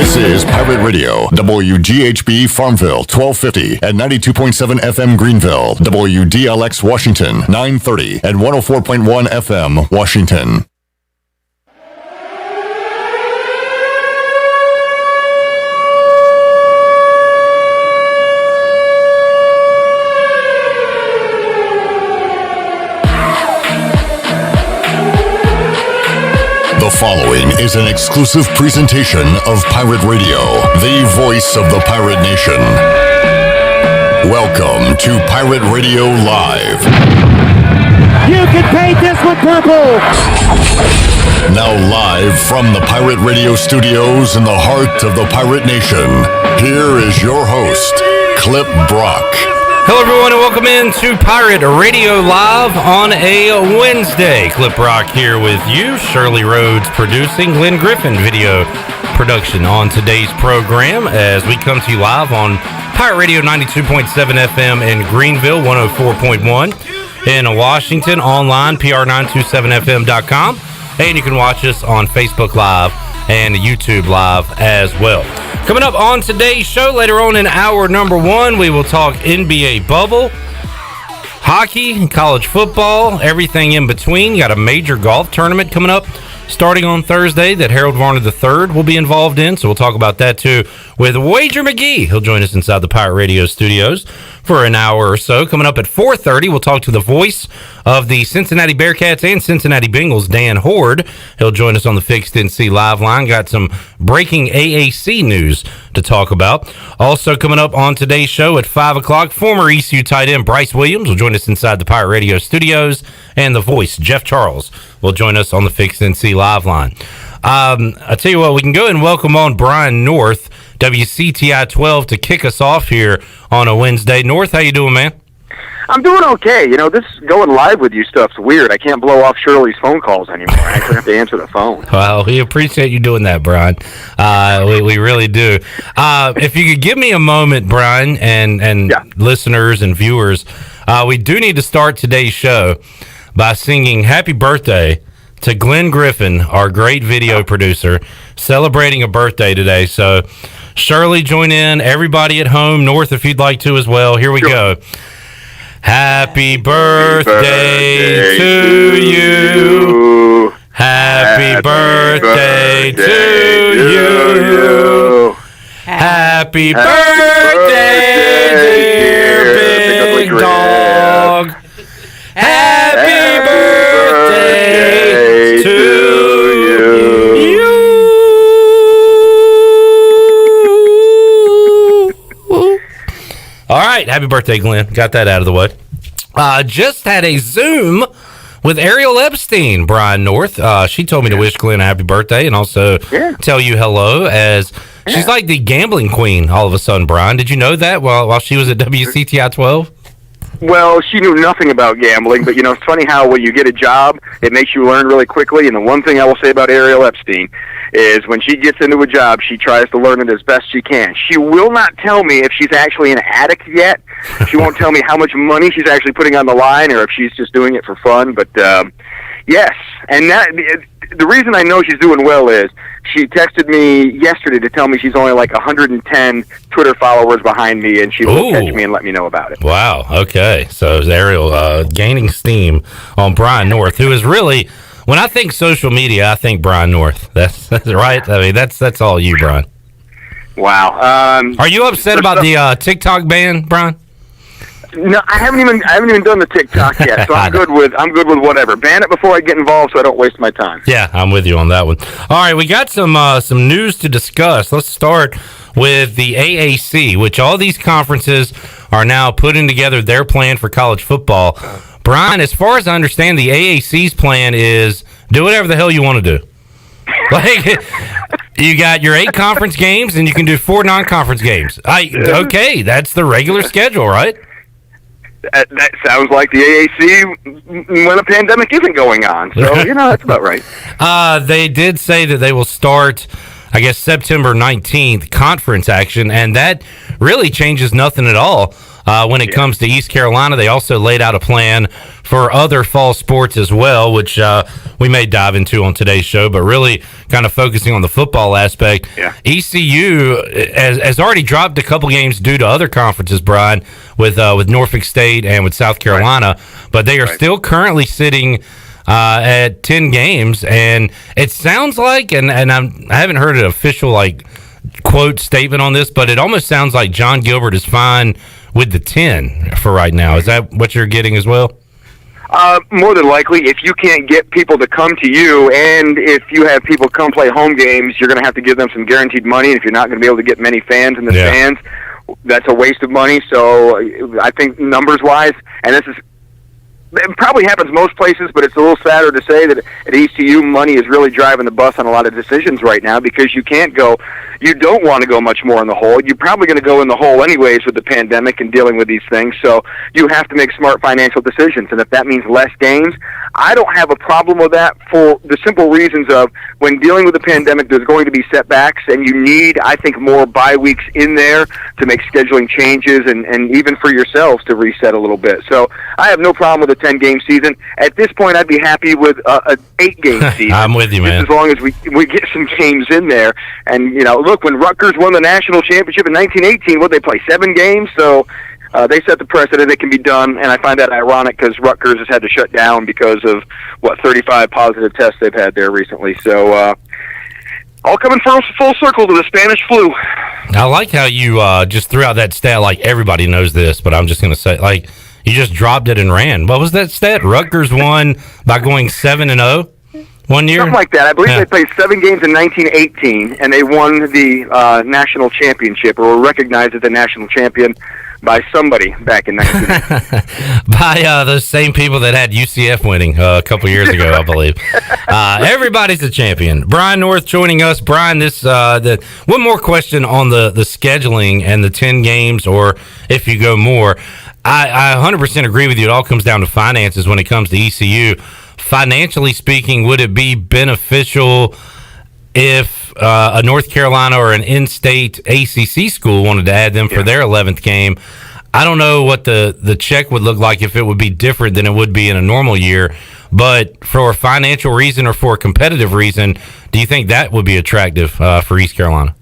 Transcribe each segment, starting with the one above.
This is Pirate Radio, WGHB Farmville, 1250 and 92.7 FM Greenville, WDLX Washington, 930 and 104.1 FM Washington. The following is an exclusive presentation of Pirate Radio, the voice of the Pirate Nation. Welcome to Pirate Radio Live. You can paint this one purple. Now live from the Pirate Radio studios in the heart of the Pirate Nation, here is your host, Clip Brock. Hello, everyone, and welcome into Pirate Radio Live on a Wednesday. Clip Rock here with you. Shirley Rhodes producing, Glenn Griffin video production on today's program as we come to you live on Pirate Radio 92.7 FM in Greenville, 104.1 in Washington, online, pr927fm.com, and you can watch us on Facebook Live and YouTube Live as well. Coming up on today's show, later on in hour number one, we will talk NBA bubble, hockey, college football, everything in between. You got a major golf tournament coming up starting on Thursday that Harold Varner III will be involved in, so we'll talk about that too with Wager McGhee. He'll join us inside the Pirate Radio studios for an hour or so. Coming up at 4:30, we'll talk to the voice of the Cincinnati Bearcats and Cincinnati Bengals, Dan Horde. He'll join us on the Fixed NC Live line. Got some breaking AAC news to talk about. Also coming up on today's show at 5 o'clock, former ECU tight end Bryce Williams will join us inside the Pirate Radio studios, and the voice, Jeff Charles, will join us on the Fixed NC Live line. I tell you what, we can go and welcome on Brian North, WCTI 12, to kick us off here on a Wednesday. North, how you doing, man? I'm doing okay. You know, this going live with you stuff's weird. I can't blow off Shirley's phone calls anymore. I actually have to answer the phone. Well, we appreciate you doing that, Brian. We really do. If you could give me a moment, Brian, and listeners and viewers, we do need to start today's show by singing happy birthday to Glenn Griffin, our great video producer, celebrating a birthday today. So, Shirley, join in. Everybody at home, North, if you'd like to as well. Here we go. Happy birthday to you. Happy birthday to you. Happy birthday, dear big dog. Happy birthday to you. All right, happy birthday, Glenn. Got that out of the way. Just had a Zoom with Ariel Epstein, Brian North. She told me to wish Glenn a happy birthday and also tell you hello, as she's like the gambling queen all of a sudden, Brian. Did you know that while she was at WCTI 12? Well, she knew nothing about gambling, but, you know, it's funny how when you get a job, it makes you learn really quickly. And the one thing I will say about Ariel Epstein is when she gets into a job, she tries to learn it as best she can. She will not tell me if she's actually an addict yet. She won't tell me how much money she's actually putting on the line or if she's just doing it for fun. But, yes, and that the reason I know she's doing well is she texted me yesterday to tell me she's only like 110 Twitter followers behind me, and she will catch me and let me know about it. Wow, okay. So Ariel gaining steam on Brian North, who is really, when I think social media, I think Brian North. That's right. I mean, that's all you, Brian. Wow. Are you upset about the TikTok ban, Brian? No, I haven't even done the TikTok yet, so I'm good with whatever. Ban it before I get involved, so I don't waste my time. Yeah, I'm with you on that one. All right, we got some news to discuss. Let's start with the AAC, which all these conferences are now putting together their plan for college football. Brian, as far as I understand, the AAC's plan is do whatever the hell you want to do. Like, you got your 8 conference games, and you can do 4 non-conference games. Okay, that's the regular schedule, right? That sounds like the AAC when a pandemic isn't going on. So, you know, that's about right. They did say that they will start I guess, September 19th conference action, and that really changes nothing at all when it comes to East Carolina. They also laid out a plan for other fall sports as well, which we may dive into on today's show, but really kind of focusing on the football aspect. Yeah. ECU has already dropped a couple games due to other conferences, Brian, with Norfolk State and with South Carolina, but they are still currently sitting at 10 games, and it sounds like, and I haven't heard an official quote statement on this, but it almost sounds like John Gilbert is fine with the 10 for right now. Is that what you're getting as well? More than likely, if you can't get people to come to you, and if you have people come play home games, you're going to have to give them some guaranteed money. If you're not going to be able to get many fans in the stands, that's a waste of money. So I think numbers-wise, and this is, it probably happens most places, but it's a little sadder to say that at ECU, money is really driving the bus on a lot of decisions right now, because you don't want to go much more in the hole. You're probably going to go in the hole anyways with the pandemic and dealing with these things, so you have to make smart financial decisions, and if that means less games, I don't have a problem with that for the simple reasons of when dealing with the pandemic, there's going to be setbacks, and you need, I think, more bye weeks in there to make scheduling changes and even for yourselves to reset a little bit. So I have no problem with a 10-game season. At this point, I'd be happy with an 8-game season. I'm with you, man. As long as we get some games in there. And, look, when Rutgers won the national championship in 1918, they play 7 games? So they set the precedent. It can be done, and I find that ironic because Rutgers has had to shut down because of, 35 positive tests they've had there recently. So all coming full circle to the Spanish flu. I like how you just threw out that stat like everybody knows this, but I'm just going to say, you just dropped it and ran. What was that stat? Rutgers won by going 7-0 one year? Something like that. I believe they played 7 games in 1918, and they won the national championship, or were recognized as the national champion by somebody back in 1918. By those same people that had UCF winning a couple years ago, I believe. Everybody's a champion. Brian North joining us. Brian, one more question on the scheduling and the 10 games, or if you go more. I 100% agree with you. It all comes down to finances when it comes to ECU. Financially speaking, would it be beneficial if a North Carolina or an in-state ACC school wanted to add them for their 11th game? I don't know what the check would look like if it would be different than it would be in a normal year, but for a financial reason or for a competitive reason, do you think that would be attractive for East Carolina?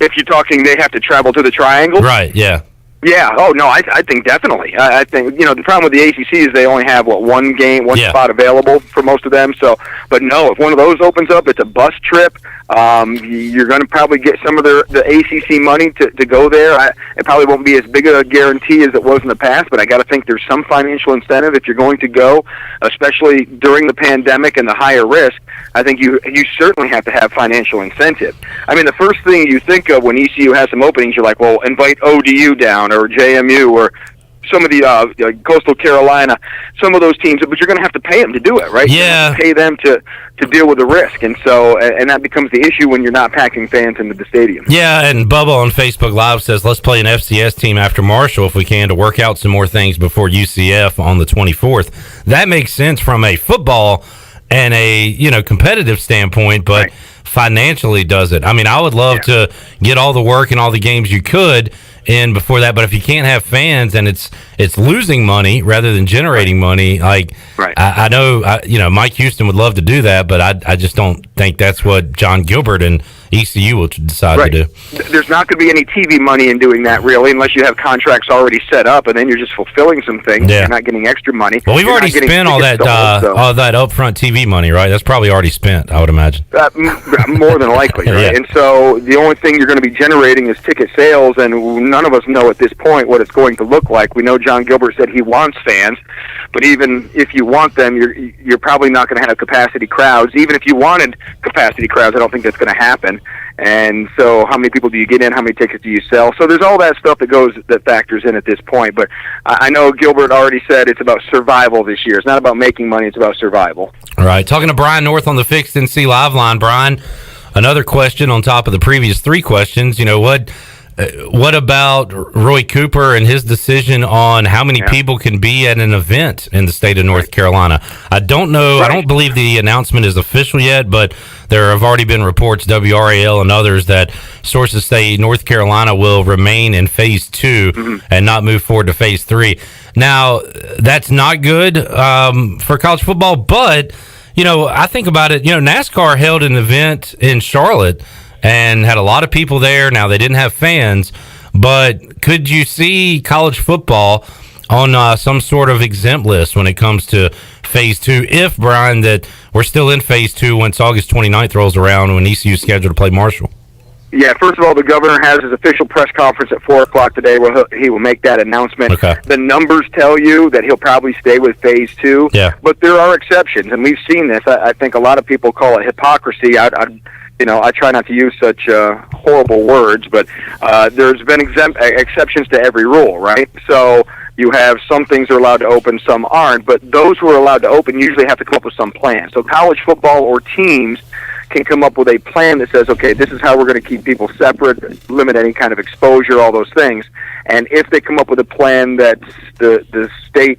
If you're talking they have to travel to the Triangle? Right, yeah. Yeah. Oh no, I think definitely. I think the problem with the ACC is they only have one spot available for most of them. So, but no, if one of those opens up, it's a bus trip. You're going to probably get some of the ACC money to go there. It probably won't be as big a guarantee as it was in the past, but I got to think there's some financial incentive if you're going to go, especially during the pandemic and the higher risk. I think you certainly have to have financial incentive. I mean, the first thing you think of when ECU has some openings, you're like, well, invite ODU down or JMU or some of the Coastal Carolina, some of those teams, but you're going to have to pay them to do it, right? Yeah. You're going to pay them to deal with the risk, and so that becomes the issue when you're not packing fans into the stadium. Yeah, and Bubba on Facebook Live says, let's play an FCS team after Marshall if we can to work out some more things before UCF on the 24th. That makes sense from a football and a competitive standpoint, but financially does it. I mean, I would love to get all the work and all the games you could in before that, but if you can't have fans and it's losing money rather than generating money, I know Mike Houston would love to do that, but I just don't think that's what John Gilbert and ECU will decide to do. There's not going to be any TV money in doing that, really, unless you have contracts already set up, and then you're just fulfilling some things. You're not getting extra money. Well, we've already spent all that upfront TV money, right? That's probably already spent, I would imagine. More than likely, right? Yeah. And so the only thing you're going to be generating is ticket sales, and none of us know at this point what it's going to look like. We know John Gilbert said he wants fans, but even if you want them, you're probably not going to have capacity crowds. Even if you wanted capacity crowds, I don't think that's going to happen. And so how many people do you get in? How many tickets do you sell? So there's all that stuff that factors in at this point. But I know Gilbert already said it's about survival this year. It's not about making money. It's about survival. All right. Talking to Brian North on the Fixed NC Live line. Brian, another question on top of the previous 3 questions. What What about Roy Cooper and his decision on how many people can be at an event in the state of North Carolina? I don't know. I don't believe the announcement is official yet, but there have already been reports, WRAL and others, that sources say North Carolina will remain in Phase 2 and not move forward to Phase 3. Now, that's not good for college football, but, I think about it. NASCAR held an event in Charlotte and had a lot of people there. Now, they didn't have fans, but could you see college football on some sort of exempt list when it comes to Phase 2, if, Brian, that we're still in Phase 2 once August 29th rolls around when ECU is scheduled to play Marshall? Yeah, first of all, the governor has his official press conference at 4 o'clock today where he will make that announcement. Okay. The numbers tell you that he'll probably stay with Phase 2, but there are exceptions, and we've seen this. I think a lot of people call it hypocrisy. I try not to use such horrible words, but there's been exceptions to every rule, right? So you have some things are allowed to open, some aren't, but those who are allowed to open usually have to come up with some plan. So college football or teams can come up with a plan that says, okay, this is how we're going to keep people separate, limit any kind of exposure, all those things. And if they come up with a plan that the state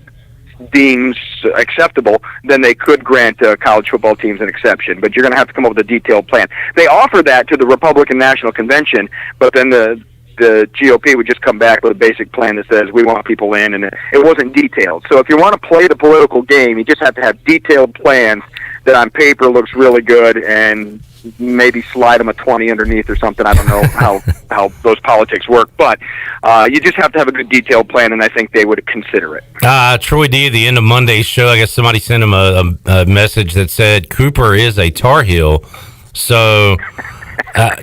deems acceptable, then they could grant college football teams an exception. But you're going to have to come up with a detailed plan. They offer that to the Republican National Convention, but then the GOP would just come back with a basic plan that says we want people in, and it wasn't detailed. So if you want to play the political game, you just have to have detailed plans that on paper looks really good, and maybe slide them a 20 underneath or something. I don't know how those politics work, but you just have to have a good detailed plan, and I think they would consider it. Troy D, at the end of Monday's show, I guess somebody sent him a message that said Cooper is a Tar Heel. So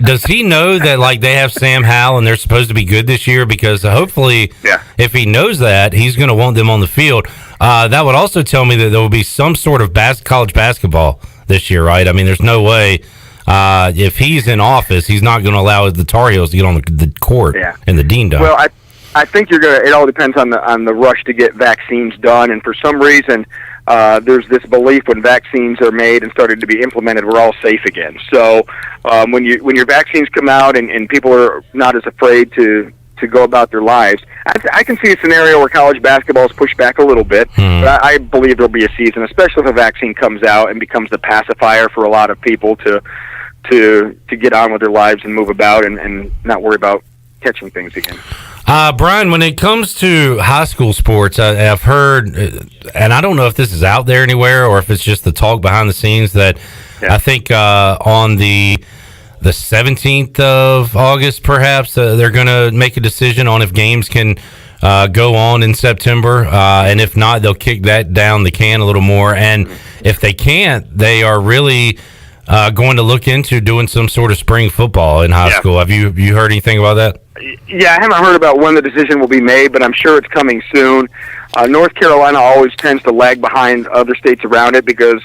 does he know that they have Sam Howell and they're supposed to be good this year? Because hopefully, if he knows that, he's going to want them on the field. That would also tell me that there will be some sort of college basketball this year, right? I mean, there's no way if he's in office, he's not going to allow the Tar Heels to get on the court in the Dean Dome. Well, I think you're going to. It all depends on the rush to get vaccines done, and for some reason, there's this belief when vaccines are made and started to be implemented, we're all safe again. So when your vaccines come out and people are not as afraid to go about their lives, I can see a scenario where college basketball is pushed back a little bit. But I believe there'll be a season, especially if a vaccine comes out and becomes the pacifier for a lot of people to get on with their lives and move about and not worry about catching things again. Brian, when it comes to high school sports, I've heard, and I don't know if this is out there anywhere or if it's just the talk behind the scenes, that I think on the 17th of August, perhaps, they're going to make a decision on if games can go on in September. And if not, they'll kick that down the can a little more. And if they can't, they are really going to look into doing some sort of spring football in high school. Have you heard anything about that? Yeah, I haven't heard about when the decision will be made, but I'm sure it's coming soon. North Carolina always tends to lag behind other states around it because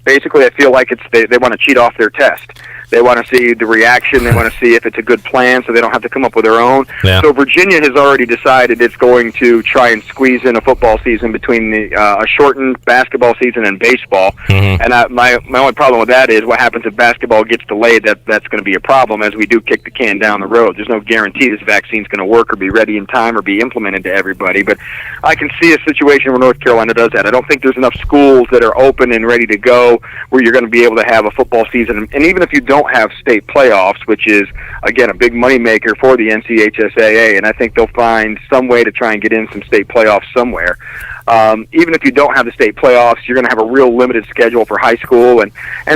basically I feel like they want to cheat off their test. They want to see the reaction. They want to see if it's a good plan so they don't have to come up with their own. Yeah. So Virginia has already decided it's going to try and squeeze in a football season between a shortened basketball season and baseball. Mm-hmm. And my only problem with that is what happens if basketball gets delayed. That's going to be a problem as we do kick the can down the road. There's no guarantee this vaccine's going to work or be ready in time or be implemented to everybody. But I can see a situation where North Carolina does that. I don't think there's enough schools that are open and ready to go where you're going to be able to have a football season. And even if you don't have state playoffs, which is, again, a big moneymaker for the NCHSAA, and I think they'll find some way to try and get in some state playoffs somewhere. Even if you don't have the state playoffs, you're going to have a real limited schedule for high school, and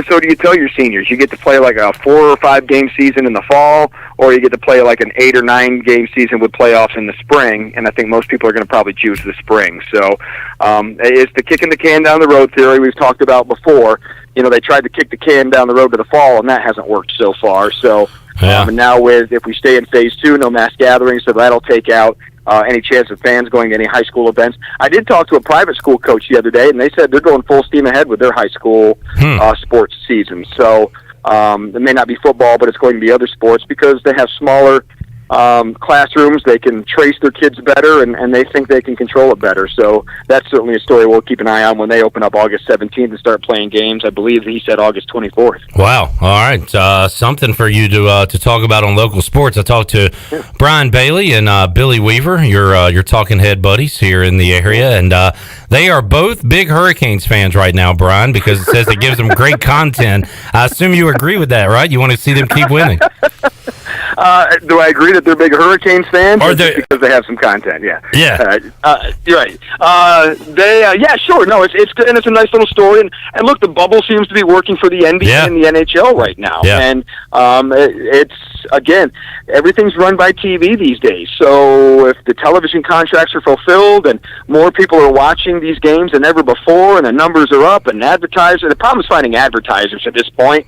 so do you tell your seniors. You get to play like a 4 or 5 game season in the fall, or you get to play like an 8 or 9 game season with playoffs in the spring, and I think most people are going to probably choose the spring. So it's the kicking the can down the road theory we've talked about before. You know, they tried to kick the can down the road to the fall, and that hasn't worked so far. So and now if we stay in phase 2, no mass gatherings, so that'll take out any chance of fans going to any high school events. I did talk to a private school coach the other day, and they said they're going full steam ahead with their high school sports season. So it may not be football, but it's going to be other sports because they have smaller classrooms. They can trace their kids better, and they think they can control it better. So that's certainly a story we'll keep an eye on when they open up August 17th and start playing games. I believe he said August 24th. Wow. All right. Something for you to talk about on local sports. I talked to Brian Bailey and Billy Weaver, your talking head buddies here in the area, and they are both big Hurricanes fans right now, Brian, because it says it gives them great content. I assume you agree with that, right? You want to see them keep winning. Do I agree that they're big Hurricanes fans? Or just because they have some content? Yeah. Yeah. You're right. Yeah, sure. No, it's good, and it's a nice little story. And look, the bubble seems to be working for the NBA and the NHL right now. Yeah. And it's, again, everything's run by TV these days. So if the television contracts are fulfilled and more people are watching these games than ever before, and the numbers are up, and the problem is finding advertisers at this point.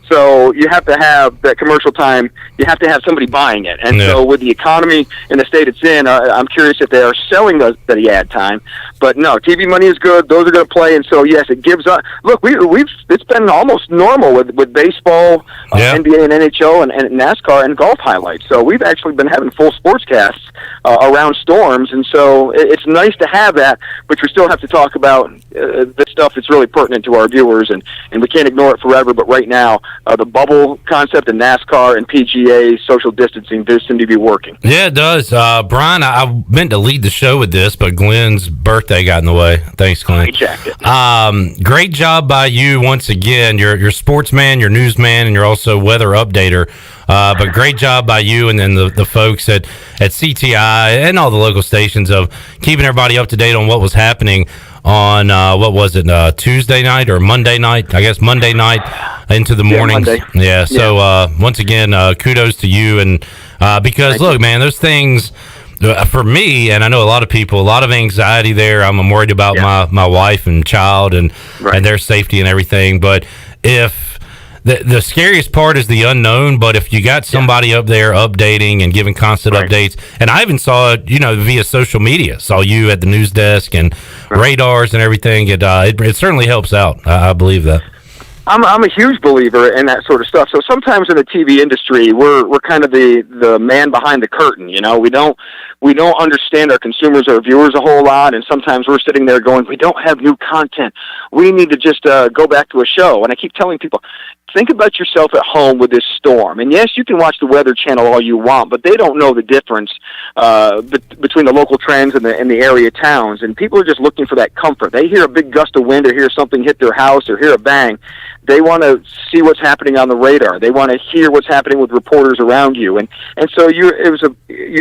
So you have to have that commercial time. You have to have somebody buying it. And so with the economy in the state it's in, I'm curious if they are selling the ad time. But no, TV money is good. Those are going to play. And so, yes, it gives us – look, it's been almost normal with baseball, NBA and NHL and NASCAR and golf highlights. So we've actually been having full sportscasts around storms. And so it's nice to have that, but we still have to talk about the stuff that's really pertinent to our viewers. And we can't ignore it forever. But right now – the bubble concept in NASCAR and PGA, social distancing, does seem to be working. Yeah, it does. Brian, I meant to lead the show with this, but Glenn's birthday got in the way. Thanks, Glenn. Great job by you once again. You're sportsman, you're newsman, and you're also weather updater. But great job by you and then the folks at CTI and all the local stations of keeping everybody up to date on what was happening on, Tuesday night or Monday night? I guess Monday night into the mornings. Yeah, so once again, kudos to you. And because, look, man, those things, for me, and I know a lot of people, a lot of anxiety there. I'm worried about my wife and child and their safety and everything. But if the scariest part is the unknown, but if you got somebody up there updating and giving constant updates, and I even saw it, via social media, saw you at the news desk and radars and everything. It certainly helps out. I believe that. I'm a huge believer in that sort of stuff. So sometimes in the TV industry, we're kind of the man behind the curtain. We don't understand our consumers, our viewers a whole lot, and sometimes we're sitting there going, we don't have new content. We need to just go back to a show. And I keep telling people, think about yourself at home with this storm. And yes, you can watch the Weather Channel all you want, but they don't know the difference between the local trends and the area towns. And people are just looking for that comfort. They hear a big gust of wind or hear something hit their house or hear a bang. They want to see what's happening on the radar. They want to hear what's happening with reporters around you. And so you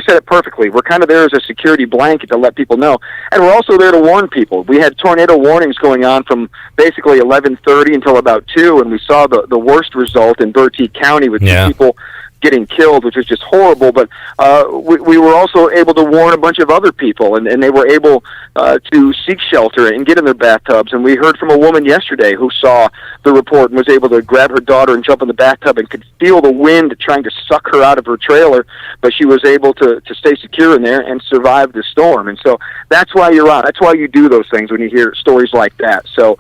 said it perfectly. We're kind of there as a security blanket to let people know. And we're also there to warn people. We had tornado warnings going on from basically 11:30 until about 2, and we saw the worst result in Bertie County with 2 people getting killed, which was just horrible. But we were also able to warn a bunch of other people, and they were able to seek shelter and get in their bathtubs. And we heard from a woman yesterday who saw the report and was able to grab her daughter and jump in the bathtub and could feel the wind trying to suck her out of her trailer, but she was able to stay secure in there and survive the storm. And so that's why you're on. That's why you do those things when you hear stories like that. So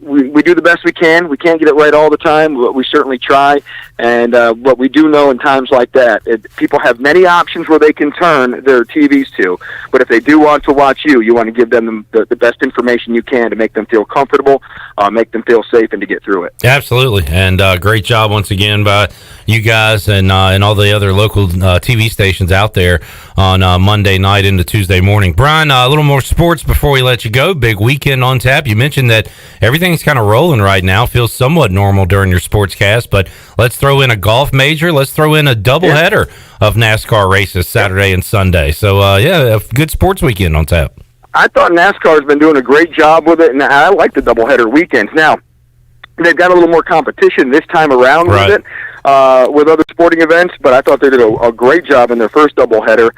we do the best we can. We can't get it right all the time, but we certainly try. And what we do know in times like that, people have many options where they can turn their TVs to, but if they do want to watch you want to give them the best information you can to make them feel comfortable, make them feel safe, and to get through it. Absolutely, and great job once again by you guys and all the other local TV stations out there on Monday night into Tuesday morning. Brian, a little more sports before we let you go. Big weekend on tap. You mentioned that everything's kind of rolling right now, feels somewhat normal during your sportscast, but let's throw in a golf major. Let's throw in a doubleheader of NASCAR races Saturday and Sunday. So, a good sports weekend on tap. I thought NASCAR has been doing a great job with it, and I like the doubleheader weekends. Now, they've got a little more competition this time around with it, with other sporting events, but I thought they did a great job in their first doubleheader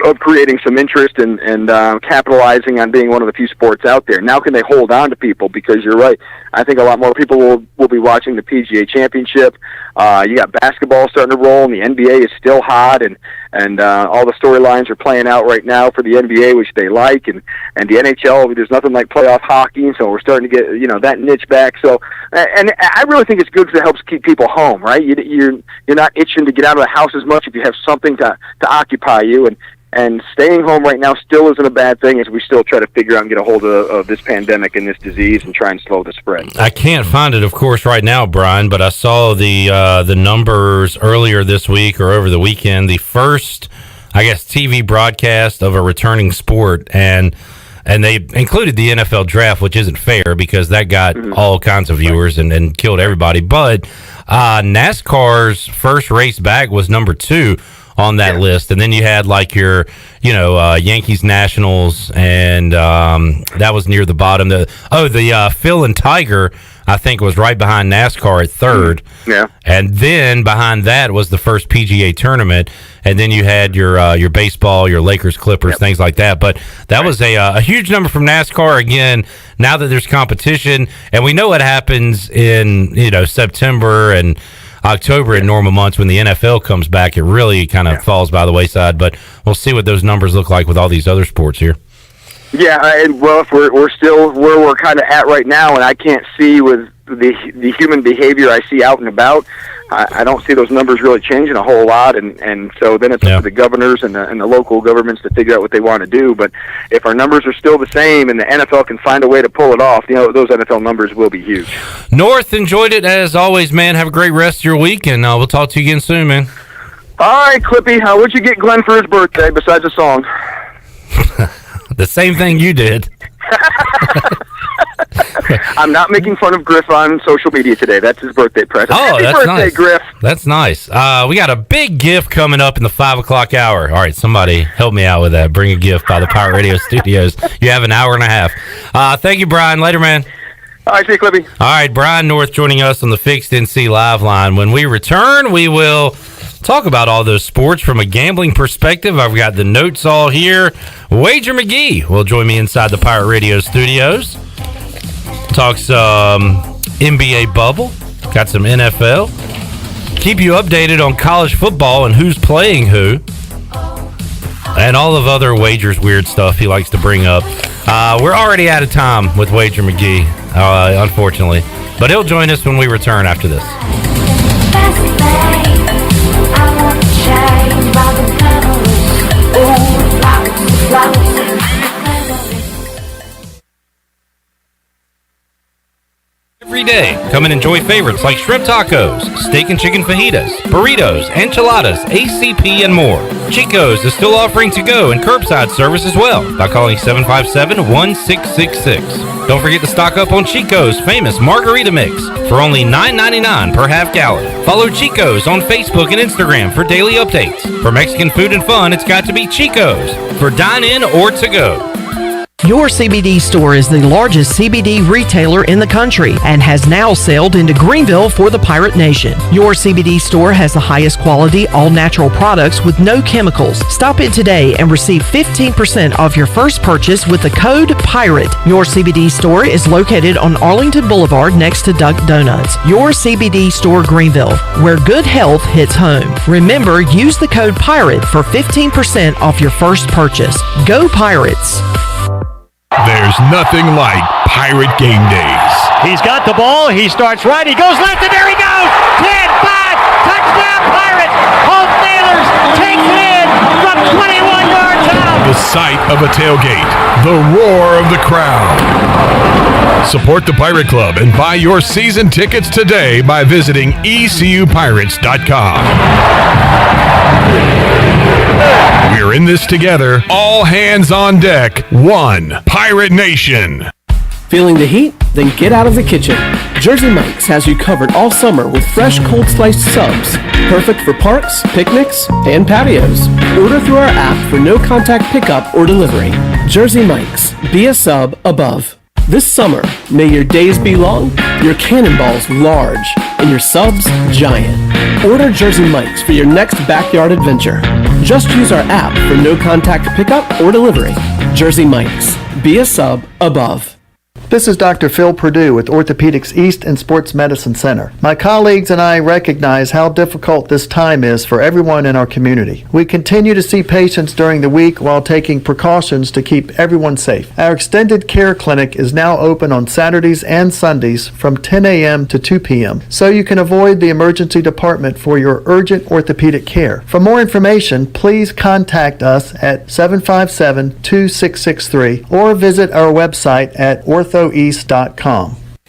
of creating some interest and capitalizing on being one of the few sports out there. Now can they hold on to people? Because you're right. I think a lot more people will be watching the PGA Championship. You got basketball starting to roll, and the NBA is still hot, and and all the storylines are playing out right now for the NBA, which they like, and the NHL. There's nothing like playoff hockey, so we're starting to get that niche back. So, and I really think it's good because it helps keep people home, right? You're not itching to get out of the house as much if you have something to occupy you, and staying home right now still isn't a bad thing as we still try to figure out and get a hold of this pandemic and this disease and try and slow the spread. I can't find it, of course, right now, Brian, but I saw the numbers earlier this week or over the weekend. The first, I guess, TV broadcast of a returning sport, and they included the NFL draft, which isn't fair because that got all kinds of viewers and killed everybody. But NASCAR's first race back was number 2 on that list, and then you had like your Yankees Nationals, and that was near the bottom. The Phil and Tiger, I think, was right behind NASCAR at 3rd. Yeah, and then behind that was the first PGA tournament, and then you had your baseball, your Lakers, Clippers, things like that. But that was a huge number from NASCAR. Again, now that there's competition, and we know what happens in September and October in normal months when the NFL comes back, it really kind of falls by the wayside. But we'll see what those numbers look like with all these other sports here. Yeah, and well, if we're still where we're kind of at right now, and I can't see with the human behavior I see out and about, I don't see those numbers really changing a whole lot, and so then it's up to the governors and the local governments to figure out what they want to do. But if our numbers are still the same and the NFL can find a way to pull it off, those NFL numbers will be huge. North, enjoyed it as always, man. Have a great rest of your week, and we'll talk to you again soon, man. All right, Clippy, what'd you get Glenn for his birthday besides a song? The same thing you did. I'm not making fun of Griff on social media today. That's his birthday present. Oh, Happy that's birthday, nice. Griff. That's nice. We got a big gift coming up in the 5 o'clock hour. All right, somebody help me out with that. Bring a gift by the Pirate Radio Studios. You have an hour and a half. Thank you, Brian. Later, man. All right, see you, Clippy. All right, Brian North joining us on the Fixed NC Live line. When we return, we will talk about all those sports from a gambling perspective. I've got the notes all here. Wager McGhee will join me inside the Pirate Radio Studios. Talk some NBA bubble. Got some NFL. Keep you updated on college football and who's playing who. And all of other Wagers weird stuff he likes to bring up. We're already out of time with Wager McGhee, unfortunately. But he'll join us when we return after this. Every day, come and enjoy favorites like shrimp tacos, steak and chicken fajitas, burritos, enchiladas, ACP, and more. Chico's is still offering to-go and curbside service as well by calling 757-1666. Don't forget to stock up on Chico's famous margarita mix for only $9.99 per half gallon. Follow Chico's on Facebook and Instagram for daily updates. For Mexican food and fun, it's got to be Chico's for dine-in or to-go. Your CBD store is the largest CBD retailer in the country and has now sailed into Greenville for the Pirate Nation. Your CBD store has the highest quality, all-natural products with no chemicals. Stop in today and receive 15% off your first purchase with the code PIRATE. Your CBD store is located on Arlington Boulevard next to Duck Donuts. Your CBD store Greenville, where good health hits home. Remember, use the code PIRATE for 15% off your first purchase. Go Pirates! There's nothing like Pirate Game Days. He's got the ball. He starts right. He goes left, and there he goes. 10-5. Touchdown, Pirates. Hope Nailers takes it in from 21 yards out. The sight of a tailgate. The roar of the crowd. Support the Pirate Club and buy your season tickets today by visiting ECUPirates.com. We're in this together. All hands on deck. One Pirate Nation. Feeling the heat? Then get out of the kitchen. Jersey Mike's has you covered all summer with fresh cold sliced subs. Perfect for parks, picnics, and patios. Order through our app for no contact pickup or delivery. Jersey Mike's. Be a sub above. This summer, may your days be long, your cannonballs large, and your subs giant. Order Jersey Mike's for your next backyard adventure. Just use our app for no contact pickup or delivery. Jersey Mike's. Be a sub above. This is Dr. Phil Perdue with Orthopedics East and Sports Medicine Center. My colleagues and I recognize how difficult this time is for everyone in our community. We continue to see patients during the week while taking precautions to keep everyone safe. Our extended care clinic is now open on Saturdays and Sundays from 10 a.m. to 2 p.m. so you can avoid the emergency department for your urgent orthopedic care. For more information, please contact us at 757-2663 or visit our website at orthoeast.com.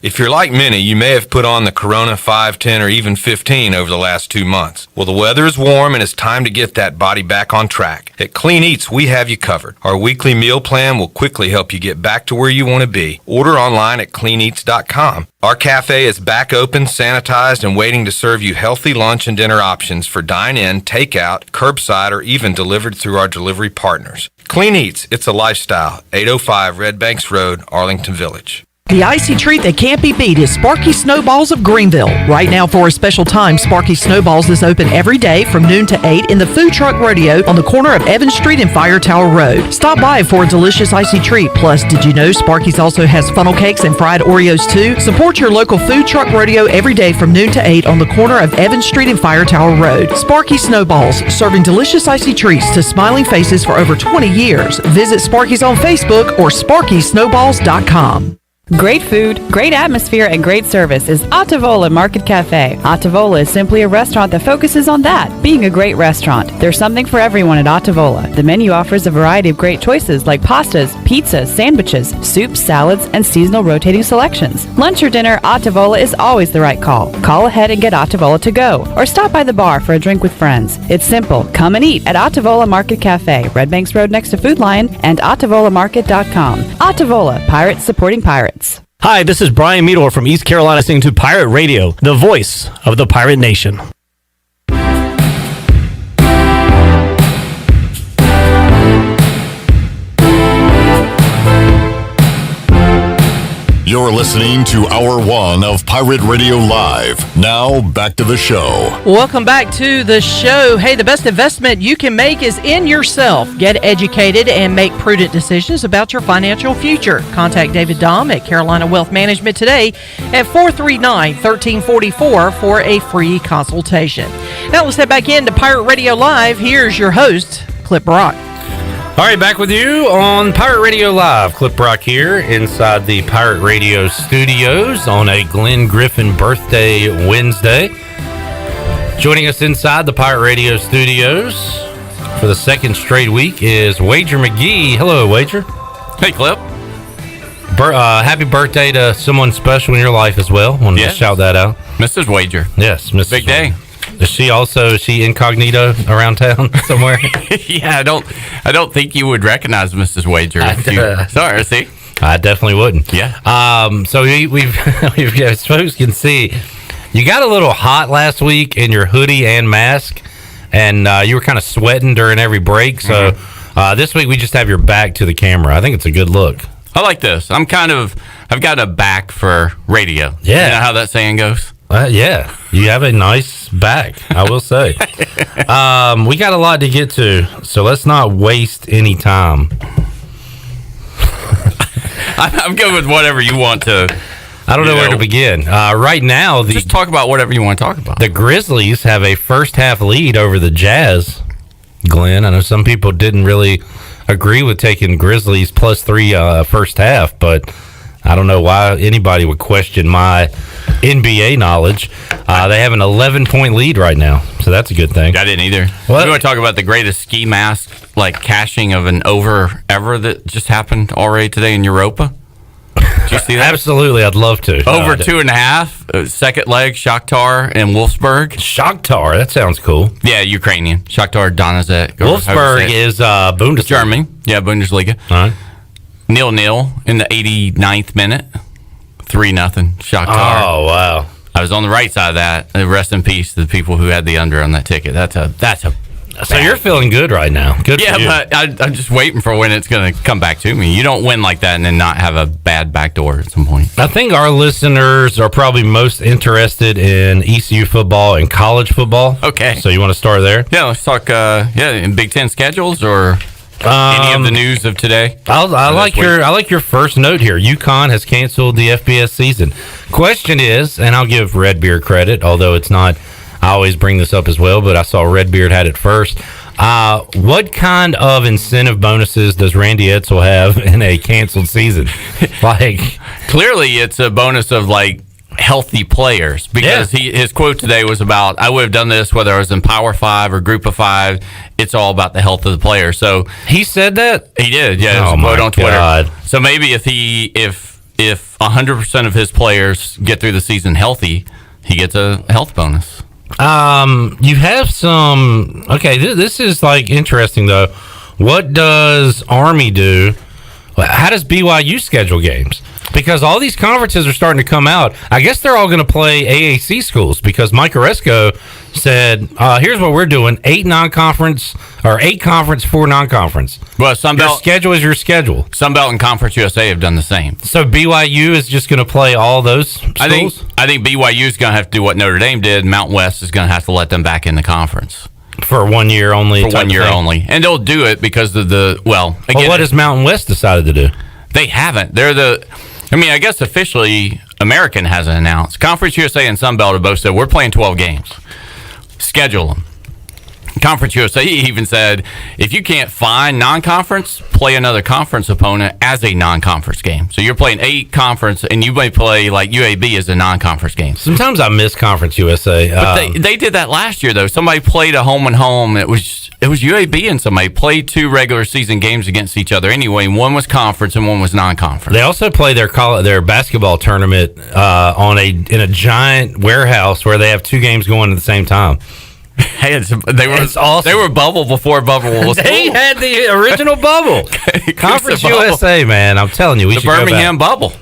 If you're like many, you may have put on the Corona 5, 10, or even 15 over the last 2 months. Well, the weather is warm and it's time to get that body back on track. At Clean Eats, we have you covered. Our weekly meal plan will quickly help you get back to where you want to be. Order online at cleaneats.com. Our cafe is back open, sanitized, and waiting to serve you healthy lunch and dinner options for dine-in, takeout, curbside, or even delivered through our delivery partners. Clean Eats, it's a lifestyle. 805 Red Banks Road, Arlington Village. The icy treat that can't be beat is Sparky Snowballs of Greenville. Right now, for a special time, Sparky Snowballs is open every day from noon to 8 in the Food Truck Rodeo on the corner of Evans Street and Fire Tower Road. Stop by for a delicious icy treat. Plus, did you know Sparky's also has funnel cakes and fried Oreos too? Support your local Food Truck Rodeo every day from noon to 8 on the corner of Evans Street and Fire Tower Road. Sparky Snowballs, serving delicious icy treats to smiling faces for over 20 years. Visit Sparky's on Facebook or SparkySnowballs.com. Great food, great atmosphere, and great service is Ottavola Market Cafe. Ottavola is simply a restaurant that focuses on that, being a great restaurant. There's something for everyone at Ottavola. The menu offers a variety of great choices like pastas, pizzas, sandwiches, soups, salads, and seasonal rotating selections. Lunch or dinner, Ottavola is always the right call. Call ahead and get Ottavola to go, or stop by the bar for a drink with friends. It's simple. Come and eat at Ottavola Market Cafe, Red Banks Road next to Food Lion, and OttavolaMarket.com. Ottavola, pirates supporting pirates. Hi, this is Brian Meador from East Carolina listening to Pirate Radio, the voice of the pirate nation. You're listening to Hour 1 of Pirate Radio Live. Now, back to the show. Welcome back to the show. Hey, the best investment you can make is in yourself. Get educated and make prudent decisions about your financial future. Contact David Dahm at Carolina Wealth Management today at 439-1344 for a free consultation. Now let's head back into Pirate Radio Live. Here's your host, Clip Brock. All right, back with you on Pirate Radio Live. Clip Brock here inside the Pirate Radio studios on a Glenn Griffin birthday Wednesday. Joining us inside the Pirate Radio studios for the second straight week is Wager McGhee. Hello, Wager. Hey, Clip. Happy birthday to someone special in your life as well. Wanted to shout that out. Mrs. Wager. Yes, Mrs. Big day. Is she incognito around town somewhere? Yeah, I don't think you would recognize Mrs. Wager. Sorry, see? I definitely wouldn't. Yeah. So we've as folks can see, you got a little hot last week in your hoodie and mask, and you were kind of sweating during every break. So this week we just have your back to the camera. I think it's a good look. I like this. I've got a back for radio. Yeah. You know how that saying goes? Yeah, you have a nice back, I will say. We got a lot to get to, so let's not waste any time. I'm good with whatever you want to. I don't know where to begin. Right now, just talk about whatever you want to talk about. The Grizzlies have a first-half lead over the Jazz. Glenn, I know some people didn't really agree with taking Grizzlies +3 first half, but I don't know why anybody would question my NBA knowledge. They have an 11-point lead right now, so that's a good thing. I didn't either. What? You want to talk about the greatest ski mask cashing of an over ever that just happened already today in Europa? Did you see that? Absolutely, I'd love to. Over 2.5, second leg, Shakhtar and Wolfsburg. Shakhtar, that sounds cool. Yeah, Ukrainian. Shakhtar Donetsk. Wolfsburg is Bundesliga. Germany. Yeah, Bundesliga. All right. 0-0 in the 89th minute. 3-0 Shakhtar. Oh, wow. I was on the right side of that. Rest in peace to the people who had the under on that ticket. That's a. So you're feeling good right now. Good for you. Yeah, but I'm just waiting for when it's going to come back to me. You don't win like that and then not have a bad back door at some point. I think our listeners are probably most interested in ECU football and college football. Okay. So you want to start there? Yeah, let's talk in Big Ten schedules or Any of the news of today? I like your first note here. UConn has canceled the FBS season. Question is, and I'll give Redbeard credit, although it's not. I always bring this up as well, but I saw Redbeard had it first. What kind of incentive bonuses does Randy Edsel have in a canceled season? Clearly, it's a bonus of healthy players, because his quote today was about, I would have done this whether I was in Power 5 or Group of 5. It's all about the health of the player. So he said that? He did, yeah. It was a quote on Twitter. God. So maybe if 100% of his players get through the season healthy, he gets a health bonus. You have some. Okay, this is interesting though. What does Army do? How does BYU schedule games? Because all these conferences are starting to come out. I guess they're all going to play AAC schools, because Mike Oresco said, here's what we're doing: 8 conference, 4 non-conference. Well, your schedule is your schedule. Sunbelt and Conference USA have done the same. So BYU is just going to play all those schools? I think BYU is going to have to do what Notre Dame did. Mountain West is going to have to let them back in the conference. For 1 year only? For 1 year only. And they'll do it because of what has Mountain West decided to do? They haven't. I guess officially American hasn't announced. Conference USA and Sunbelt have both said, we're playing 12 games. Schedule them. Conference USA even said, if you can't find non-conference, play another conference opponent as a non-conference game. So you're playing 8 conference, and you may play UAB as a non-conference game. Sometimes I miss Conference USA. But they did that last year, though. Somebody played a home and home. It was UAB, and somebody played 2 regular season games against each other anyway. One was conference and one was non-conference. They also play their basketball tournament in a giant warehouse where they have 2 games going at the same time. Hey, awesome. They were bubble before bubble was They cool. had the original bubble. Conference USA, man. I'm telling you, we should go back. The Birmingham bubble.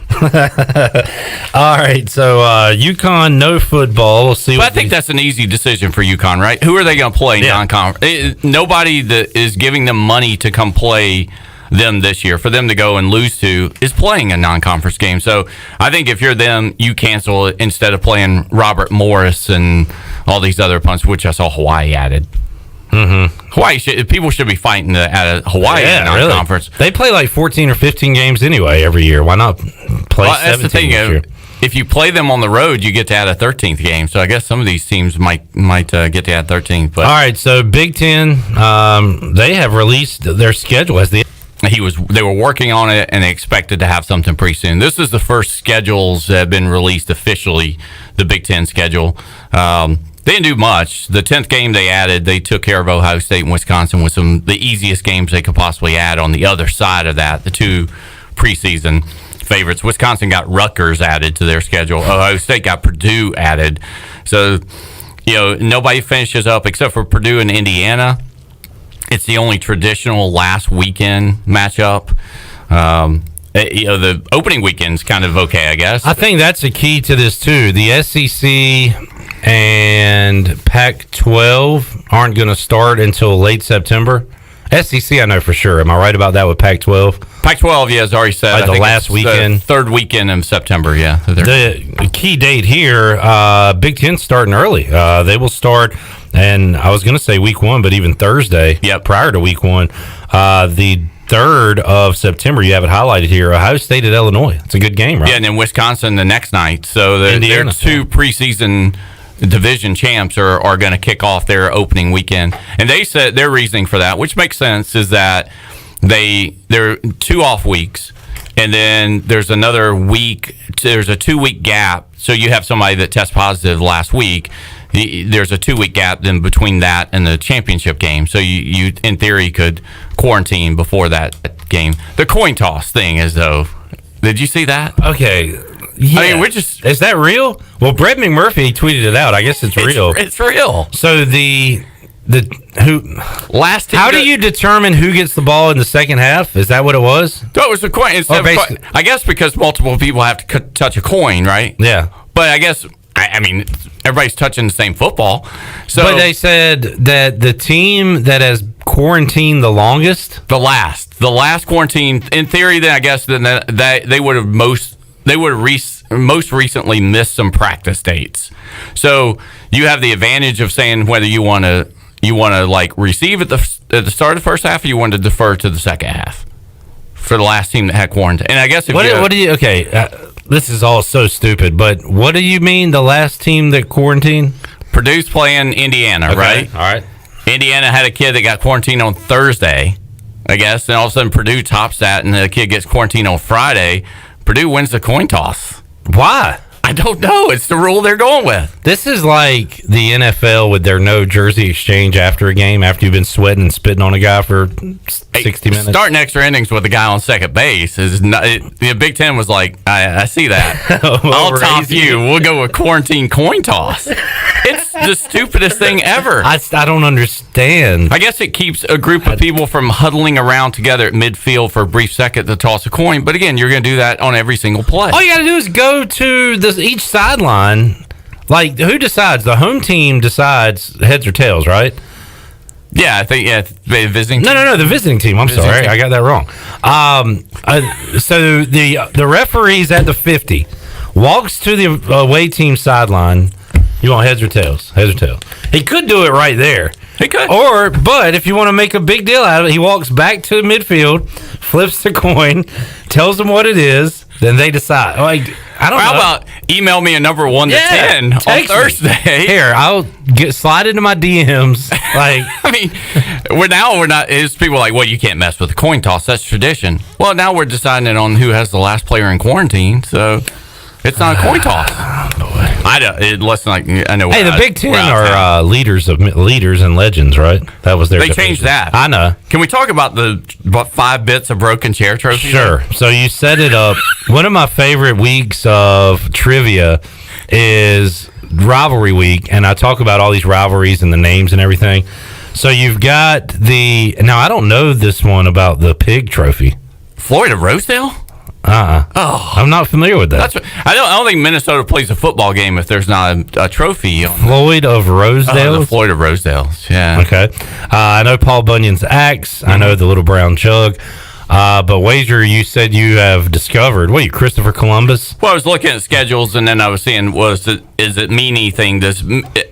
All right, so UConn, no football. We'll see. But I think that's an easy decision for UConn, right? Who are they going to play non-conference? Nobody that is giving them money to come play them this year, for them to go and lose to, is playing a non-conference game. So I think if you're them, you cancel it instead of playing Robert Morris and all these other punts, which I saw Hawaii added. Mm-hmm. People should be fighting to add a Hawaii non-conference. Really. They play 14 or 15 games anyway every year. Why not play 17 that's the thing. this year? If you play them on the road, you get to add a 13th game. So I guess some of these teams might get to add 13th. But all right, so Big Ten, they have released their schedule as they were working on it, and they expected to have something pretty soon. This is the first schedules that have been released officially, the Big Ten schedule. They didn't do much. The 10th game they added, they took care of Ohio State and Wisconsin with the easiest games they could possibly add on the other side of that, the 2 preseason favorites. Wisconsin got Rutgers added to their schedule. Ohio State got Purdue added. So, nobody finishes up except for Purdue and Indiana. It's the only traditional last weekend matchup. The opening weekend's kind of okay, I guess. I think that's the key to this, too. The SEC and Pac-12 aren't going to start until late September. SEC, I know for sure. Am I right about that with Pac-12? Pac-12, yeah, as already said. The last weekend? The third weekend in September, yeah. The key date here, Big Ten starting early. They will start, and I was going to say week 1, but even Thursday, prior to week 1, the 3rd of September, you have it highlighted here, Ohio State at Illinois. It's a good game, right? Yeah, and then Wisconsin the next night. So their 2 preseason division champs are going to kick off their opening weekend. And they said their reasoning for that, which makes sense, is that there are 2 off weeks, and then there's another week. There's a 2-week gap. So you have somebody that tests positive last week. There's a 2-week gap then between that and the championship game. So you in theory could quarantine before that game. The coin toss thing is, though, did you see that? Okay. Yeah. I mean, is that real? Well, Brett McMurphy tweeted it out. I guess it's real. It's real. So how do you determine who gets the ball in the second half? Is that what it was? No, it was a coin. I guess because multiple people have to touch a coin, right? Yeah. But I guess, I mean, everybody's touching the same football. But they said that the team that has quarantined the longest, the last quarantine, in theory, then I guess they would have most recently missed some practice dates. So you have the advantage of saying whether you want to you want to like receive at the start of the first half, or you want to defer to the second half for the last team that had quarantine? And I guess if what do you? Okay, this is all so stupid. But what do you mean the last team that quarantined? Purdue's playing Indiana, right? All right. Indiana had a kid that got quarantined on Thursday, I guess, and all of a sudden Purdue tops that, and the kid gets quarantined on Friday. Purdue wins the coin toss. Why? I don't know. It's the rule they're going with. This is like the NFL with their no jersey exchange after a game, after you've been sweating and spitting on a guy for 60 minutes. Starting extra innings with the guy on second base is not. The Big Ten was like, I see that. I'll top you. We'll go with quarantine coin toss. It's the stupidest thing ever. I don't understand. I guess it keeps a group of people from huddling around together at midfield for a brief second to toss a coin. But again, you're going to do that on every single play. All you got to do is go to each sideline. Like, who decides? The home team decides heads or tails, right? Yeah, I think, the visiting team. No, the visiting team. I'm sorry. I got that wrong. So the referee's at the 50, walks to the away team sideline. You want heads or tails? Heads or tails? He could do it right there. He could. But if you want to make a big deal out of it, he walks back to midfield, flips the coin, tells them what it is, then they decide. Like, I don't know. How about email me a number 1 to 10 on Thursday? Here, I'll slide into my DMs. Like, I mean, we're not. Is people are like, well, you can't mess with the coin toss. That's tradition. Well, now we're deciding on who has the last player in quarantine. So it's not a coin toss. I don't. I know. Hey, the Big Ten are leaders and legends, right? That was their. They changed that. I know. Can we talk about the 5 bits of broken chair trophy? Sure. So you set it up. One of my favorite weeks of trivia is rivalry week, and I talk about all these rivalries and the names and everything. So you've got now I don't know this one about the pig trophy. Floyd of Rosedale. Oh, I'm not familiar with that. I don't think Minnesota plays a football game if there's not a trophy. Floyd of Rosedale. The Floyd of Rosedales. Yeah. Okay. I know Paul Bunyan's axe. I know the little brown jug. But Wager, you said you have discovered. What are you, Christopher Columbus? Well, I was looking at schedules, and then I was seeing is it mean anything?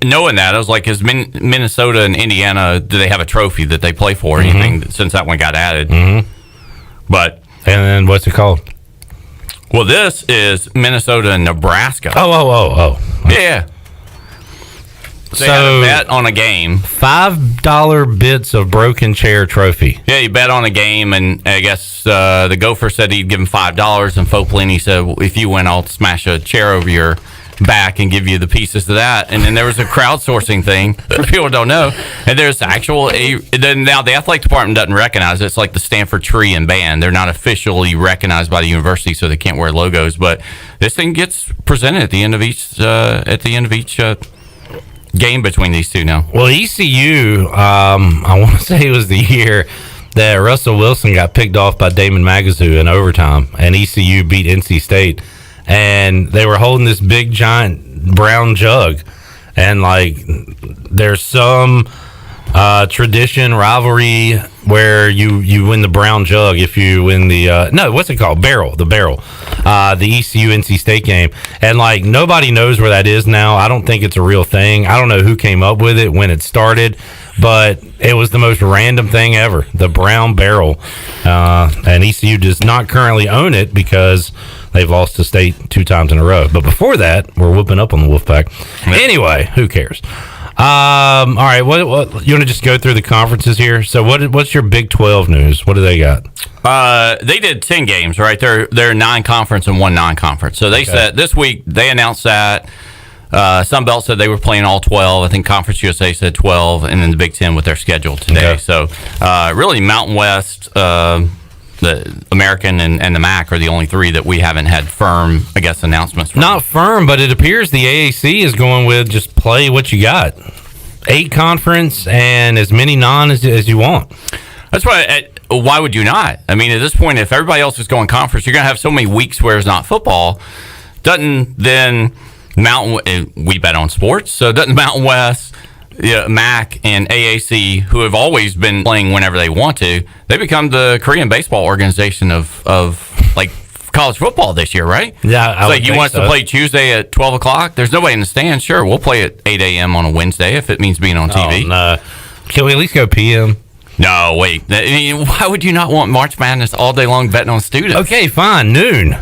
Knowing that, I was like, is Minnesota and Indiana, do they have a trophy that they play for? Anything since that one got added? Mm-hmm. But and then what's it called? Well, this is Minnesota and Nebraska. Oh. Yeah. They had a bet on a game. $5 bits of broken chair trophy. Yeah, you bet on a game, and I guess the gopher said he'd give him $5, and Foplini said, well, if you win, I'll smash a chair over your back and give you the pieces to that. And then there was a crowdsourcing thing for people who don't know, and there's now the athletic department doesn't recognize it. It's like the Stanford Tree and Band. They're not officially recognized by the university, so they can't wear logos, but this thing gets presented at the end of each game between these two now. Well, ECU, I want to say it was the year that Russell Wilson got picked off by Damon Magazoo in overtime, and ECU beat NC State. And they were holding this big, giant brown jug. And, like, there's some tradition, rivalry, where you win the brown jug if you win the, what's it called? The barrel. The ECU NC State game. And, like, nobody knows where that is now. I don't think it's a real thing. I don't know who came up with it, when it started. But it was the most random thing ever, the brown barrel. And ECU does not currently own it because they've lost to State 2 times in a row. But before that, we're whooping up on the Wolfpack. Anyway, who cares? All right, what you want to just go through the conferences here? So what's your Big 12 news? What do they got? They did 10 games, right? They're 9 conference and 1 non-conference. So they said this week they announced that. Sunbelt said they were playing all 12. I think Conference USA said 12, and then the Big Ten with their schedule today. Okay. So really Mountain West, the American, and the MAC are the only 3 that we haven't had firm, I guess, announcements from. Not firm, but it appears the AAC is going with just play what you got. 8 conference and as many non as you want. That's why would you not? I mean, at this point, if everybody else is going conference, you're going to have so many weeks where it's not football. Doesn't then we bet on sports, so doesn't Mountain West, MAC, and AAC, who have always been playing whenever they want to, they become the Korean baseball organization of like college football this year, right? Yeah, it's like you want us to play Tuesday at 12 o'clock? There's nobody in the stands. Sure, we'll play at 8 a.m. on a Wednesday if it means being on TV. No. Can we at least go PM? No, wait. I mean, why would you not want March Madness all day long betting on students? Okay, fine. Noon.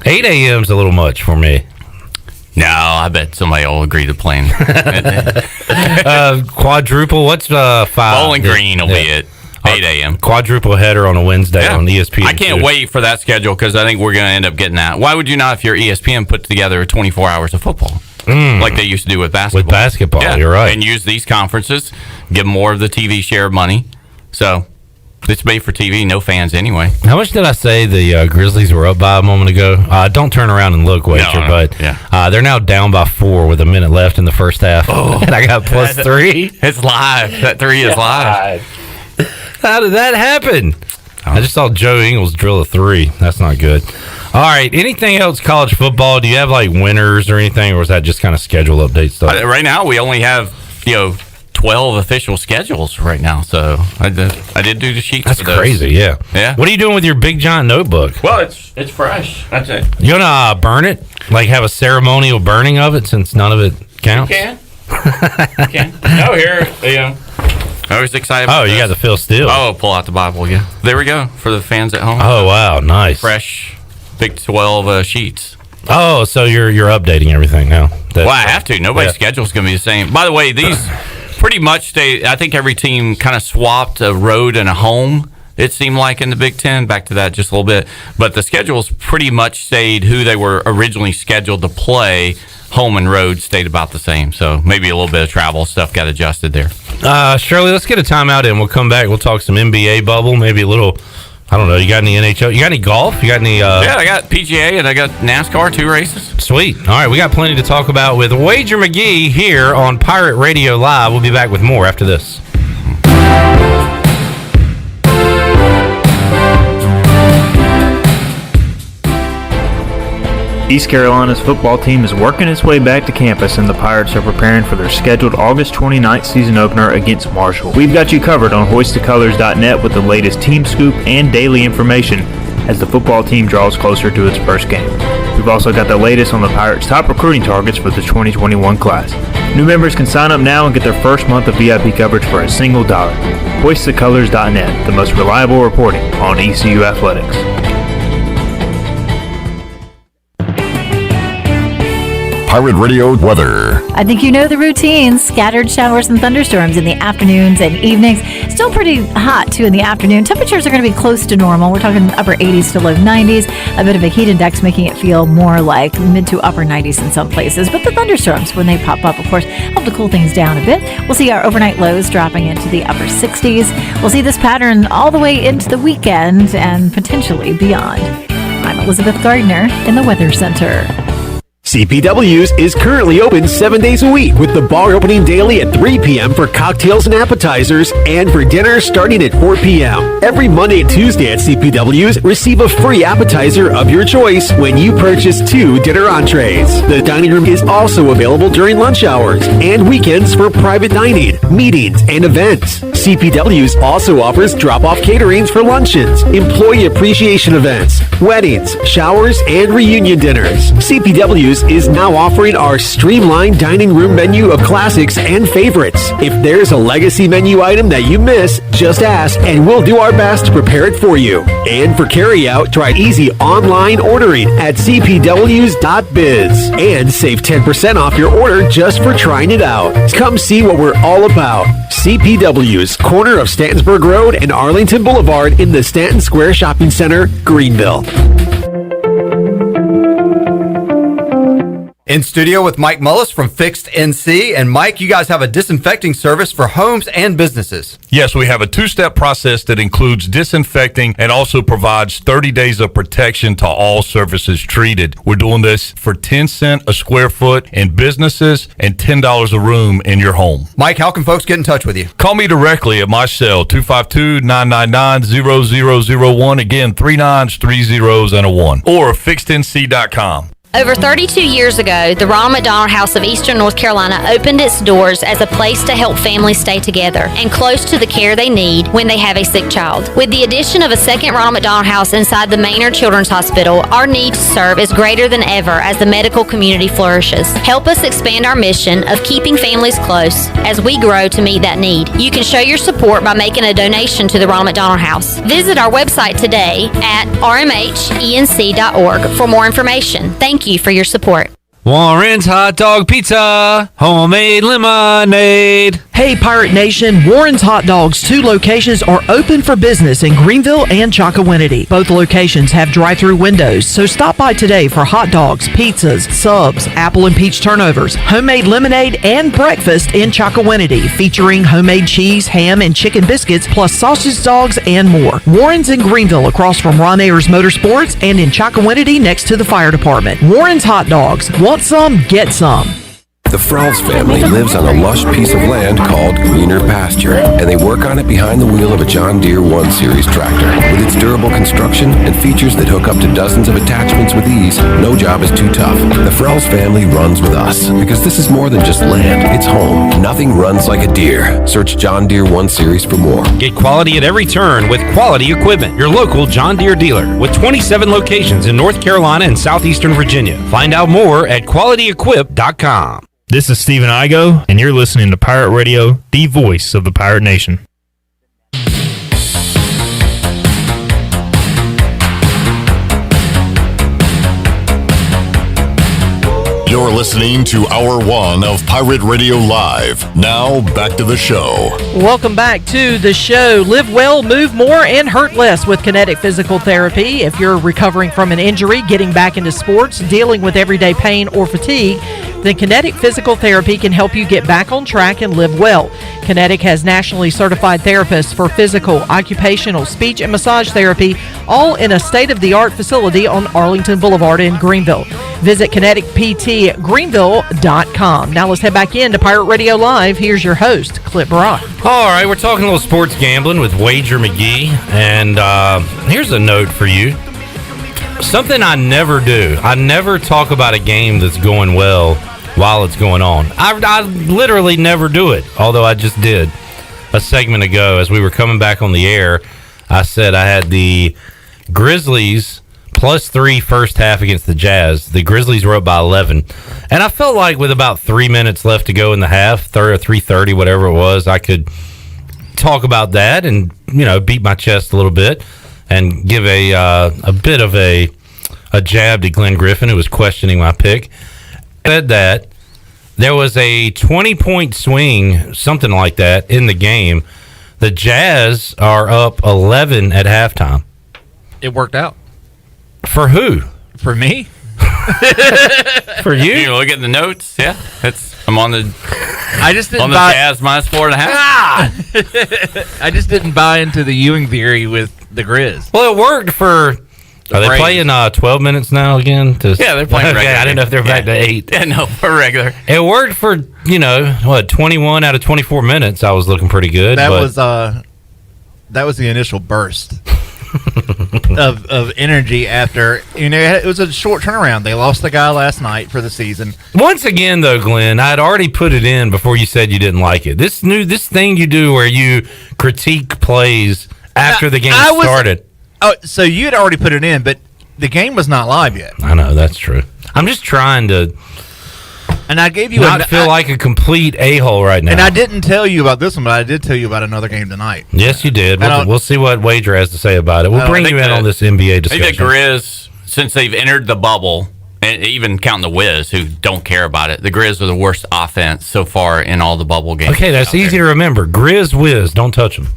8 a.m.'s a little much for me. No, I bet somebody will agree to playing. Quadruple, what's 5? Bowling Green will be at 8 a.m. Quadruple header on a Wednesday on ESPN. I can't wait for that schedule because I think we're going to end up getting that. Why would you not, if you're ESPN, put together 24 hours of football? Like they used to do with basketball. With basketball, yeah. You're right. And use these conferences, give more of the TV share of money. So it's made for TV, no fans anyway. How much did I say the Grizzlies were up by a moment ago? Don't turn around and look, Wager, but they're now down by 4 with a minute left in the first half. Oh, and I got +3. It's live. That 3 is live. How did that happen? I just saw Joe Ingles drill a 3. That's not good. All right. Anything else college football? Do you have like winners or anything, or is that just kind of schedule update stuff? Right now, we only have 12 official schedules right now. So I did do the sheets. That's for those. crazy. Yeah. Yeah. What are you doing with your big giant notebook? Well, it's fresh. That's it. You gonna burn it? Like have a ceremonial burning of it since none of it counts? You can. No, here. I was excited about you got the Phil Steele. Oh, pull out the Bible, yeah. There we go, for the fans at home. Oh, wow, nice. Fresh Big 12 sheets. Oh, so you're updating everything now. Well, I have to. Nobody's schedule's going to be the same. By the way, these pretty much I think every team kind of swapped a road and a home, it seemed like, in the Big Ten. Back to that just a little bit. But the schedules pretty much stayed who they were originally scheduled to play. Home and road stayed about the same, so maybe a little bit of travel stuff got adjusted there. Shirley, let's get a timeout in. We'll come back. We'll talk some NBA bubble, maybe a little. I don't know. You got any NHL? You got any golf? You got any? Yeah, I got PGA and I got NASCAR, 2 races. Sweet. All right, we got plenty to talk about with Wager McGhee here on Pirate Radio Live. We'll be back with more after this. East Carolina's football team is working its way back to campus, and the Pirates are preparing for their scheduled August 29th season opener against Marshall. We've got you covered on hoistthecolors.net with the latest team scoop and daily information as the football team draws closer to its first game. We've also got the latest on the Pirates' top recruiting targets for the 2021 class. New members can sign up now and get their first month of VIP coverage for a single $1. Hoistthecolors.net, the most reliable reporting on ECU athletics. Pirate Radio weather. I think you know the routine. Scattered showers and thunderstorms in the afternoons and evenings. Still pretty hot, too, in the afternoon. Temperatures are going to be close to normal. We're talking upper 80s to low 90s. A bit of a heat index making it feel more like mid to upper 90s in some places. But the thunderstorms, when they pop up, of course, help to cool things down a bit. We'll see our overnight lows dropping into the upper 60s. We'll see this pattern all the way into the weekend and potentially beyond. I'm Elizabeth Gardner in the Weather Center. CPW's is currently open 7 days a week with the bar opening daily at 3 p.m. for cocktails and appetizers and for dinner starting at 4 p.m. Every Monday and Tuesday at CPW's, receive a free appetizer of your choice when you purchase 2 dinner entrees. The dining room is also available during lunch hours and weekends for private dining, meetings, and events. CPW's also offers drop-off caterings for luncheons, employee appreciation events, weddings, showers, and reunion dinners. CPW's is now offering our streamlined dining room menu of classics and favorites. If there's a legacy menu item that you miss, just ask and we'll do our best to prepare it for you. And for carryout, try easy online ordering at cpws.biz and save 10% off your order just for trying it out. Come see what we're all about. CPW's, corner of Stantonsburg Road and Arlington Boulevard in the Stanton Square Shopping Center, Greenville. In studio with Mike Mullis from Fixed NC. And Mike, you guys have a disinfecting service for homes and businesses. Yes, we have a 2-step process that includes disinfecting and also provides 30 days of protection to all surfaces treated. We're doing this for 10 cents a square foot in businesses and $10 a room in your home. Mike, how can folks get in touch with you? Call me directly at my cell, 252-999-0001. Again, 3 9s, 3 zeros, and a 1. Or fixednc.com. Over 32 years ago, the Ronald McDonald House of Eastern North Carolina opened its doors as a place to help families stay together and close to the care they need when they have a sick child. With the addition of a second Ronald McDonald House inside the Maynard Children's Hospital, our need to serve is greater than ever as the medical community flourishes. Help us expand our mission of keeping families close as we grow to meet that need. You can show your support by making a donation to the Ronald McDonald House. Visit our website today at rmhenc.org for more information. Thank you for your support. Warren's Hot Dog Pizza, homemade lemonade. Hey, Pirate Nation, Warren's Hot Dogs 2 locations are open for business in Greenville and Chocowinity. Both locations have drive-through windows, so stop by today for hot dogs, pizzas, subs, apple and peach turnovers, homemade lemonade, and breakfast in Chocowinity, featuring homemade cheese, ham, and chicken biscuits, plus sausage dogs and more. Warren's in Greenville, across from Ron Ayers Motorsports, and in Chocowinity, next to the fire department. Warren's Hot Dogs. Want some? Get some. The Frells family lives on a lush piece of land called Greener Pasture, and they work on it behind the wheel of a John Deere 1 Series tractor. With its durable construction and features that hook up to dozens of attachments with ease, no job is too tough. The Frells family runs with us, because this is more than just land, it's home. Nothing runs like a Deere. Search John Deere 1 Series for more. Get quality at every turn with Quality Equipment, your local John Deere dealer, with 27 locations in North Carolina and southeastern Virginia. Find out more at QualityEquip.com. This is Stephen Igo, and you're listening to Pirate Radio, the voice of the Pirate Nation. You're listening to Hour 1 of Pirate Radio Live. Now, back to the show. Welcome back to the show. Live well, move more, and hurt less with Kinetic Physical Therapy. If you're recovering from an injury, getting back into sports, dealing with everyday pain or fatigue, then Kinetic Physical Therapy can help you get back on track and live well. Kinetic has nationally certified therapists for physical, occupational, speech, and massage therapy, all in a state-of-the-art facility on Arlington Boulevard in Greenville. Visit kineticptgreenville.com. Now let's head back into Pirate Radio Live. Here's your host, Clip Brock. All right, we're talking a little sports gambling with Wager McGhee, and here's a note for you. Something I never do. I never talk about a game that's going well while it's going on. I literally never do it, although I just did a segment ago as we were coming back on the air. I said I had the Grizzlies +3 first half against the Jazz. The Grizzlies were up by 11. And I felt like with about 3 minutes left to go in the half, 3:30, whatever it was, I could talk about that and, beat my chest a little bit and give a bit of a jab to Glenn Griffin, who was questioning my pick. Said that there was a 20-point swing, something like that, in the game. The Jazz are up 11 at halftime. It worked out. For who? For me. For you? You look at the notes. Yeah, I'm on the. I just didn't on the buy Jazz -4.5. I just didn't buy into the Ewing theory with the Grizz. Well, it worked for. Are they playing 12 minutes now again? Yeah, they're playing regular. I didn't know if they're back to 8. Yeah, no, for regular. It worked for 21 out of 24 minutes. I was looking pretty good. That was the initial burst of energy after it was a short turnaround. They lost the guy last night for the season. Once again, though, Glenn, I'd already put it in before you said you didn't like it. This thing you do where you critique plays after the game started. Oh, so you had already put it in, but the game was not live yet. I know, that's true. I'm just trying to and I gave you feel like a complete a-hole right now. And I didn't tell you about this one, but I did tell you about another game tonight. Yes, you did. We'll see what Wager has to say about it. We'll bring you in on this NBA discussion. I think the Grizz, since they've entered the bubble, and even counting the Wiz, who don't care about it, the Grizz are the worst offense so far in all the bubble games. Okay, that's easy to remember. Grizz, Wiz, don't touch them.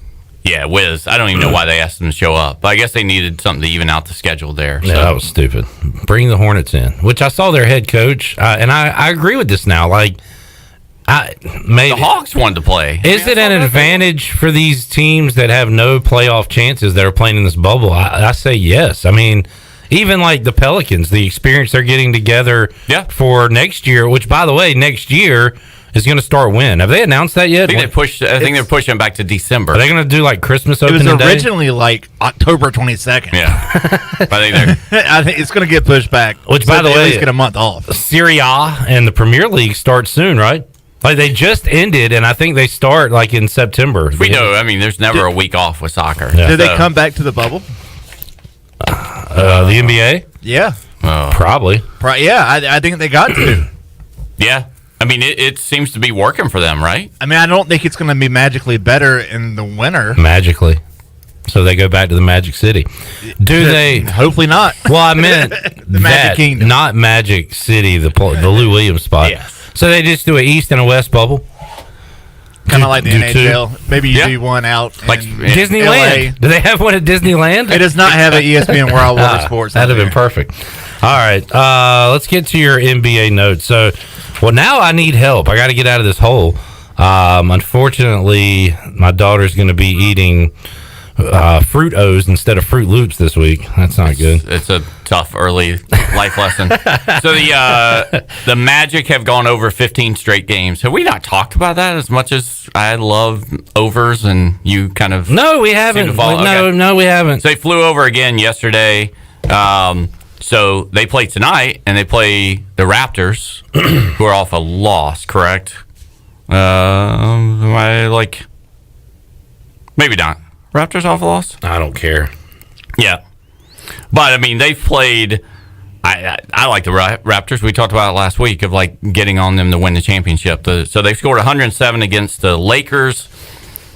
Yeah, Wiz. I don't even know why they asked them to show up. But I guess they needed something to even out the schedule there. Yeah, that was stupid. Bring the Hornets in, which I saw their head coach, and I agree with this now. Like, the Hawks wanted to play. Is it an advantage for these teams that have no playoff chances that are playing in this bubble? I say yes. I mean, even like the Pelicans, the experience they're getting together for next year, which, by the way, next year is going to start when? Have they announced that yet? I think they're pushing back to December. Are they going to do like Christmas It opening was day? originally like October 22nd. Yeah. I think it's going to get pushed back. Which, so by the they at way, least get a month off. Serie A and the Premier League start soon, right? Like they just ended, and I think they start like in September. We know. I mean, there's never a week off with soccer. Yeah. Did they come back to the bubble? The NBA? Yeah. Probably. Yeah, I think they got to. Yeah. I mean, it seems to be working for them, right? I mean, I don't think it's going to be magically better in the winter. Magically. So they go back to the Magic City. Do they? Hopefully not. Well, I meant the Magic Kingdom, not Magic City, the Lou Williams spot. Yes. So they just do an East and a West bubble. Kind of like the do NHL. two? Maybe you Yeah. do one out Like in Disneyland. LA. Do they have one at Disneyland? It does not have an ESPN World Water Sports. That'd have been perfect. All right, let's get to your NBA notes. So, well, now I need help. I got to get out of this hole. Unfortunately, my daughter's going to be eating Fruit O's instead of Fruit Loops this week. That's not good. It's a tough early life lesson. So the Magic have gone over 15 straight games. Have we not talked about that as much as I love overs and you kind of? No, we haven't. No, we haven't. So they flew over again yesterday. So they play tonight and they play the Raptors, who are off a loss. Correct? Am I like? Maybe not. Raptors off a loss? I don't care. Yeah. But, I mean, they've played... I like the Raptors. We talked about it last week of, like, getting on them to win the championship. So they've scored 107 against the Lakers.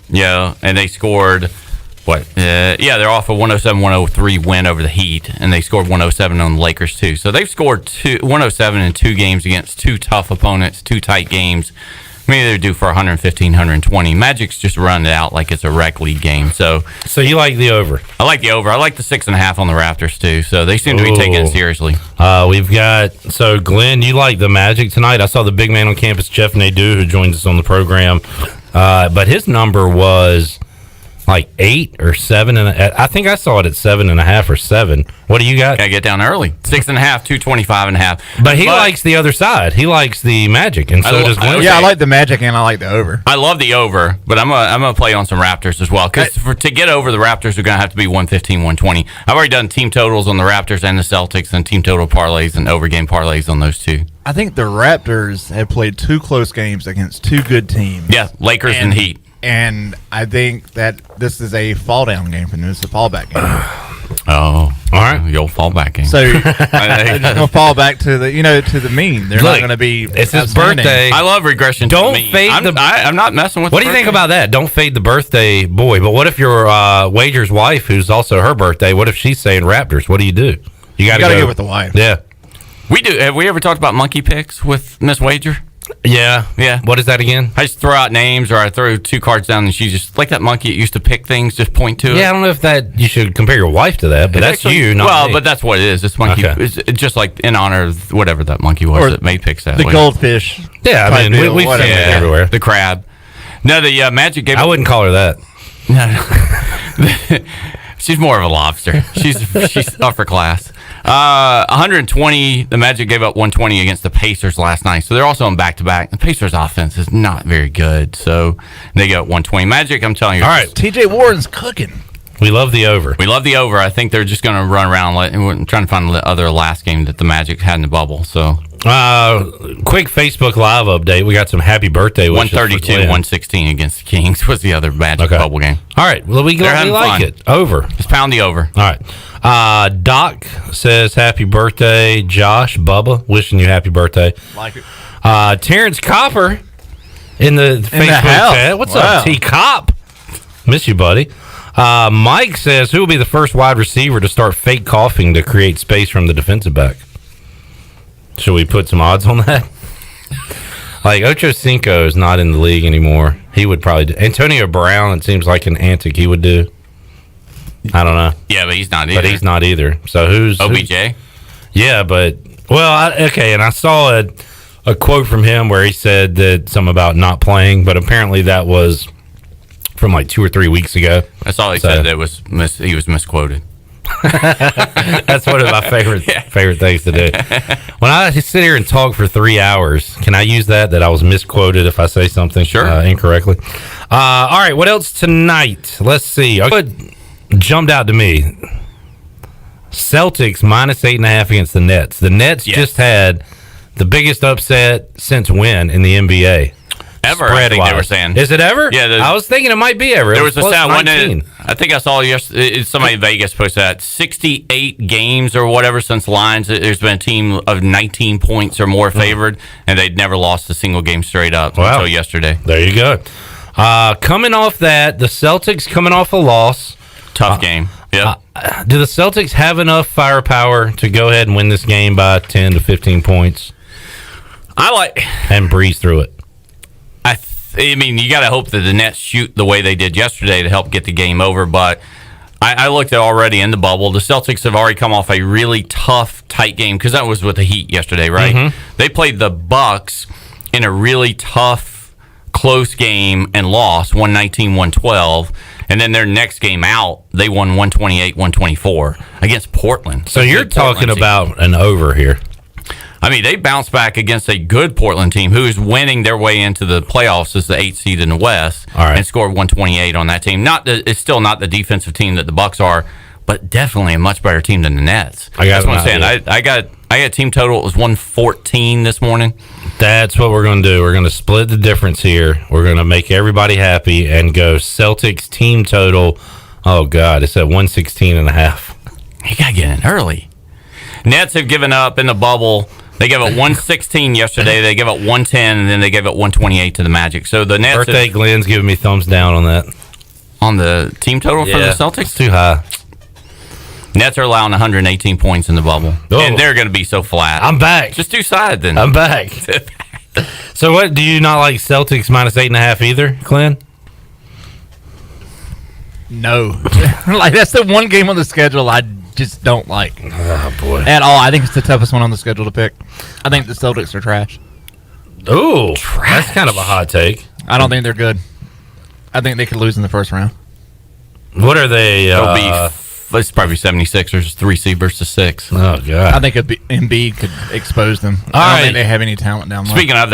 Yeah, and they scored... What? They're off a 107-103 win over the Heat, and they scored 107 on the Lakers, too. So they've scored 107 in 2 games against 2 tough opponents, 2 tight games. Maybe they're due for 115, 120. Magic's just run it out like it's a rec league game. So you like the over? I like the over. I like the 6.5 on the Raptors too. So they seem to be taking it seriously. We've got Glenn. You like the Magic tonight? I saw the big man on campus, Jeff Nadeau, who joins us on the program. But his number was like 8 or 7, and I think I saw it at 7.5 or 7. What do you got? Gotta get down early. 6.5, 225.5. But he likes the other side. He likes the Magic, and so does Glenn. Yeah, I like the Magic and I like the over. I love the over, but I'm gonna play on some Raptors as well because to get over the Raptors are gonna have to be 115, 120. I've already done team totals on the Raptors and the Celtics, and team total parlays and over game parlays on those two. I think the Raptors have played 2 close games against 2 good teams. Yeah, Lakers and Heat. And I think that this is a fall down game for them. It's a fallback game. Oh, all right. The old fallback game. So they're just gonna fall back to the mean. They're not gonna be. It's his birthday. I love regression. Don't to the mean. fade I'm not messing with. What do you think about that? Don't fade the birthday boy. But what if your Wager's wife, who's also her birthday, what if she's saying Raptors? What do? You got to go with the wife. Yeah, we do. Have we ever talked about monkey picks with Miss Wager? Yeah. What is that again? I just throw out names, or I throw 2 cards down, and she just like that monkey that used to pick things, just point to it. Yeah, I don't know if that you should compare your wife to that, but that's actually, you, not me. but that's what it is. This monkey, Okay. it's just like in honor of whatever that monkey was Or that made picks that the way. goldfish. Yeah, I mean we've seen it everywhere. The crab. No, the Magic gave. I wouldn't call her that. No. She's more of a lobster. She's upper class. 120. The Magic gave up 120 against the Pacers last night, so they're also on back-to-back. The Pacers' offense is not very good, so they got 120. Magic, I'm telling you. All right, TJ Warren's cooking. We love the over. We love the over. I think they're just going to run around. We're trying to find the other last game that the Magic had in the bubble. So, quick Facebook Live update. We got some happy birthday wishes. 132, 116 against the Kings was the other Magic bubble game. All right. Well, we like fun. it. Over. Just pound the over. All right. Doc says happy birthday, Josh. Bubba, wishing you happy birthday. Like it. Terrence Copper in the Facebook chat. What's up, T Cop? Miss you, buddy. Mike says, who will be the first wide receiver to start fake coughing to create space from the defensive back? Should we put some odds on that? Like, Ocho Cinco is not in the league anymore. He would probably do. Antonio Brown, it seems like an antic he would do. I don't know. Yeah, but he's not either. So who's... OBJ? Yeah, but... Well, and I saw a quote from him where he said that something about not playing, but apparently that was... from like 2 or 3 weeks ago. That's all he said. That he was misquoted. That's one of my favorite things to do. When I sit here and talk for 3 hours, can I use that I was misquoted if I say something incorrectly? All right, what else tonight? Let's see. What jumped out to me? Celtics minus 8.5 against the Nets. The Nets just had the biggest upset since when in the NBA? Ever, I think they were saying. Is it ever? Yeah. I was thinking it might be ever. There was a stat, I think I saw yesterday, somebody in Vegas posted that 68 games or whatever since lines, there's been a team of 19 points or more favored, and they'd never lost a single game straight up until yesterday. There you go. Coming off that, the Celtics coming off a loss. Tough game. Yeah. Do the Celtics have enough firepower to go ahead and win this game by 10 to 15 points? And breeze through it. I mean, you got to hope that the Nets shoot the way they did yesterday to help get the game over. But I looked at already in the bubble. The Celtics have already come off a really tough, tight game because that was with the Heat yesterday, right? Mm-hmm. They played the Bucks in a really tough, close game and lost 119-112. And then their next game out, they won 128-124 against Portland. So you're talking about an over here. I mean, they bounced back against a good Portland team who is winning their way into the playoffs as the 8th seed in the West and scored 128 on that team. It's still not the defensive team that the Bucks are, but definitely a much better team than the Nets. That's what I'm saying. I got team total. It was 114 this morning. That's what we're going to do. We're going to split the difference here. We're going to make everybody happy and go Celtics team total. Oh, God, it's at 116.5. You got to get in early. Nets have given up in the bubble. They gave up 116 yesterday. They gave up 110, and then they gave up 128 to the Magic. So the Nets. Birthday Glenn's giving me thumbs down on that. On the team total for the Celtics? It's too high. Nets are allowing 118 points in the bubble. Oh. And they're going to be so flat. I'm back. Just do side then. I'm back. So what, do you not like Celtics minus 8.5 either, Glenn? No. Like, that's the one game on the schedule I just don't like. Oh, boy. At all. I think it's the toughest one on the schedule to pick. I think the Celtics are trash. Ooh. That's kind of a hot take. I don't think they're good. I think they could lose in the first round. What are they? It's probably 76ers, 3C versus 6. Oh, God. I think Embiid could expose them. I don't think they have any talent down there. Speaking of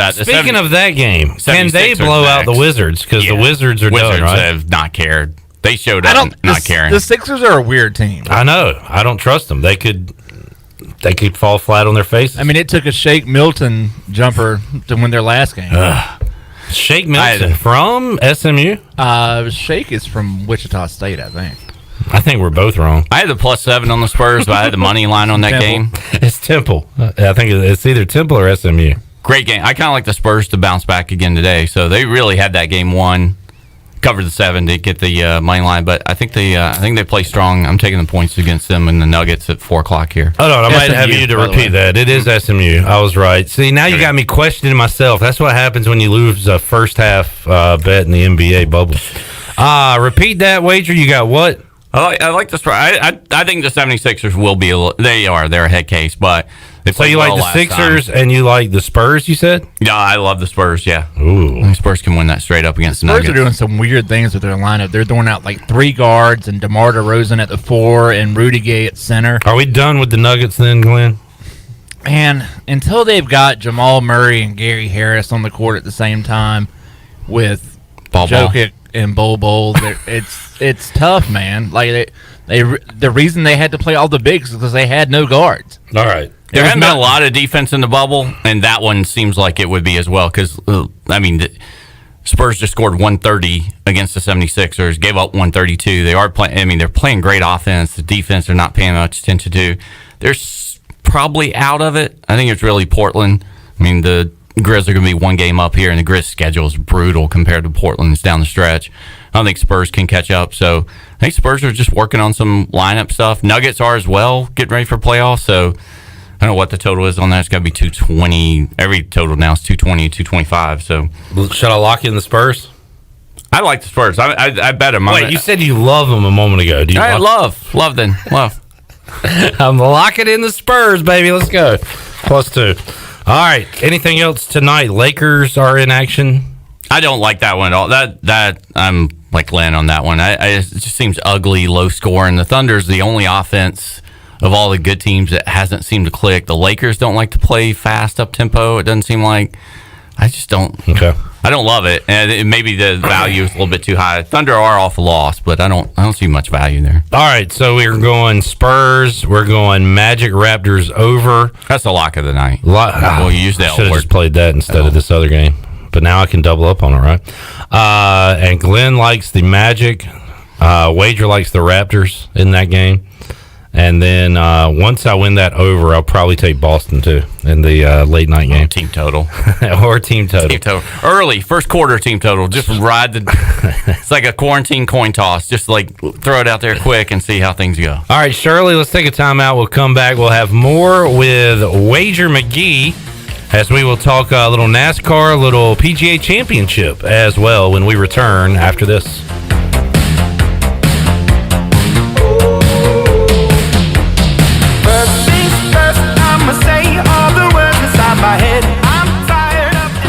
that game, can they blow out the Wizards? Because the Wizards are done, right? Have not cared. They showed up not caring. The Sixers are a weird team. I know. I don't trust them. They could fall flat on their faces. I mean, it took a Shake Milton jumper to win their last game. Shake Milton from SMU? Shake is from Wichita State, I think. I think we're both wrong. I had the +7 on the Spurs, but I had the money line on that game. It's Temple. I think it's either Temple or SMU. Great game. I kind of like the Spurs to bounce back again today. So they really had that game won. Covered the 7 to get the money line, but I think they play strong. I'm taking the points against them and the Nuggets at 4:00 here. Hold on, I might have you to repeat that. It is SMU. I was right. See, now you got me questioning myself. That's what happens when you lose a first half bet in the NBA bubble. Repeat that wager. You got what? I like the Spurs. I think the 76ers will be they're a head case, but so you like the Sixers and you like the Spurs, you said? Yeah, I love the Spurs, yeah. Ooh. The Spurs can win that straight up against the Nuggets. Spurs are doing some weird things with their lineup. They're throwing out like 3 guards and DeMar DeRozan at the 4 and Rudy Gay at center. Are we done with the Nuggets then, Glenn? And until they've got Jamal Murray and Gary Harris on the court at the same time with Jokic and Bol, it's tough, man. Like the reason they had to play all the bigs is because they had no guards. All right. There hasn't been a lot of defense in the bubble, and that one seems like it would be as well. Because the Spurs just scored 130 against the 76ers, gave up 132. They are playing. I mean, they're playing great offense. The defense they're not paying much attention to. They're probably out of it. I think it's really Portland. I mean, the Grizz are going to be 1 game up here, and the Grizz schedule is brutal compared to Portland's down the stretch. I don't think Spurs can catch up. So I think Spurs are just working on some lineup stuff. Nuggets are as well, getting ready for playoffs. So I don't know what the total is on that. It's got to be 220. Every total now is 220, 225. So should I lock in the Spurs? I like the Spurs. I bet them. Wait, you said you love them a moment ago. Do you? Love them. Love. I'm locking in the Spurs, baby. Let's go. +2. All right. Anything else tonight? Lakers are in action. I don't like that one at all. That I'm like Glenn on that one. It just seems ugly, low scoring. The Thunder's the only offense of all the good teams that hasn't seemed to click. The Lakers don't like to play fast, up tempo. It doesn't seem like. I just don't. Okay. I don't love it, and maybe the value is a little bit too high. Thunder are off a loss, but I don't see much value there. All right, so we're going Spurs. We're going Magic Raptors over. That's a lock of the night. Well, you used that. Should have just played that instead of this other game, but now I can double up on it, right? And Glenn likes the Magic. Wager likes the Raptors in that game. And then once I win that over, I'll probably take Boston too in the late night game. Team total. Or team total. Team total. Early, first quarter team total. Just ride the. It's like a quarantine coin toss. Just like throw it out there quick and see how things go. All right, Shirley, let's take a timeout. We'll come back. We'll have more with Wager McGhee as we will talk a little NASCAR, a little PGA Championship as well when we return after this.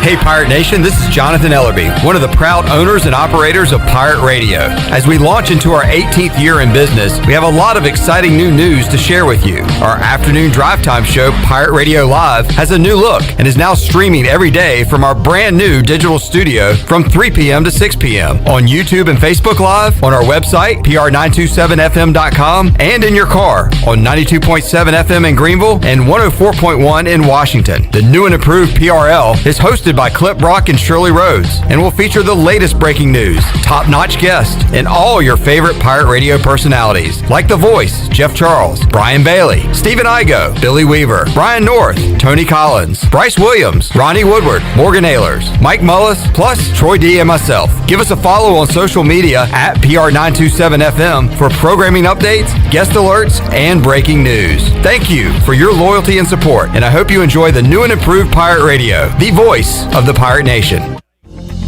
Hey Pirate Nation, this is Jonathan Ellerby, one of the proud owners and operators of Pirate Radio. As we launch into our 18th year in business, we have a lot of exciting new news to share with you. Our afternoon drive time show, Pirate Radio Live, has a new look and is now streaming every day from our brand new digital studio from 3 p.m. to 6 p.m. on YouTube and Facebook Live, on our website, pr927fm.com, and in your car on 92.7 FM in Greenville and 104.1 in Washington. The new and improved PRL is hosted by Clip Brock and Shirley Rhodes and will feature the latest breaking news, top-notch guests, and all your favorite Pirate Radio personalities like The Voice, Jeff Charles, Brian Bailey, Stephen Igo, Billy Weaver, Brian North, Tony Collins, Bryce Williams, Ronnie Woodward, Morgan Ehlers, Mike Mullis, plus Troy D and myself. Give us a follow on social media at PR927FM for programming updates, guest alerts, and breaking news. Thank you for your loyalty and support, and I hope you enjoy the new and improved Pirate Radio, the voice of the Pirate Nation.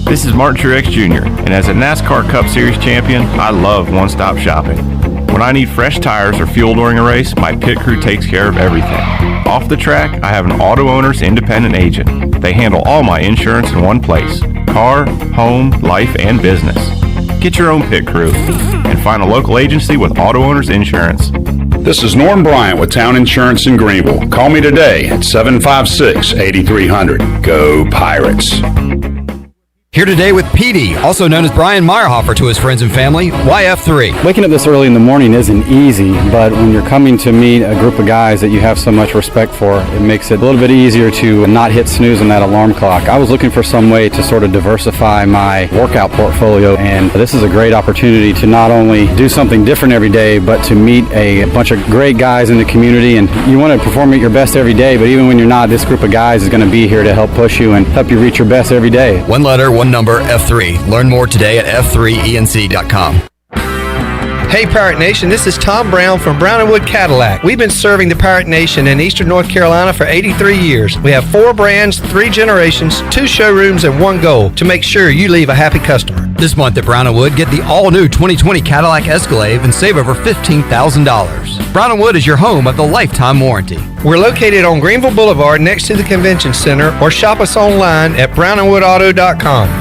This is Martin Truex Jr., and as a NASCAR Cup Series champion, I love one-stop shopping. When I need fresh tires or fuel during a race, my pit crew takes care of everything. Off the track, I have an Auto Owners independent agent. They handle all my insurance in one place: car, home, life, and business. Get your own pit crew and find a local agency with Auto Owners Insurance. This is Norm Bryant with Town Insurance in Greenville. Call me today at 756-8300. Go Pirates. Here today with PD, also known as Brian Meyerhofer to his friends and family, YF3. Waking up this early in the morning isn't easy, but when you're coming to meet a group of guys that you have so much respect for, it makes it a little bit easier to not hit snooze on that alarm clock. I was looking for some way to sort of diversify my workout portfolio, and this is a great opportunity to not only do something different every day, but to meet a bunch of great guys in the community. And you want to perform at your best every day, but even when you're not, this group of guys is going to be here to help push you and help you reach your best every day. One letter, one number, F3. Learn more today at f3enc.com. Hey Pirate Nation, this is Tom Brown from Brown & Wood Cadillac. We've been serving the Pirate Nation in eastern North Carolina for 83 years. We have 4 brands, 3 generations, 2 showrooms, and 1 goal to make sure you leave a happy customer. This month at Brown & Wood, get the all-new 2020 Cadillac Escalade and save over $15,000. Brown & Wood is your home of the lifetime warranty. We're located on Greenville Boulevard next to the Convention Center, or shop us online at brownandwoodauto.com.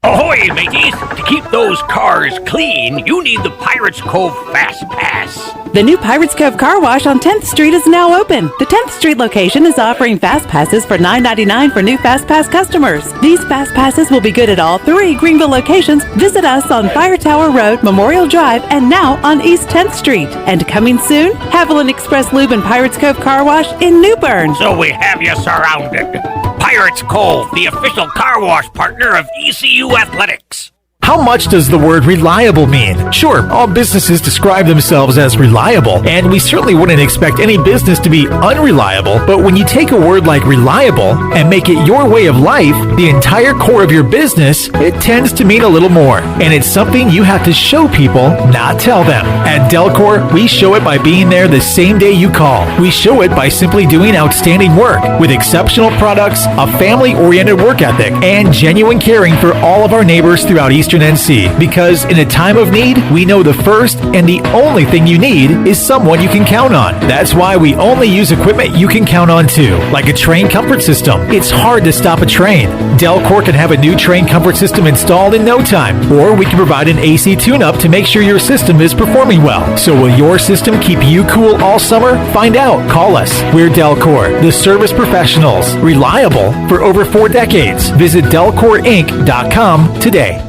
Ahoy, mateys! To keep those cars clean, you need the Pirates Cove Fast Pass. The new Pirates Cove Car Wash on 10th Street is now open. The 10th Street location is offering Fast Passes for $9.99 for new Fast Pass customers. These Fast Passes will be good at all 3 Greenville locations. Visit us on Fire Tower Road, Memorial Drive, and now on East 10th Street. And coming soon, Haviland Express Lube and Pirates Cove Car Wash in New Bern. So we have you surrounded. Pirates Cove, the official car wash partner of ECU Athletics. How much does the word reliable mean? Sure, all businesses describe themselves as reliable, and we certainly wouldn't expect any business to be unreliable, but when you take a word like reliable and make it your way of life, the entire core of your business, it tends to mean a little more. And it's something you have to show people, not tell them. At Delcor, we show it by being there the same day you call. We show it by simply doing outstanding work with exceptional products, a family-oriented work ethic, and genuine caring for all of our neighbors throughout Eastern Eastern NC, because in a time of need, we know the first and the only thing you need is someone you can count on. That's why we only use equipment you can count on too, like a train comfort system. It's hard to stop a train. Delcor can have a new train comfort system installed in no time, or we can provide an AC tune-up to make sure your system is performing well. So will your system keep you cool all summer? Find out. Call us. We're Delcor, the service professionals. Reliable for over 4 decades. Visit DelcorInc.com today.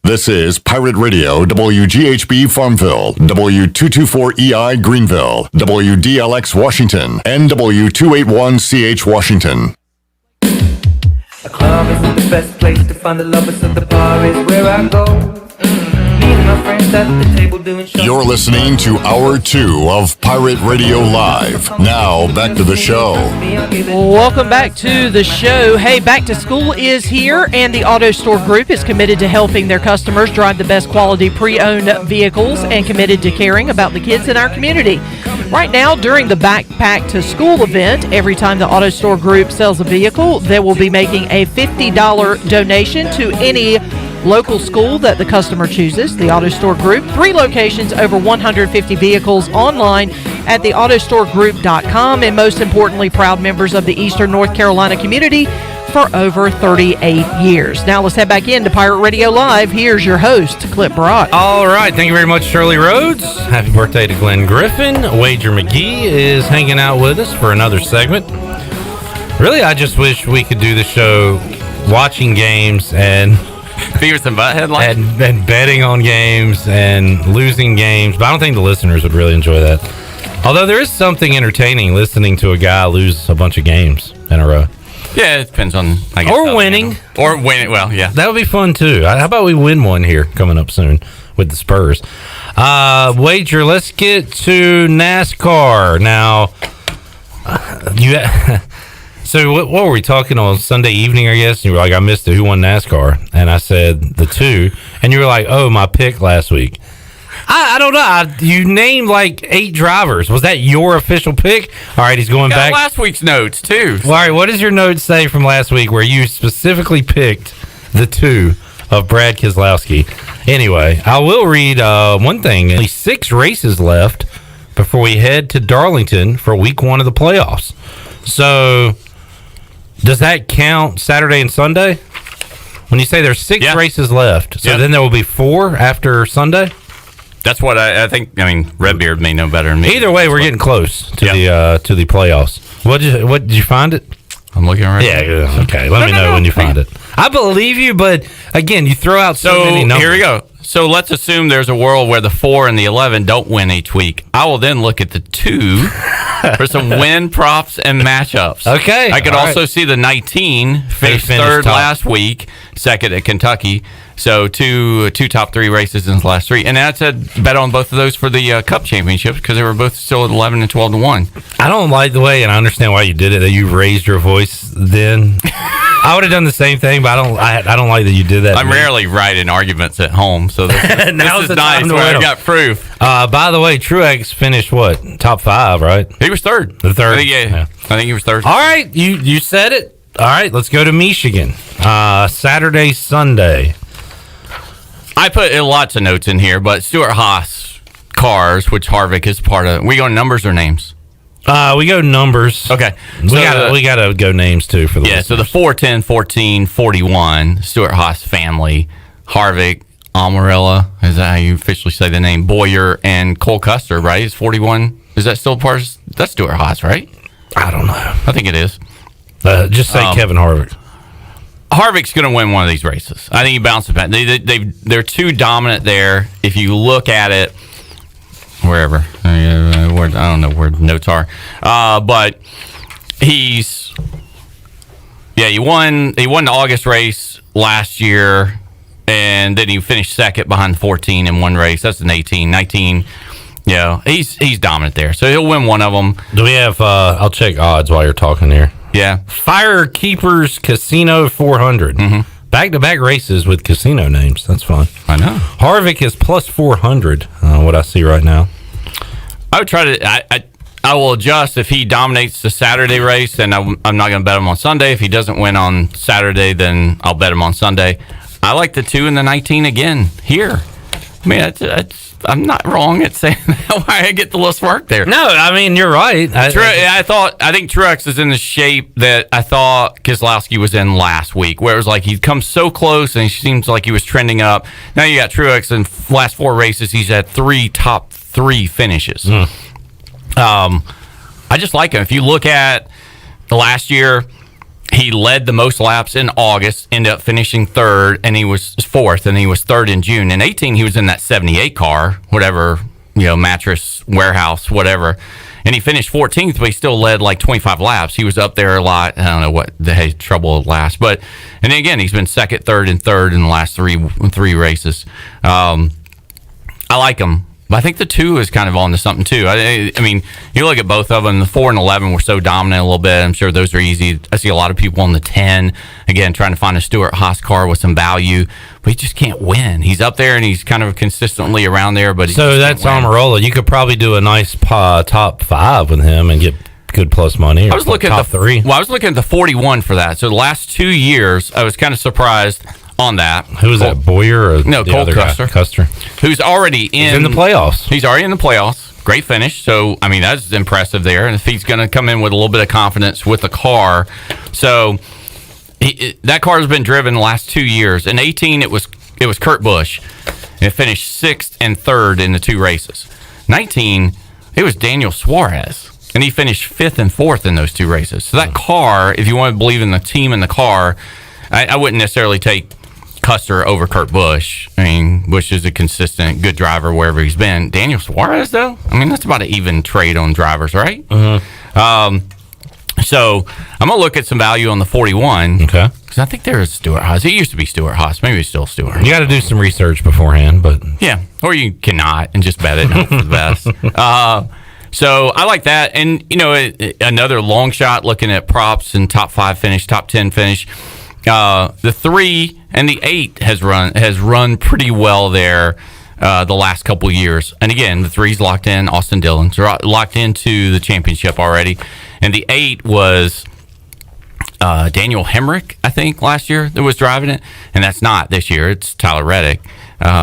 This is Pirate Radio, WGHB Farmville, W224EI Greenville, WDLX Washington, and W281CH Washington. A club isn't the best place to find the lovers, so the bar is where I go. Me and my friends at the table doing shows. You're listening to Hour 2 of Pirate Radio Live. Now, back to the show. Welcome back to the show. Hey, back to school is here, and the Auto Store Group is committed to helping their customers drive the best quality pre-owned vehicles and committed to caring about the kids in our community. Right now, during the Backpack to School event, every time the Auto Store Group sells a vehicle, they will be making a $50 donation to any local school that the customer chooses. The Auto Store Group, 3 locations, over 150 vehicles online at theautostoregroup.com, and most importantly, proud members of the Eastern North Carolina community for over 38 years. Now let's head back into Pirate Radio Live. Here's your host, Clip Brock. All right. Thank you very much, Shirley Rhodes. Happy birthday to Glenn Griffin. Wager McGhee is hanging out with us for another segment. Really, I just wish we could do the show watching games and Beavis and Butthead and betting on games and losing games, but I don't think the listeners would really enjoy that. Although there is something entertaining listening to a guy lose a bunch of games in a row. Yeah, it depends on, I guess. Or winning. Or winning, well, yeah. That would be fun, too. How about we win one here coming up soon with the Spurs? Wager, let's get to NASCAR. Now, so what were we talking on Sunday evening, I guess? And you were like, I missed it. Who won NASCAR? And I said, the 2. And you were like, oh, my pick last week. I don't know. You named like 8 drivers. Was that your official pick? All right, he's going back. Last week's notes, too. All right, what does your notes say from last week where you specifically picked the 2 of Brad Keselowski? Anyway, I will read one thing. Only 6 races left before we head to Darlington for week 1 of the playoffs. So does that count Saturday and Sunday? When you say there's 6 races left, so then there will be 4 after Sunday? That's what I think. I mean, Redbeard may know better than me. Either way, we're getting close to the playoffs. What did you find it? I'm looking right now. Yeah, okay. Let me know when you find it. I believe you, but again, you throw out so many numbers. Here we go. So let's assume there's a world where the 4 and the 11 don't win each week. I will then look at the 2 for some win props and matchups. Okay. I could also see the 19 finish third last week, second at Kentucky. So two top 3 races in the last 3. And I said bet on both of those for the Cup championships because they were both still at 11 and 12 to 1. I don't like the way, and I understand why you did it, that you raised your voice then. I would have done the same thing, but I don't like that you did that. I'm rarely right in arguments at home, so this is nice where I got proof. By the way, Truex finished what? Top 5, right? He was third. The third? I think he was third. All right, you said it. All right, let's go to Michigan. Saturday, Sunday. I put lots of notes in here, but Stuart Haas cars, which Harvick is part of. We go numbers or names? We go numbers. Okay. We gotta go names too for the listeners. So the 4, 10, 14, 41, Stuart Haas family, Harvick, Almirola, is that how you officially say the name? Boyer and Cole Custer, right? Is 41? Is that still part of that's Stuart Haas, right? I don't know. I think it is. Just say Kevin Harvick. Harvick's going to win one of these races. I think he bounces back. They're too dominant there. If you look at it, wherever, I don't know where notes are, but he won the August race last year, and then he finished second behind 14 in one race. That's an 18, 19. Yeah, he's dominant there, so he'll win one of them. Do we have? I'll check odds while you're talking here. Yeah, Firekeepers Casino 400. Mm-hmm. Back-to-back races with casino names. That's fun. I know. Harvick is plus 400. What I see right now. I would try to. I will adjust if he dominates the Saturday race, then I'm not going to bet him on Sunday. If he doesn't win on Saturday, then I'll bet him on Sunday. I like the 2 and the 19 again here. I mean, I'm not wrong at saying that. Why I get the little smirk there. No, I mean, you're right. I think Truex is in the shape that I thought Keselowski was in last week, where it was like he'd come so close and he seems like he was trending up. Now you got Truex in last 4 races. He's had 3 top 3 finishes. I just like him. If you look at the last year, he led the most laps in August, ended up finishing 3rd, and he was 4th, and he was 3rd in June. In 18, he was in that 78 car, whatever, mattress, warehouse, whatever. And he finished 14th, but he still led like 25 laps. He was up there a lot. I don't know what they had trouble last. But, and then again, he's been 2nd, 3rd, and 3rd in the last three races. I like him. But I think the 2 is kind of on to something, too. I mean, you look at both of them. The 4 and 11 were so dominant a little bit. I'm sure those are easy. I see a lot of people on the 10, again, trying to find a Stewart-Haas car with some value. But he just can't win. He's up there, and he's kind of consistently around there. But so that's Almirola. You could probably do a nice top 5 with him and get good plus money. I was looking top at the 3. Well, I was looking at the 41 for that. So the last 2 years, I was kind of surprised on that. Who was that, Boyer or no, Cole Custer, who's already in the playoffs. He's already in the playoffs. Great finish. So, I mean, that's impressive there. And if he's going to come in with a little bit of confidence with the car. So, that car has been driven the last 2 years. In 18, it was Kurt Busch. And it finished 6th and 3rd in the 2 races. 19, it was Daniel Suarez. And he finished 5th and 4th in those 2 races. So that car, if you want to believe in the team and the car, I wouldn't necessarily take Custer over Kurt Busch. I mean, Busch is a consistent, good driver wherever he's been. Daniel Suarez, though, I mean, that's about an even trade on drivers, right? So I'm going to look at some value on the 41. Okay. Because I think there is Stewart-Haas. It used to be Stewart-Haas. Maybe it's still Stewart. You got to do some research beforehand, but... Yeah, or you cannot and just bet it and hope for the best. So I like that. And, another long shot looking at props and top 5 finish, top 10 finish. The 3 and the 8 has run pretty well there the last couple years. And again, the 3's locked in. Austin Dillon's locked into the championship already. And the 8 was Daniel Hemrick, I think, last year that was driving it. And that's not this year. It's Tyler Reddick.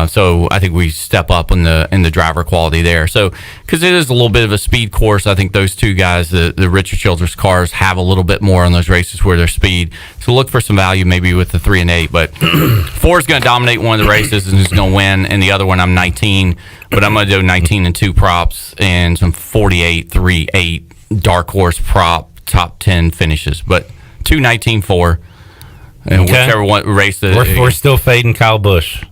So I think we step up in the driver quality there. So because it is a little bit of a speed course, I think those 2 guys, the Richard Childress cars, have a little bit more on those races where they're speed. So look for some value maybe with the 3 and 8. But 4 is going to dominate one of the races and is going to win. And the other one, I'm 19, but I'm going to do 19 and 2 props and some 48, 3, 8 dark horse prop top 10 finishes. But 2, 19, 4, and whichever one race we're still fading Kyle Busch.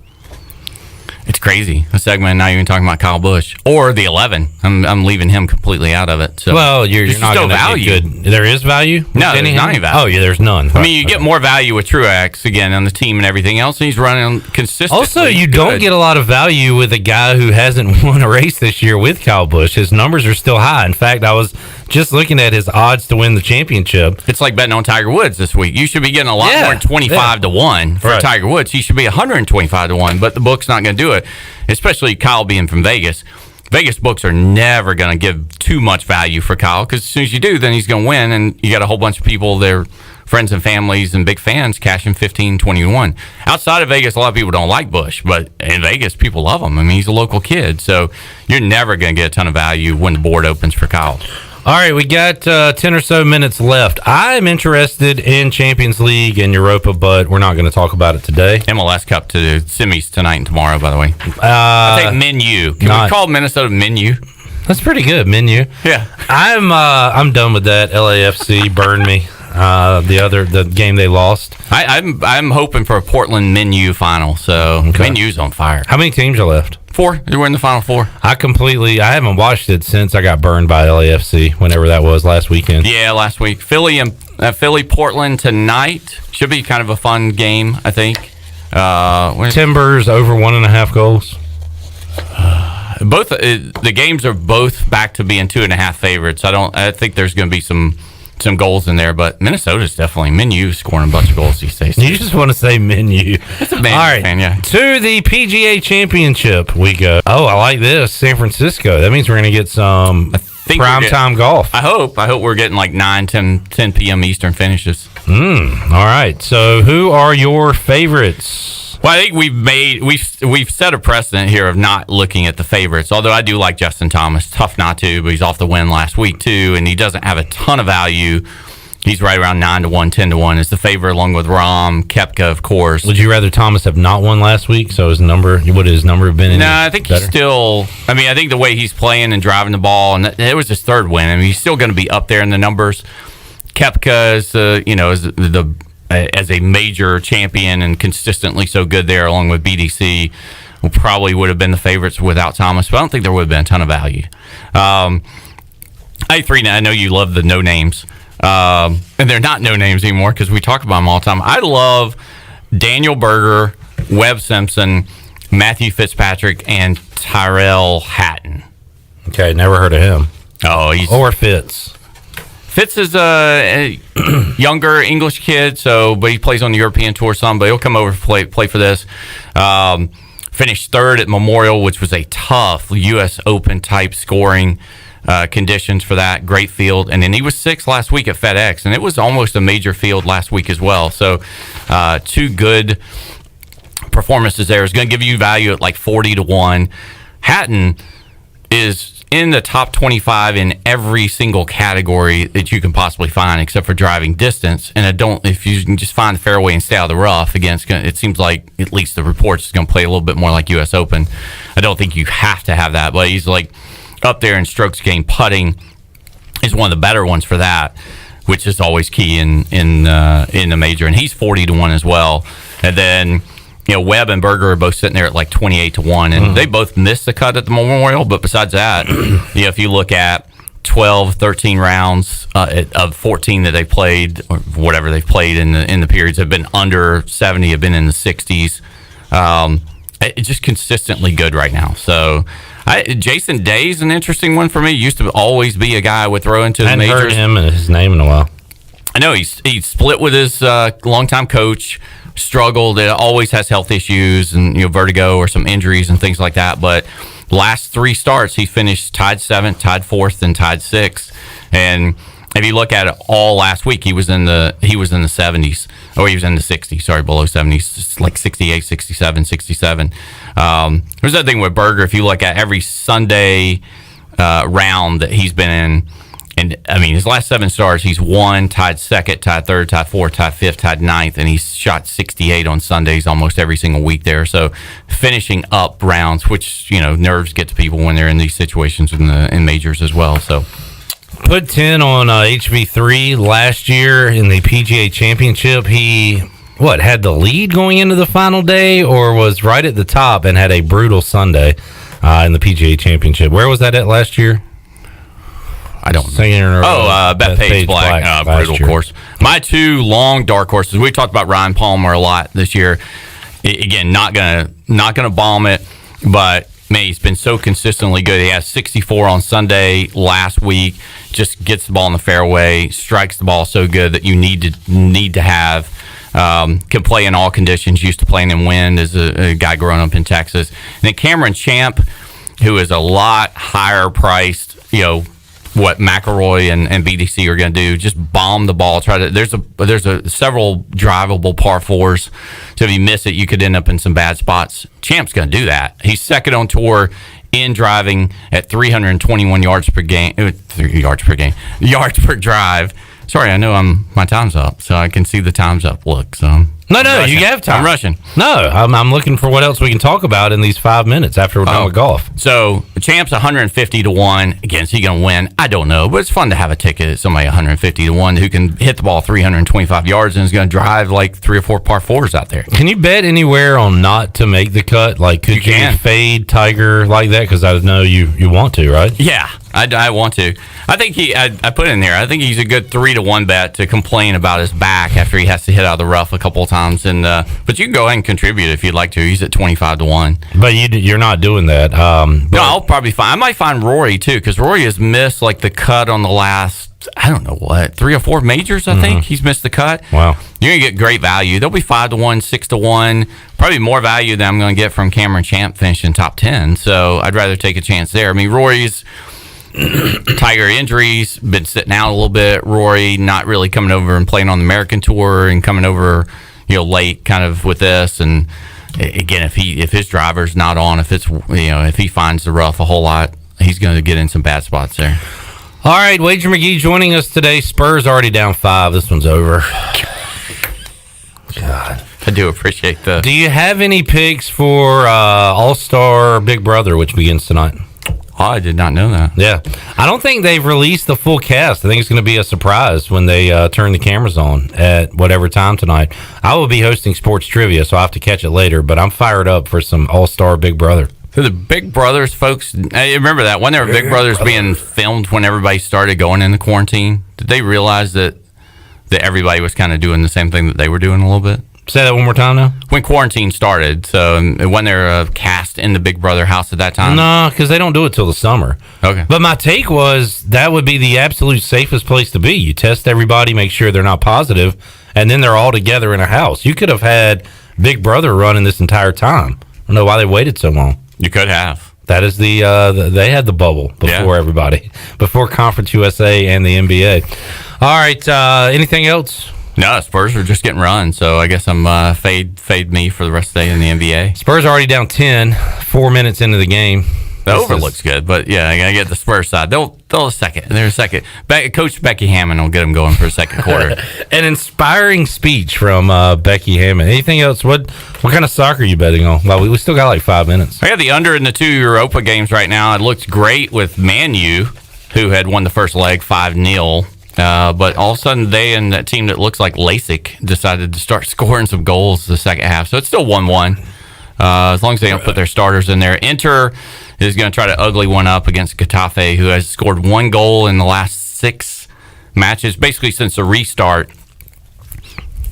It's crazy. A segment not even talking about Kyle Busch or the 11. I'm leaving him completely out of it. So well, you're not going to get good. There is value. No, there's not any value. Oh yeah, there's none. I mean, you get more value with Truex again on the team and everything else. And he's running consistently. Also, you don't get a lot of value with a guy who hasn't won a race this year with Kyle Busch. His numbers are still high. In fact, I was just looking at his odds to win the championship. It's like betting on Tiger Woods this week. You should be getting a lot more than 25 to 1 for Tiger Woods. He should be 125 to 1, but the book's not going to do it, especially Kyle being from Vegas. Vegas books are never going to give too much value for Kyle because as soon as you do, then he's going to win, and you got a whole bunch of people, their friends and families and big fans, cashing 15, 21. Outside of Vegas, a lot of people don't like Busch, but in Vegas, people love him. I mean, he's a local kid, so you're never going to get a ton of value when the board opens for Kyle. All right, we got 10 or so minutes left. I'm interested in Champions League and Europa, but we're not going to talk about it today. MLS Cup to the semis tonight and tomorrow, by the way. I think Menu. Can we call Minnesota Menu? That's pretty good, Menu. Yeah. I'm done with that. LAFC burned me. The game they lost. I'm hoping for a Portland Menu final, so Menu's on fire. How many teams are left? 4. We're in the final 4. I haven't watched it since I got burned by LAFC, whenever that was last weekend. Yeah, last week. Philly Portland tonight should be kind of a fun game, I think. Timbers over 1.5 goals. Both the games are both back to being 2.5 favorites. I think there's going to be some goals in there, but Minnesota's definitely Menu scoring a bunch of goals these days. You just want to say Menu. It's a fan, yeah. To the PGA Championship we go. Oh, I like this. San Francisco. That means we're going to get some primetime golf. I hope we're getting like 9, 10 p.m. Eastern finishes. All right. So who are your favorites? Well, I think we've set a precedent here of not looking at the favorites. Although I do like Justin Thomas, tough not to, but he's off the win last week too, and he doesn't have a ton of value. He's right around 9-1, 10-1 is the favorite, along with Rahm, Koepka, of course. Would you rather Thomas have not won last week? So would his number have been? No, I think he's still. I mean, I think the way he's playing and driving the ball, and it was his third win. I mean, he's still going to be up there in the numbers. Koepka is as a major champion and consistently so good there, along with BDC, probably would have been the favorites without Thomas, but I don't think there would have been a ton of value. I know you love the no names, and they're not no names anymore because we talk about them all the time. I love Daniel Berger, Webb Simpson, Matthew Fitzpatrick, and Tyrell Hatton. Okay, never heard of him. Or Fitz. Fitz is a younger English kid, but he plays on the European Tour some, but he'll come over to play for this. Finished third at Memorial, which was a tough U.S. Open type scoring conditions for that. Great field. And then he was sixth last week at FedEx, and it was almost a major field last week as well. So two good performances there. It's going to give you value at like 40-1. Hatton is in the top 25 in every single category that you can possibly find, except for driving distance. And if you can just find the fairway and stay out of the rough, again, it seems like, at least the reports, is going to play a little bit more like U.S. Open. I don't think you have to have that, but he's like up there in strokes gained. Putting is one of the better ones for that, which is always key in the major. And he's 40-1 as well. And then Webb and Berger are both sitting there at like 28-1, and they both missed the cut at the Memorial. But besides that, if you look at 12, 13 rounds of 14 that they played, or whatever they've played in the periods, have been under 70, have been in the 60s. It's just consistently good right now. So Jason Day's an interesting one for me. Used to always be a guy I would throw into the majors. I hadn't heard him and his name in a while. I know he split with his longtime coach. Struggled. It always has health issues and vertigo or some injuries and things like that. But last three starts, he finished tied 7th, tied 4th, and tied 6th. And if you look at it all last week, he was in the 70s, or he was in the 60s. Sorry, below 70s, it's like 68, 67, 67. There's that thing with Berger. If you look at every Sunday round that he's been in. And, I mean, his last 7 starts, he's won, tied 2nd, tied 3rd, tied 4th, tied 5th, tied 9th, and he's shot 68 on Sundays almost every single week there. So finishing up rounds, which, nerves get to people when they're in these situations in majors as well. So put 10 on HV3 last year in the PGA Championship. He, had the lead going into the final day, or was right at the top and had a brutal Sunday in the PGA Championship? Where was that at last year? I don't know. Bethpage Black. Brutal course. My two long dark horses, we talked about Ryan Palmer a lot this year. Again, not gonna bomb it, but man, he's been so consistently good. He has 64 on Sunday last week. Just gets the ball in the fairway, strikes the ball so good that you need to have. Can play in all conditions. Used to playing in wind as a guy growing up in Texas. And then Cameron Champ, who is a lot higher priced, what McElroy and BDC are going to do, just bomb the ball. There's several drivable par 4s, so if you miss it, you could end up in some bad spots. Champ's going to do that. He's second on tour in driving at 321 yards per drive. Sorry, I know my time's up, so I can see the time's up. Look, so no, you have time. I'm rushing. No, I'm looking for what else we can talk about in these 5 minutes after we're done with golf. So Champ's 150-1. Again, is he going to win? I don't know, but it's fun to have a ticket at somebody 150-1 who can hit the ball 325 yards and is going to drive like 3 or 4 par 4s out there. Can you bet anywhere on not to make the cut? Like, could you fade Tiger like that? Because I know you want to, right? Yeah. I want to. I think I put in there. I think he's a good 3-1 bet to complain about his back after he has to hit out of the rough a couple of times. And but you can go ahead and contribute if you'd like to. He's at 25-1. But you're not doing that. No, I'll probably find. I might find Rory too, because Rory has missed like the cut on the last, I don't know what, 3 or 4 majors. I think he's missed the cut. Wow. You're gonna get great value. They'll be 5-1, 6-1. Probably more value than I'm going to get from Cameron Champ finishing top 10. So I'd rather take a chance there. I mean, Rory's Tiger injuries, been sitting out a little bit. Rory not really coming over and playing on the American Tour and coming over, late kind of with this. And again, if his driver's not on, if he finds the rough a whole lot, he's going to get in some bad spots there. All right, Wager McGhee joining us today. Spurs already down 5. This one's over. God, I do appreciate that. Do you have any picks for All-Star Big Brother, which begins tonight? Oh, I did not know that. Yeah. I don't think they've released the full cast. I think it's going to be a surprise when they turn the cameras on at whatever time tonight. I will be hosting sports trivia, so I'll have to catch it later, but I'm fired up for some All-Star Big Brother. So the Big Brothers folks, I remember that when there were Big Brothers being filmed when everybody started going into quarantine, did they realize that everybody was kind of doing the same thing that they were doing a little bit? Say that one more time now. When quarantine started, so when they're cast in the Big Brother house at that time? No, because they don't do it till the summer. Okay. But my take was that would be the absolute safest place to be. You test everybody, make sure they're not positive, and then they're all together in a house. You could have had Big Brother running this entire time. I don't know why they waited so long. You could have. That is they had the bubble before everybody, before Conference USA and the NBA. All right, anything else? No, Spurs are just getting run, so I guess I'm fade me for the rest of the day in the NBA. Spurs already down 10, 4 minutes into the game. The over looks good, but yeah, I gotta get the Spurs side. They'll a second. There's a second. Coach Becky Hammond will get them going for a second quarter. An inspiring speech from Becky Hammond. Anything else? What kind of soccer are you betting on? Well, we still got like 5 minutes. I got the under in the 2 Europa games right now. It looked great with Man U, who had won the first leg 5-0. But all of a sudden, they and that team that looks like LASIK decided to start scoring some goals the second half. So it's still 1-1. As long as they don't put their starters in there. Inter is going to try to ugly one up against Getafe, who has scored 1 goal in the last 6 matches. Basically, since the restart,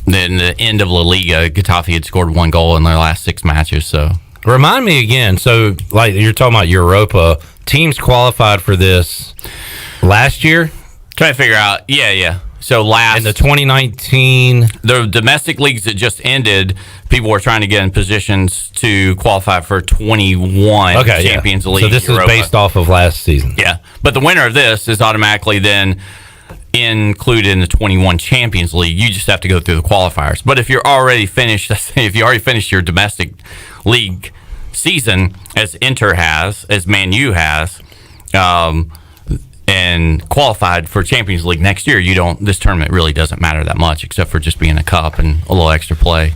then the end of La Liga, Getafe had scored 1 goal in their last 6 matches. So remind me again. So, like you're talking about Europa, teams qualified for this last year. Trying to figure out, yeah. So in the 2019, the domestic leagues that just ended, people were trying to get in positions to qualify for 21 Champions League. So this Europa. is based off of last season. Yeah, but the winner of this is automatically then included in the 21 Champions League. You just have to go through the qualifiers. But if you're already finished, if you already finished your domestic league season, as Inter has, as Man U has, and qualified for Champions League next year, this tournament really doesn't matter that much, except for just being a cup and a little extra play.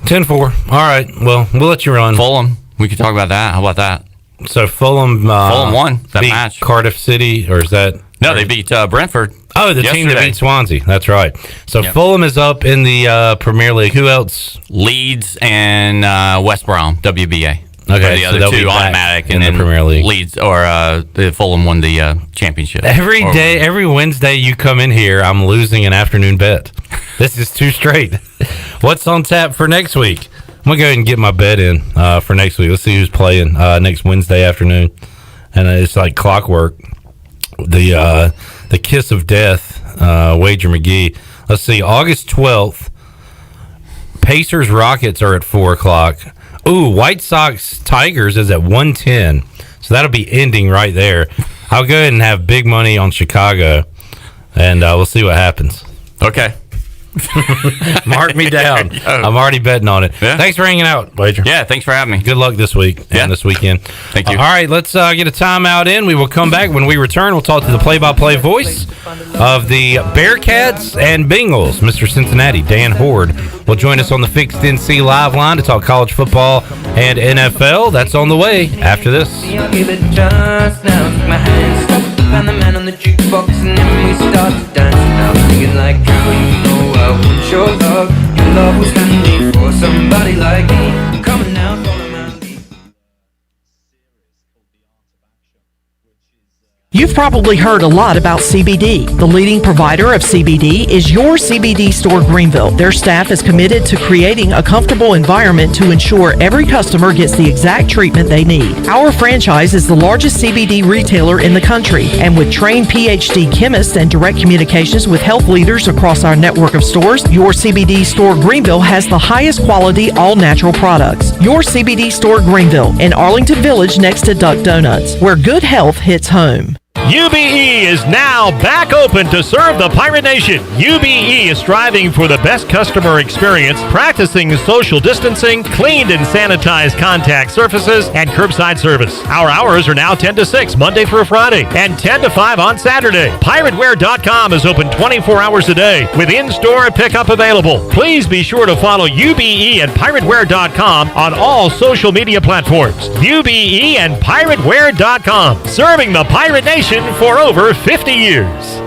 10-4. All right. Well, we'll let you run. Fulham. We can talk about that. How about that? So Fulham won that beat match. Cardiff City, or is that? No, they beat Brentford. Oh, the team that beat Swansea. That's right. So Fulham is up in the Premier League. Who else? Leeds and West Brom, WBA. Okay, the other 2 automatic, and in then the Premier League. Leeds or Fulham won the championship. Every Wednesday you come in here, I'm losing an afternoon bet. This is 2 straight. What's on tap for next week? I'm gonna go ahead and get my bet in for next week. Let's see who's playing next Wednesday afternoon, and it's like clockwork. The kiss of death, Wager McGhee. Let's see, August 12th. Pacers Rockets are at 4:00. Ooh, White Sox Tigers is at 1:10. So that'll be ending right there. I'll go ahead and have big money on Chicago, and we'll see what happens. Okay. Mark me down. I'm already betting on it. Yeah. Thanks for hanging out, Wager. Yeah, thanks for having me. Good luck this week and this weekend. Thank you. All right, let's get a timeout in. We will come back. When we return, we'll talk to the play-by-play voice of the Bearcats and Bengals, Mr. Cincinnati, Dan Horde, will join us on the Fixed NC Live line to talk college football and NFL. That's on the way after this. I'll give it just now. Take my hand, stop, find the man on the jukebox, and then we start to dance. Now I'm singing like, girl, you know I want your love. Your love was handmade for somebody like me. I'm coming now, follow my lead. You've probably heard a lot about CBD. The leading provider of CBD is your CBD store Greenville. Their staff is committed to creating a comfortable environment to ensure every customer gets the exact treatment they need. Our franchise is the largest CBD retailer in the country, and with trained PhD chemists and direct communications with health leaders across our network of stores, your CBD store Greenville has the highest quality all-natural products. Your CBD store Greenville in Arlington Village next to Duck Donuts, where good health hits home. UBE is now back open to serve the Pirate Nation. UBE is striving for the best customer experience, practicing social distancing, cleaned and sanitized contact surfaces, and curbside service. Our hours are now 10 to 6, Monday through Friday, and 10 to 5 on Saturday. PirateWear.com is open 24 hours a day with in-store pickup available. Please be sure to follow UBE and PirateWear.com on all social media platforms. UBE and PirateWear.com, serving the Pirate Nation for over 50 years.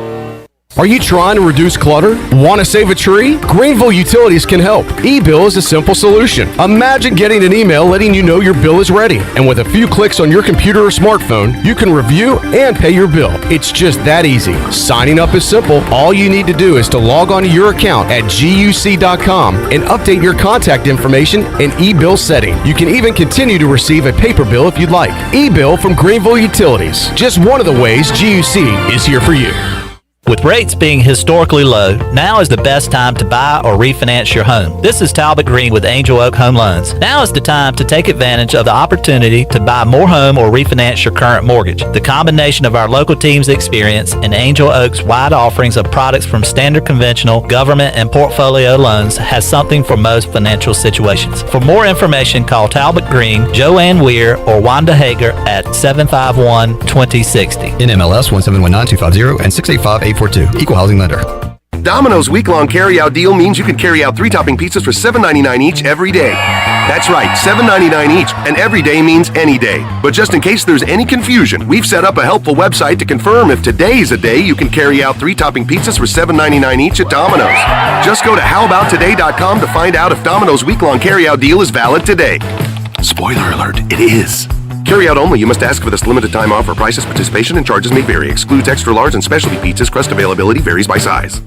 Are you trying to reduce clutter? Want to save a tree? Greenville Utilities can help. E-bill is a simple solution. Imagine getting an email letting you know your bill is ready. And with a few clicks on your computer or smartphone, you can review and pay your bill. It's just that easy. Signing up is simple. All you need to do is to log on to your account at guc.com and update your contact information and e-bill setting. You can even continue to receive a paper bill if you'd like. E-bill from Greenville Utilities. Just one of the ways GUC is here for you. With rates being historically low, now is the best time to buy or refinance your home. This is Talbot Green with Angel Oak Home Loans. Now is the time to take advantage of the opportunity to buy more home or refinance your current mortgage. The combination of our local team's experience and Angel Oak's wide offerings of products from standard conventional, government, and portfolio loans has something for most financial situations. For more information, call Talbot Green, Joanne Weir, or Wanda Hager at 751-2060. NMLS 1719250 and 685-842. Equal housing lender. Domino's week-long carry-out deal means you can carry out 3-topping pizzas for $7.99 each every day. That's right, $7.99 each, and every day means any day. But just in case there's any confusion, we've set up a helpful website to confirm if today's a day you can carry out 3-topping pizzas for $7.99 each at Domino's. Just go to howaboutoday.com to find out if Domino's week-long carry-out deal is valid today. Spoiler alert, it is. Carry out only. You must ask for this limited time offer. Prices, participation, and charges may vary. Excludes extra large and specialty pizzas. Crust availability varies by size.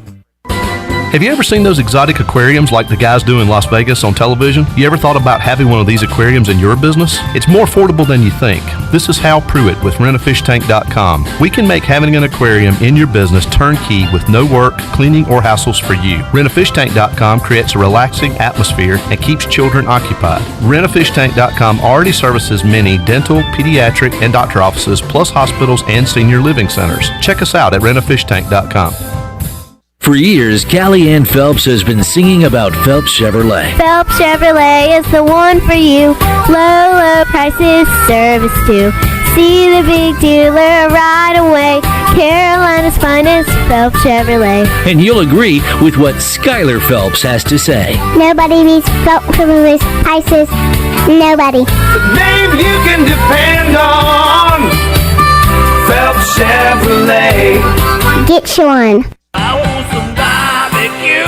Have you ever seen those exotic aquariums like the guys do in Las Vegas on television? You ever thought about having one of these aquariums in your business? It's more affordable than you think. This is Hal Pruitt with rentafishtank.com. We can make having an aquarium in your business turnkey with no work, cleaning, or hassles for you. Rentafishtank.com creates a relaxing atmosphere and keeps children occupied. Rentafishtank.com already services many dental, pediatric, and doctor offices, plus hospitals and senior living centers. Check us out at rentafishtank.com. For years, Callie Ann Phelps has been singing about Phelps Chevrolet. Phelps Chevrolet is the one for you. Low prices, service too. See the big dealer right away. Carolina's finest, Phelps Chevrolet. And you'll agree with what Skylar Phelps has to say. Nobody beats Phelps Chevrolet's prices. Nobody. The name you can depend on. Phelps Chevrolet. Get you one. I want some barbecue.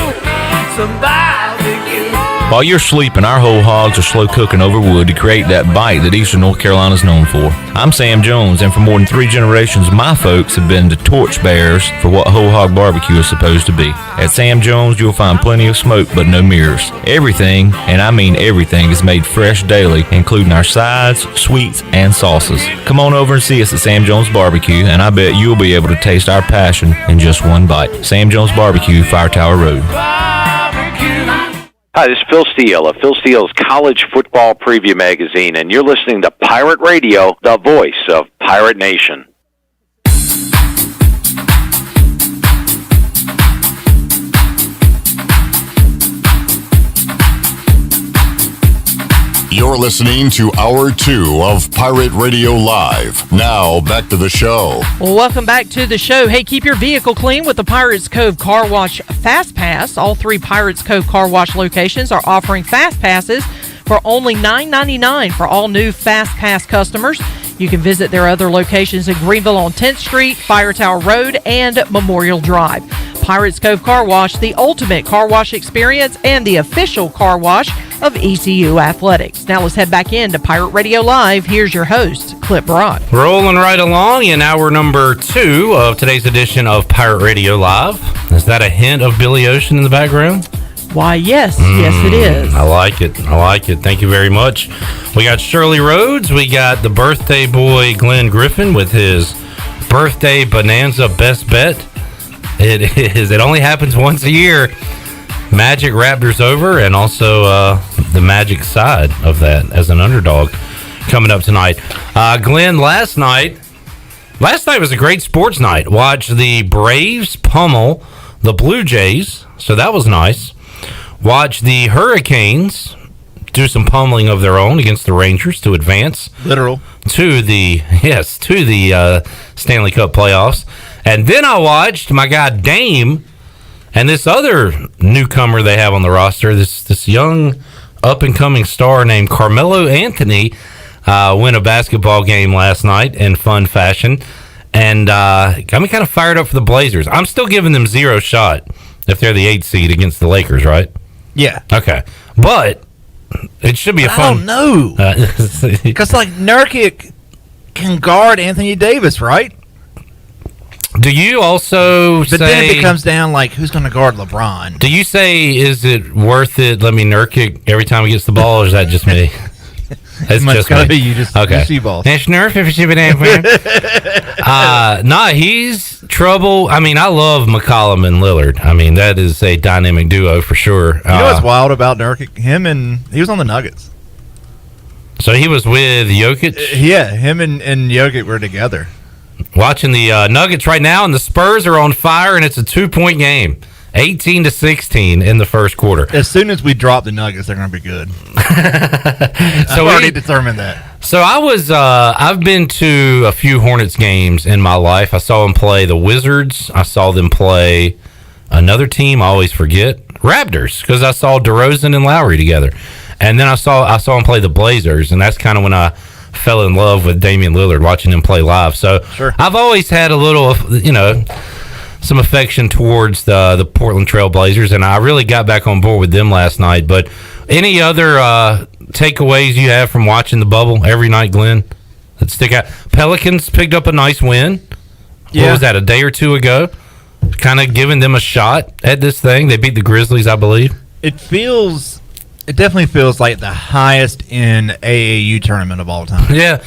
Some barbecue. While you're sleeping, our whole hogs are slow cooking over wood to create that bite that Eastern North Carolina is known for. I'm Sam Jones, and for more than 3 generations, my folks have been the torchbearers for what whole hog barbecue is supposed to be. At Sam Jones, you'll find plenty of smoke, but no mirrors. Everything, and I mean everything, is made fresh daily, including our sides, sweets, and sauces. Come on over and see us at Sam Jones Barbecue, and I bet you'll be able to taste our passion in just one bite. Sam Jones Barbecue, Fire Tower Road. Hi, this is Phil Steele of Phil Steele's College Football Preview Magazine, and you're listening to Pirate Radio, the voice of Pirate Nation. You're listening to Hour 2 of Pirate Radio Live. Now, back to the show. Well, welcome back to the show. Hey, keep your vehicle clean with the Pirates Cove Car Wash Fast Pass. All 3 Pirates Cove Car Wash locations are offering Fast Passes for only $9.99 for all new Fast Pass customers. You can visit their other locations in Greenville on 10th Street, Fire Tower Road, and Memorial Drive. Pirates Cove Car Wash, the ultimate car wash experience and the official car wash of ECU Athletics. Now let's head back into Pirate Radio Live. Here's your host, Clip Brock. Rolling right along in hour number 2 of today's edition of Pirate Radio Live. Is that a hint of Billy Ocean in the background? Why, yes. Yes, it is. I like it. Thank you very much. We got Shirley Rhodes. We got the birthday boy, Glenn Griffin, with his birthday bonanza best bet. It only happens once a year. Magic Raptors over, and also the Magic side of that as an underdog coming up tonight. Glenn, last night Last night was a great sports night. Watched the Braves pummel the Blue Jays, so that was nice. Watched the Hurricanes do some pummeling of their own against the Rangers to advance Literal. to the Stanley Cup playoffs. And then I watched my guy Dame and this other newcomer they have on the roster, this young up-and-coming star named Carmelo Anthony, win a basketball game last night in fun fashion. And got me kind of fired up for the Blazers. I'm still giving them 0 shot if they're the 8th seed against the Lakers, right? Yeah. Okay. But it should be a fun... I don't know. Because, Nurkic can guard Anthony Davis, right? Do you also But then it comes down, who's going to guard LeBron? Do you say, is it worth it, let me Nurkic every time he gets the ball, or is that just me? It's It's just gotta me. be you, just see balls. That's Nerf if you he's trouble. I mean, I love McCollum and Lillard. I mean, that is a dynamic duo for sure. You know what's wild about Nurkic? He was on the Nuggets. So he was with Jokic? Yeah, him and Jokic were together. Watching the Nuggets right now, and the Spurs are on fire, and it's a 2-point game. 18-16 in the first quarter. As soon as we drop the Nuggets, they're going to be good. I've already determined that. So I've been to a few Hornets games in my life. I saw them play the Wizards. I saw them play another team I always forget, Raptors, because I saw DeRozan and Lowry together. And then I saw them play the Blazers, and that's kind of when I fell in love with Damian Lillard, watching him play live. So I've always had a little, some affection towards the Portland Trail Blazers, and I really got back on board with them last night. But any other takeaways you have from watching the bubble every night, Glenn, that stick out? Pelicans picked up a nice win. Yeah. What was that, a day or two ago? Kind of giving them a shot at this thing. They beat the Grizzlies, I believe. It definitely feels like the highest in AAU tournament of all time. Yeah.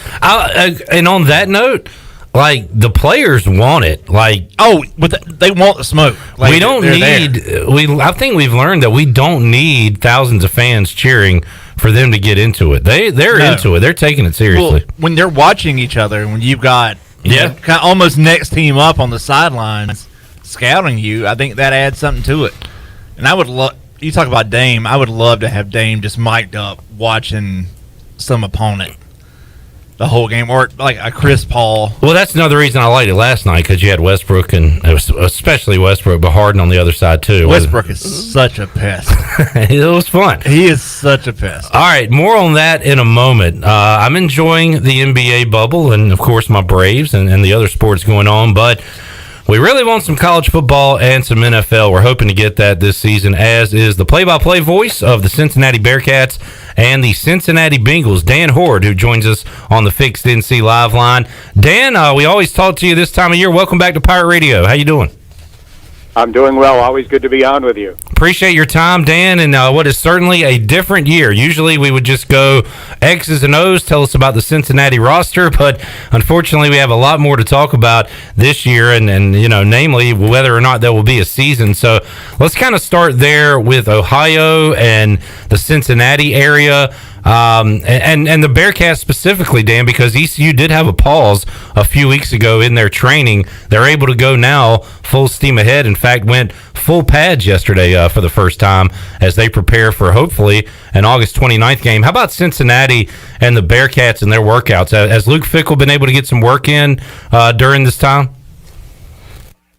And on that note, the players want it. But they want the smoke. We don't need. I think we've learned that we don't need thousands of fans cheering for them to get into it. They're into it. They're taking it seriously. Well, when they're watching each other, when you've got kind of almost next team up on the sidelines scouting you, I think that adds something to it. And I would love. You talk about Dame. I would love to have Dame just mic'd up watching some opponent the whole game, or like a Chris Paul. Well, that's another reason I liked it last night, because you had Westbrook, and especially Westbrook, but Harden on the other side too. Westbrook is such a pest. It was fun. He is such a pest. All right, more on that in a moment. I'm enjoying the NBA bubble, and of course my Braves and the other sports going on, but we really want some college football and some NFL. We're hoping to get that this season, as is the play-by-play voice of the Cincinnati Bearcats and the Cincinnati Bengals, Dan Horde, who joins us on the Fixed NC Live line. Dan, we always talk to you this time of year. Welcome back to Pirate Radio. How you doing? I'm doing well. Always good to be on with you. Appreciate your time, Dan, and what is certainly a different year. Usually we would just go X's and O's, tell us about the Cincinnati roster, but unfortunately we have a lot more to talk about this year, and namely whether or not there will be a season. So let's kind of start there with Ohio and the Cincinnati area. And the Bearcats specifically, Dan, because ECU did have a pause a few weeks ago in their training. They're able to go now full steam ahead. In fact, went full pads yesterday for the first time as they prepare for hopefully an August 29th game. How about Cincinnati and the Bearcats and their workouts? Has Luke Fickell been able to get some work in during this time?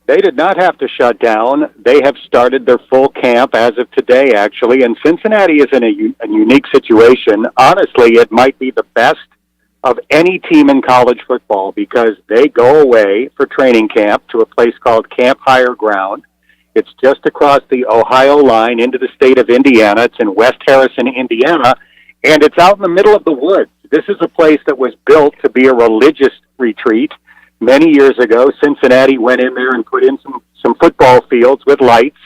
They did not have to shut down. They have started their full camp as of today, actually, and Cincinnati is in a unique situation. Honestly, it might be the best of any team in college football, because they go away for training camp to a place called Camp Higher Ground. It's just across the Ohio line into the state of Indiana. It's in West Harrison, Indiana, and it's out in the middle of the woods. This is a place that was built to be a religious retreat. Many years ago, Cincinnati went in there and put in some football fields with lights,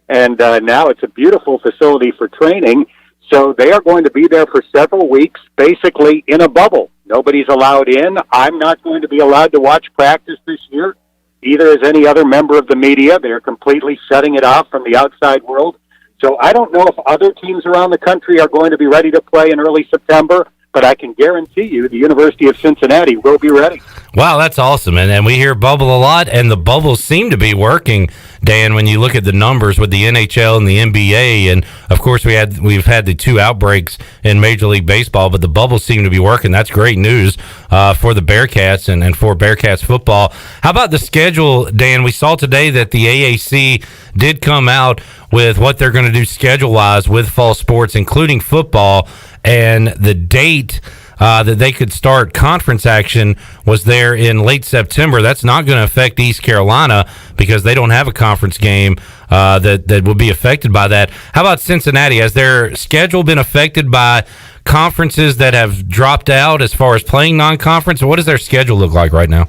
and now it's a beautiful facility for training. So they are going to be there for several weeks, basically in a bubble. Nobody's allowed in. I'm not going to be allowed to watch practice this year, either as any other member of the media. They're completely shutting it off from the outside world. So I don't know if other teams around the country are going to be ready to play in early September. but I can guarantee you the University of Cincinnati will be ready. Wow, that's awesome. And we hear bubble a lot, and the bubbles seem to be working, Dan, when you look at the numbers with the NHL and the NBA. And, of course, we've had the 2 outbreaks in Major League Baseball, but the bubbles seem to be working. That's great news for the Bearcats and for Bearcats football. How about the schedule, Dan? We saw today that the AAC did come out with what they're going to do schedule-wise with fall sports, including football, and the date that they could start conference action was there in late September. That's not going to affect East Carolina because they don't have a conference game that would be affected by that. How about Cincinnati? Has their schedule been affected by conferences that have dropped out as far as playing non-conference? What does their schedule look like right now?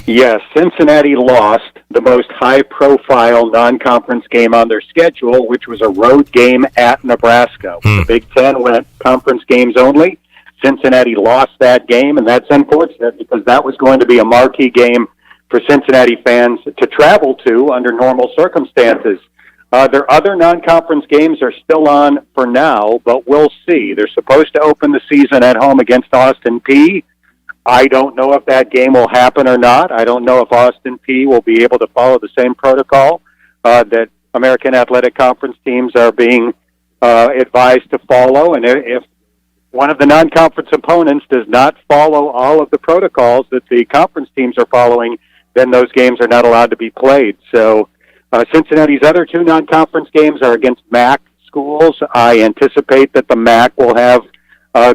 Yes, Cincinnati lost the most high-profile non-conference game on their schedule, which was a road game at Nebraska. The Big Ten went conference games only. Cincinnati lost that game, and that's unfortunate because that was going to be a marquee game for Cincinnati fans to travel to under normal circumstances. Their other non-conference games are still on for now, but we'll see. They're supposed to open the season at home against Austin Peay. I don't know if that game will happen or not. I don't know if Austin Peay will be able to follow the same protocol that American Athletic Conference teams are being advised to follow. And if one of the non-conference opponents does not follow all of the protocols that the conference teams are following, then those games are not allowed to be played. So Cincinnati's other 2 non-conference games are against MAC schools. I anticipate that the MAC will have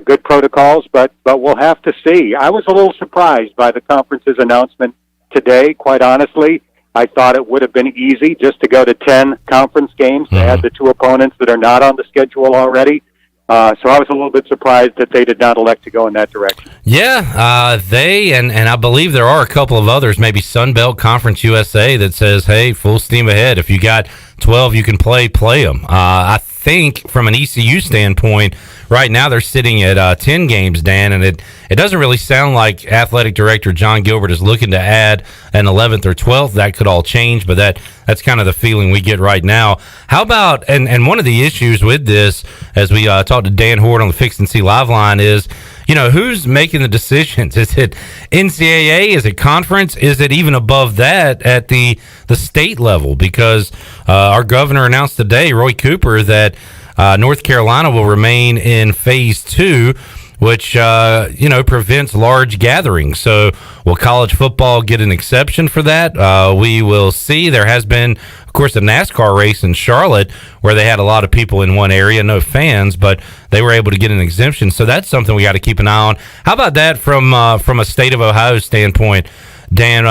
good protocols, but we'll have to see. I was a little surprised by the conference's announcement today, quite honestly. I thought it would have been easy just to go to 10 conference games to add the 2 opponents that are not on the schedule already. So I was a little bit surprised that they did not elect to go in that direction. Yeah, they and I believe there are a couple of others, maybe Sunbelt Conference USA, that says, hey, full steam ahead. If you got 12 you can play them. I think from an ECU standpoint, right now they're sitting at 10 games, Dan, and it doesn't really sound like Athletic Director John Gilbert is looking to add an 11th or 12th. That could all change, but that's kind of the feeling we get right now. How about, and one of the issues with this, as we talked to Dan Horde on the Fix and See Live line, is, who's making the decisions? Is it NCAA? Is it conference? Is it even above that at the state level? Because our governor announced today, Roy Cooper, that North Carolina will remain in phase 2, which, prevents large gatherings. So will college football get an exception for that? We will see. There has been, of course, a NASCAR race in Charlotte where they had a lot of people in one area, no fans, but they were able to get an exemption. So that's something we got to keep an eye on. How about that from a state of Ohio standpoint? Dan,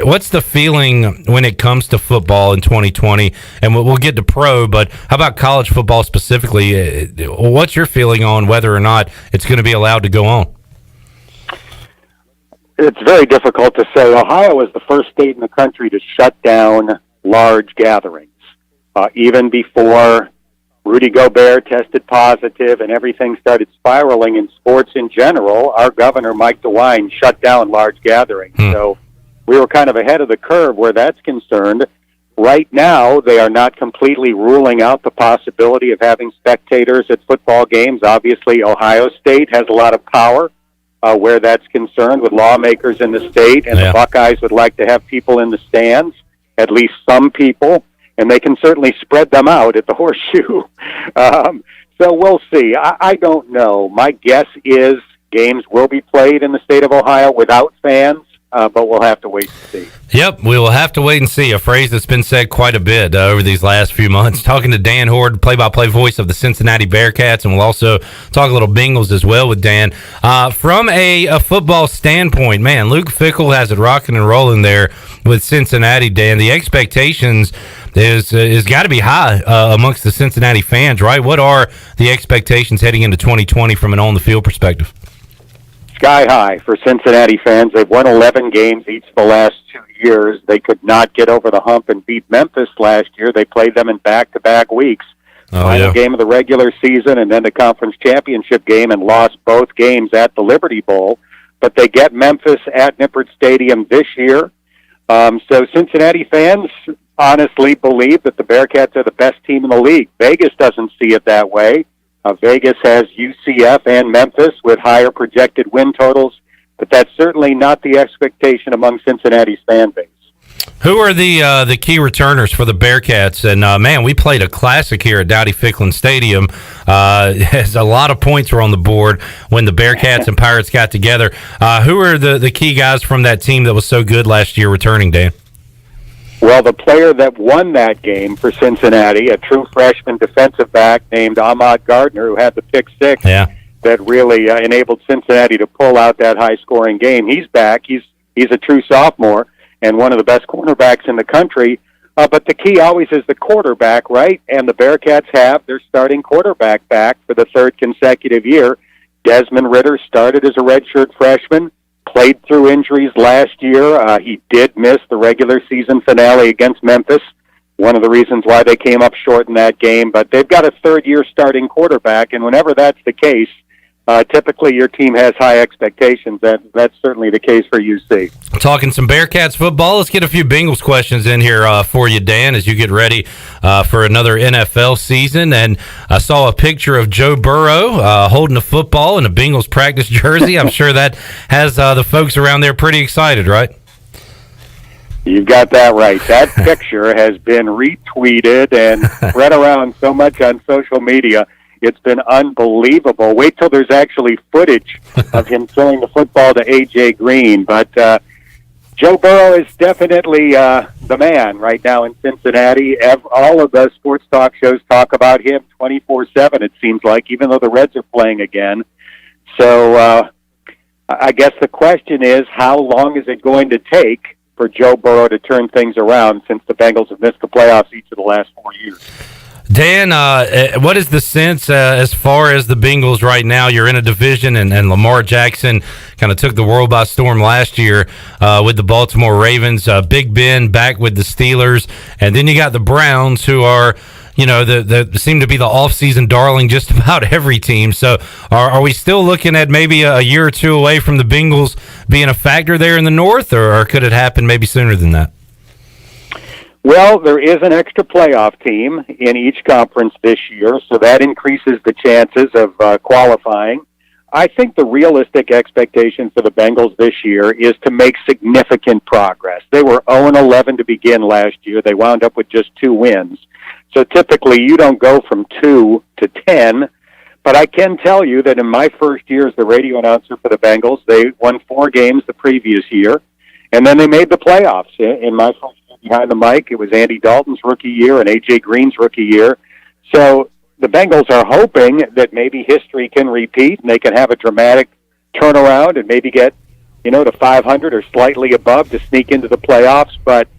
what's the feeling when it comes to football in 2020? And we'll get to pro, but how about college football specifically? What's your feeling on whether or not it's going to be allowed to go on? It's very difficult to say. Ohio is the first state in the country to shut down large gatherings. Even before Rudy Gobert tested positive and everything started spiraling in sports in general, our governor, Mike DeWine, shut down large gatherings. So we were kind of ahead of the curve where that's concerned. Right now, they are not completely ruling out the possibility of having spectators at football games. Obviously, Ohio State has a lot of power where that's concerned with lawmakers in the state, and the Buckeyes would like to have people in the stands, at least some people, and they can certainly spread them out at the Horseshoe. So we'll see. I don't know. My guess is games will be played in the state of Ohio without fans, but we'll have to wait and see. Yep, we will have to wait and see. A phrase that's been said quite a bit over these last few months. Talking to Dan Horde, play-by-play voice of the Cincinnati Bearcats, and we'll also talk a little Bengals as well with Dan. From a football standpoint, man, Luke Fickell has it rocking and rolling there with Cincinnati, Dan. The expectations is got to be high amongst the Cincinnati fans, right? What are the expectations heading into 2020 from an on-the-field perspective? Sky high for Cincinnati fans. They've won 11 games each of the last 2 years. They could not get over the hump and beat Memphis last year. They played them in back-to-back weeks. Final game of the regular season and then the conference championship game, and lost both games at the Liberty Bowl. But they get Memphis at Nippert Stadium this year. So Cincinnati fans honestly believe that the Bearcats are the best team in the league. Vegas doesn't see it that way. Vegas has UCF and Memphis with higher projected win totals, but that's certainly not the expectation among Cincinnati's fan base. Who are the key returners for the Bearcats? And man, we played a classic here at Dowdy-Ficklin Stadium. As a lot of points were on the board when the Bearcats and Pirates got together. Who are the key guys from that team that was so good last year returning, Dan? Well, the player that won that game for Cincinnati, a true freshman defensive back named Ahmad Gardner, who had the pick six that really enabled Cincinnati to pull out that high-scoring game. He's back. He's a true sophomore and one of the best cornerbacks in the country. But the key always is the quarterback, right? And the Bearcats have their starting quarterback back for the third consecutive year. Desmond Ritter started as a redshirt freshman, played through injuries last year. He did miss the regular season finale against Memphis, one of the reasons why they came up short in that game. But they've got a third-year starting quarterback, and whenever that's the case, typically your team has high expectations. That's certainly the case for UC. Talking some Bearcats football, let's get a few Bengals questions in here for you, Dan, as you get ready for another NFL season. And I saw a picture of Joe Burrow holding a football in a Bengals practice jersey. I'm sure that has the folks around there pretty excited, right? You've got that right. That picture has been retweeted and spread around so much on social media. It's been unbelievable. Wait till there's actually footage of him throwing the football to A.J. Green. But Joe Burrow is definitely the man right now in Cincinnati. All of the sports talk shows talk about him 24/7, it seems like, even though the Reds are playing again. So I guess the question is, how long is it going to take for Joe Burrow to turn things around, since the Bengals have missed the playoffs each of the last 4 years? Dan, what is the sense as far as the Bengals right now? You're in a division, and Lamar Jackson kind of took the world by storm last year with the Baltimore Ravens. Big Ben back with the Steelers, and then you got the Browns, who are, you know, the seem to be the offseason darling just about every team. So are we still looking at maybe a year or two away from the Bengals being a factor there in the North, or could it happen maybe sooner than that? Well, there is an extra playoff team in each conference this year, so that increases the chances of qualifying. I think the realistic expectation for the Bengals this year is to make significant progress. They were 0-11 to begin last year. They wound up with just 2 wins. So typically you don't go from 2 to 10, but I can tell you that in my first year as the radio announcer for the Bengals, they won 4 games the previous year, and then they made the playoffs. In my first year behind the mic, it was Andy Dalton's rookie year and A.J. Green's rookie year. So the Bengals are hoping that maybe history can repeat and they can have a dramatic turnaround and maybe get, to 500 or slightly above to sneak into the playoffs. But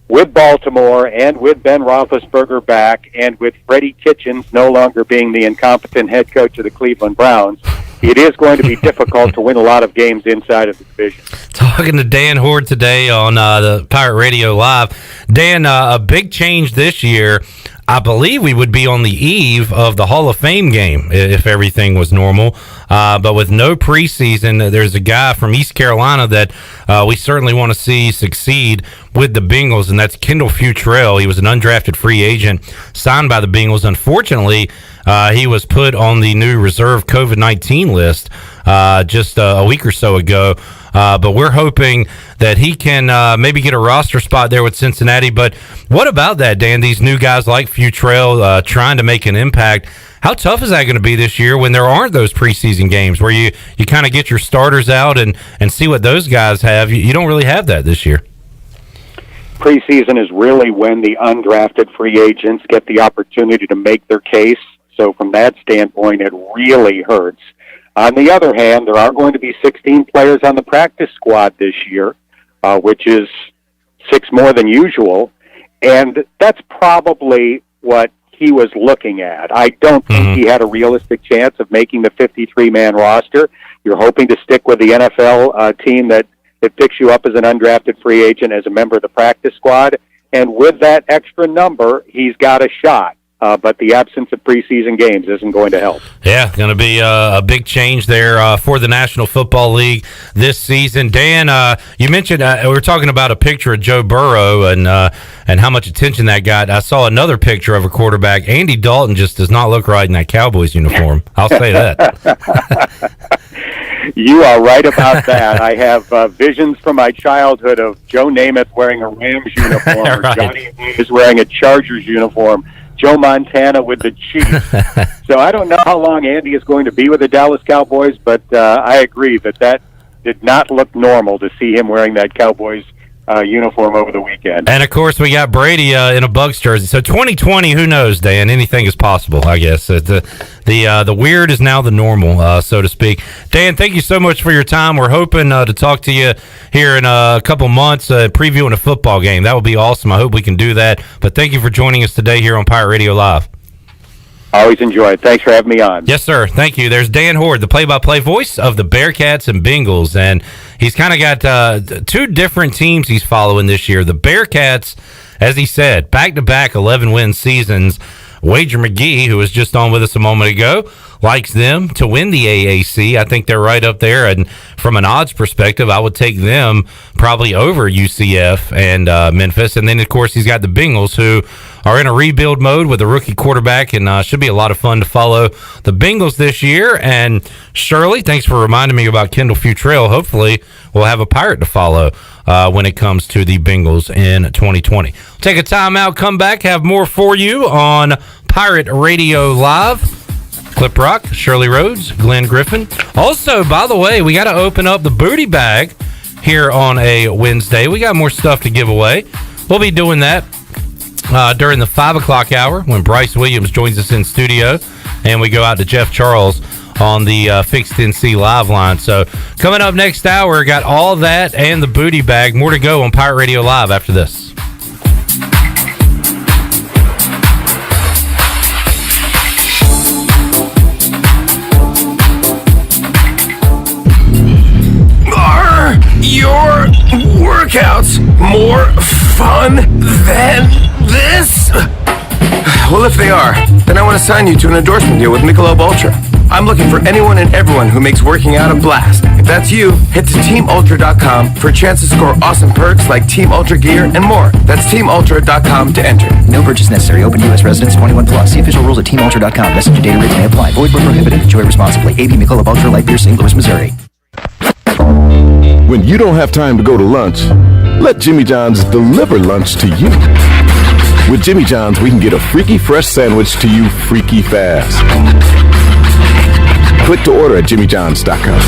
with Baltimore and with Ben Roethlisberger back and with Freddie Kitchens no longer being the incompetent head coach of the Cleveland Browns, it is going to be difficult to win a lot of games inside of the division. Talking to Dan Horde today on the Pirate Radio Live. Dan, a big change this year. I believe we would be on the eve of the Hall of Fame game if everything was normal. But with no preseason, there's a guy from East Carolina that we certainly want to see succeed with the Bengals, and that's Kendall Futrell. He was an undrafted free agent signed by the Bengals. Unfortunately, he was put on the new reserve COVID-19 list just a week or so ago. But we're hoping that he can maybe get a roster spot there with Cincinnati. But what about that, Dan? These new guys like Futrell trying to make an impact. How tough is that going to be this year when there aren't those preseason games where you kind of get your starters out and see what those guys have? You don't really have that this year. Preseason is really when the undrafted free agents get the opportunity to make their case. So from that standpoint, it really hurts. On the other hand, there are going to be 16 players on the practice squad this year, which is 6 more than usual, and that's probably what he was looking at. I don't think he had a realistic chance of making the 53-man roster. You're hoping to stick with the NFL team that picks you up as an undrafted free agent as a member of the practice squad, and with that extra number, he's got a shot. but the absence of preseason games isn't going to help. Yeah, going to be a big change there for the National Football League this season. Dan, you mentioned we were talking about a picture of Joe Burrow and how much attention that got. I saw another picture of a quarterback. Andy Dalton just does not look right in that Cowboys uniform. I'll say that. You are right about that. I have visions from my childhood of Joe Namath wearing a Rams uniform, or Right. Johnny is wearing a Chargers uniform, Joe Montana with the Chiefs. So I don't know how long Andy is going to be with the Dallas Cowboys, but I agree that did not look normal to see him wearing that Cowboys uniform over the weekend. And, of course, we got Brady in a Bucs jersey. So 2020, who knows, Dan? Anything is possible, I guess. The weird is now the normal, so to speak. Dan, thank you so much for your time. We're hoping to talk to you here in a couple months, previewing a football game. That would be awesome. I hope we can do that. But thank you for joining us today here on Pirate Radio Live. Always enjoy it. Thanks for having me on. Yes, sir. Thank you. There's Dan Horde, the play-by-play voice of the Bearcats and Bengals, and he's kind of got two different teams he's following this year. The Bearcats, as he said, back-to-back 11-win seasons. Wager McGhee, who was just on with us a moment ago, likes them to win the AAC. I think they're right up there, and from an odds perspective, I would take them probably over UCF and Memphis. And then, of course, he's got the Bengals, who are in a rebuild mode with a rookie quarterback, and should be a lot of fun to follow the Bengals this year. And Shirley, thanks for reminding me about Kendall Futrell. Hopefully, we'll have a Pirate to follow when it comes to the Bengals in 2020. Take a timeout, come back, have more for you on Pirate Radio Live. Clip Rock, Shirley Rhodes, Glenn Griffin. Also, by the way, we got to open up the booty bag here on a Wednesday. We got more stuff to give away. We'll be doing that during the 5 o'clock hour when Bryce Williams joins us in studio, and we go out to Jeff Charles on the Fixed NC Live line. So coming up next hour, got all that and the booty bag. More to go on Pirate Radio Live after this. Are your workouts more fun than this? Well, if they are, then I want to sign you to an endorsement deal with Michelob Ultra. I'm looking for anyone and everyone who makes working out a blast. If that's you, head to TeamUltra.com for a chance to score awesome perks like Team Ultra gear and more. That's TeamUltra.com to enter. No purchase necessary. Open U.S. residents 21 plus. See official rules at TeamUltra.com. Message and data rates may apply. Void where prohibited. Enjoy responsibly. AB Michelob Ultra Light Beer, St. Louis, Missouri. When you don't have time to go to lunch, let Jimmy John's deliver lunch to you. With Jimmy John's, we can get a freaky fresh sandwich to you freaky fast. Click to order at jimmyjohns.com.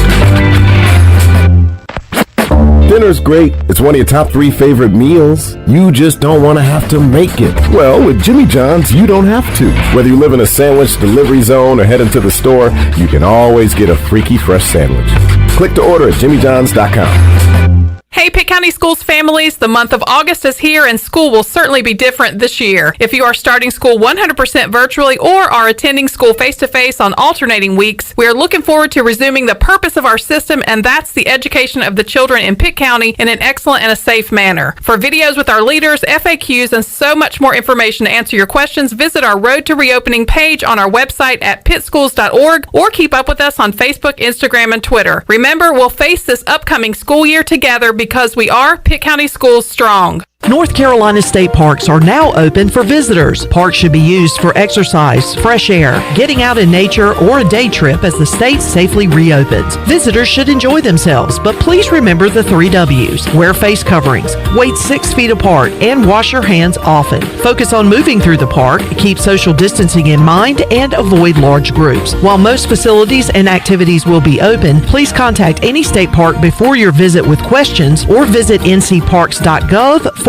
Dinner's great. It's one of your top 3 favorite meals. You just don't want to have to make it. Well, with Jimmy John's, you don't have to. Whether you live in a sandwich delivery zone or head into the store, you can always get a freaky fresh sandwich. Click to order at jimmyjohns.com. Hey, Pitt County Schools families, the month of August is here and school will certainly be different this year. If you are starting school 100% virtually or are attending school face-to-face on alternating weeks, we are looking forward to resuming the purpose of our system, and that's the education of the children in Pitt County in an excellent and a safe manner. For videos with our leaders, FAQs, and so much more information to answer your questions, visit our Road to Reopening page on our website at pittschools.org or keep up with us on Facebook, Instagram, and Twitter. Remember, we'll face this upcoming school year together because we are Pitt County Schools strong. North Carolina state parks are now open for visitors. Parks should be used for exercise, fresh air, getting out in nature, or a day trip as the state safely reopens. Visitors should enjoy themselves, but please remember the 3 W's. Wear face coverings, wait 6 feet apart, and wash your hands often. Focus on moving through the park, keep social distancing in mind, and avoid large groups. While most facilities and activities will be open, please contact any state park before your visit with questions or visit ncparks.gov/open.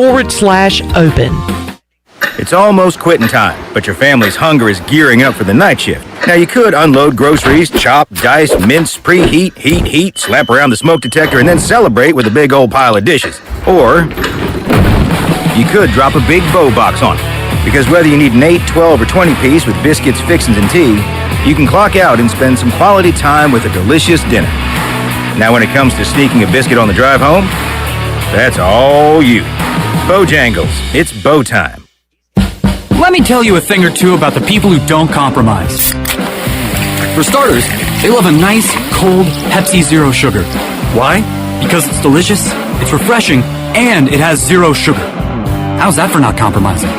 It's almost quitting time, but your family's hunger is gearing up for the night shift. Now you could unload groceries, chop, dice, mince, preheat, heat, slap around the smoke detector, and then celebrate with a big old pile of dishes. Or you could drop a big bow box on it, because whether you need an 8, 12, or 20 piece with biscuits, fixins, and tea, you can clock out and spend some quality time with a delicious dinner. Now when it comes to sneaking a biscuit on the drive home, that's all you. Bojangles, it's bow time. Let me tell you a thing or two about the people who don't compromise. For starters, they love a nice, cold Pepsi Zero Sugar. Why? Because it's delicious, it's refreshing, and it has zero sugar. How's that for not compromising?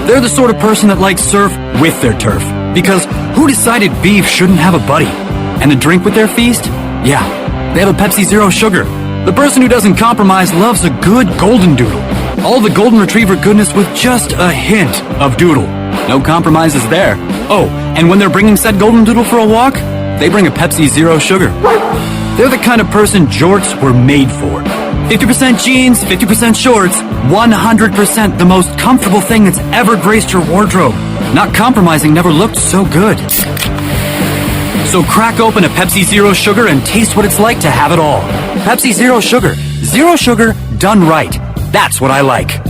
They're the sort of person that likes surf with their turf. Because who decided beef shouldn't have a buddy? And a drink with their feast? Yeah, they have a Pepsi Zero Sugar. The person who doesn't compromise loves a good golden doodle. All the golden retriever goodness with just a hint of doodle. No compromises there. Oh, and when they're bringing said golden doodle for a walk, they bring a Pepsi Zero Sugar. They're the kind of person jorts were made for. 50% jeans, 50% shorts, 100% the most comfortable thing that's ever graced your wardrobe. Not compromising never looked so good. So crack open a Pepsi Zero Sugar and taste what it's like to have it all. Pepsi Zero Sugar. Zero sugar done right. That's what I like.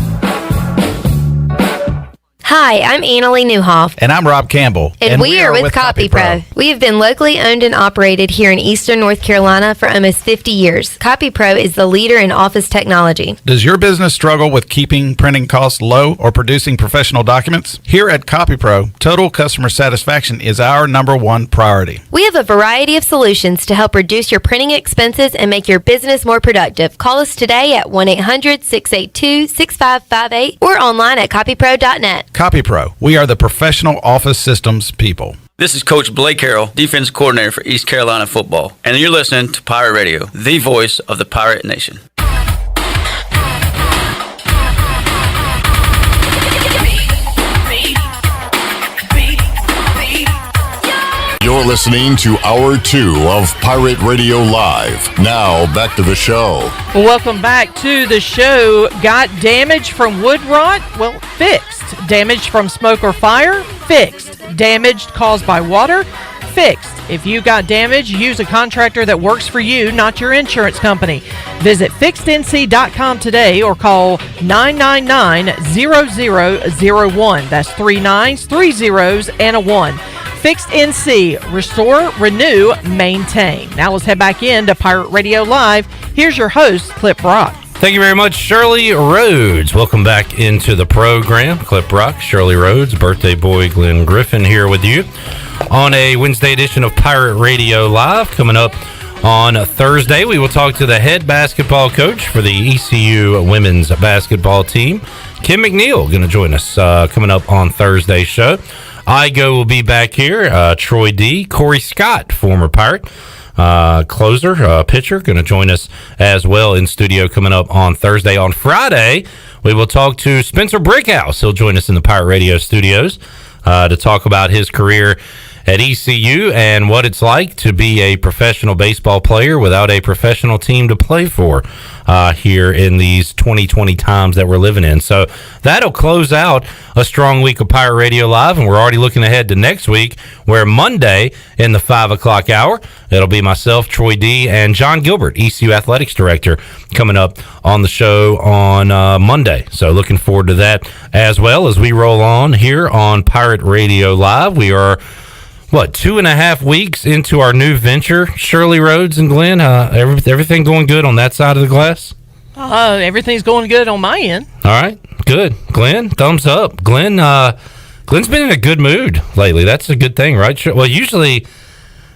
Hi, I'm Annalie Newhoff. And I'm Rob Campbell. And we are with CopyPro. We have been locally owned and operated here in Eastern North Carolina for almost 50 years. CopyPro is the leader in office technology. Does your business struggle with keeping printing costs low or producing professional documents? Here at CopyPro, total customer satisfaction is our #1 priority. We have a variety of solutions to help reduce your printing expenses and make your business more productive. Call us today at 1-800-682-6558 or online at copypro.net. CopyPro, we are the professional office systems people. This is Coach Blake Carroll, defense coordinator for East Carolina football, and you're listening to Pirate Radio, the voice of the Pirate Nation. You're listening to Hour 2 of Pirate Radio Live. Now, back to the show. Welcome back to the show. Got damage from wood rot? Well, fixed. Damage from smoke or fire? Fixed. Damage caused by water? Fixed. If you got damage, use a contractor that works for you, not your insurance company. Visit fixednc.com today or call 999-0001. That's 3 9s, 3 zeros, and a 1. Fixed NC. Restore, renew, maintain. Now let's head back into Pirate Radio Live. Here's your host, Clip Rock. Thank you very much, Shirley Rhodes. Welcome back into the program. Clip Rock, Shirley Rhodes, birthday boy Glenn Griffin here with you on a Wednesday edition of Pirate Radio Live. Coming up on Thursday, we will talk to the head basketball coach for the ECU women's basketball team, Kim McNeil, going to join us coming up on Thursday's show. Igo will be back here. Troy D. Corey Scott, former Pirate closer, pitcher, going to join us as well in studio coming up on Thursday. On Friday, we will talk to Spencer Brickhouse. He'll join us in the Pirate Radio studios to talk about his career at ECU and what it's like to be a professional baseball player without a professional team to play for here in these 2020 times that we're living in. So that'll close out a strong week of Pirate Radio Live, and we're already looking ahead to next week, where Monday in the 5 o'clock hour, it'll be myself, Troy D., and John Gilbert, ECU Athletics Director, coming up on the show on Monday. So looking forward to that as well as we roll on here on Pirate Radio Live. We are 2.5 weeks into our new venture, Shirley Rhodes and Glenn. Everything going good on that side of the glass? Everything's going good on my end. All right, good. Glenn, thumbs up. Glenn's been in a good mood lately. That's a good thing, right? Well, usually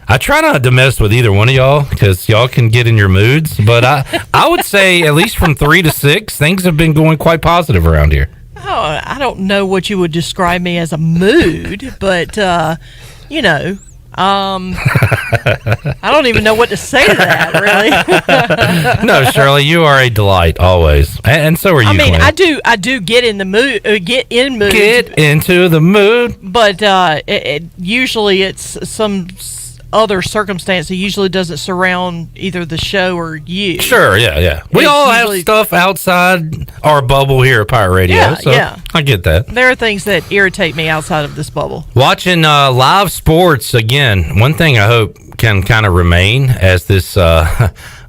I try not to mess with either one of y'all because y'all can get in your moods. But I would say at least from 3 to 6, things have been going quite positive around here. Oh, I don't know what you would describe me as a mood, but I don't even know what to say to that, really. No, Shirley, you are a delight always, and so are you. Glenn. I do get in the mood, get into the mood, but usually it's some other circumstance that usually doesn't surround either the show or you. Sure, yeah. We all have stuff outside our bubble here at Pirate Radio. Yeah. I get that. There are things that irritate me outside of this bubble. Watching live sports, again, one thing I hope can kind of remain as this